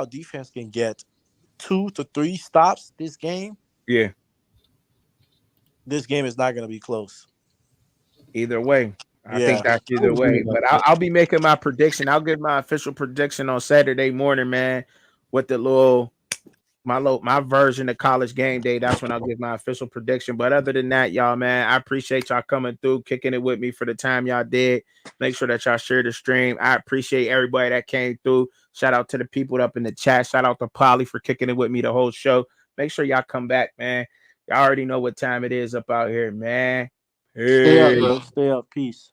defense can get 2 to 3 stops Yeah. this game is not gonna be close. Either way. I think Yeah. that's I would either agree way. about But that. I'll be making my prediction. I'll give my official prediction on Saturday morning, man, with the my version of college game day. That's when I'll give my official prediction. But other than that, y'all, man, I appreciate y'all coming through, kicking it with me for the time y'all did. Make sure that y'all share the stream. I appreciate everybody that came through. Shout out to the people up in the chat. Shout out to Polly for kicking it with me the whole show. Make sure y'all come back, man. Y'all already know what time it is up out here, man. Stay up, Hey. bro. Stay up. Peace.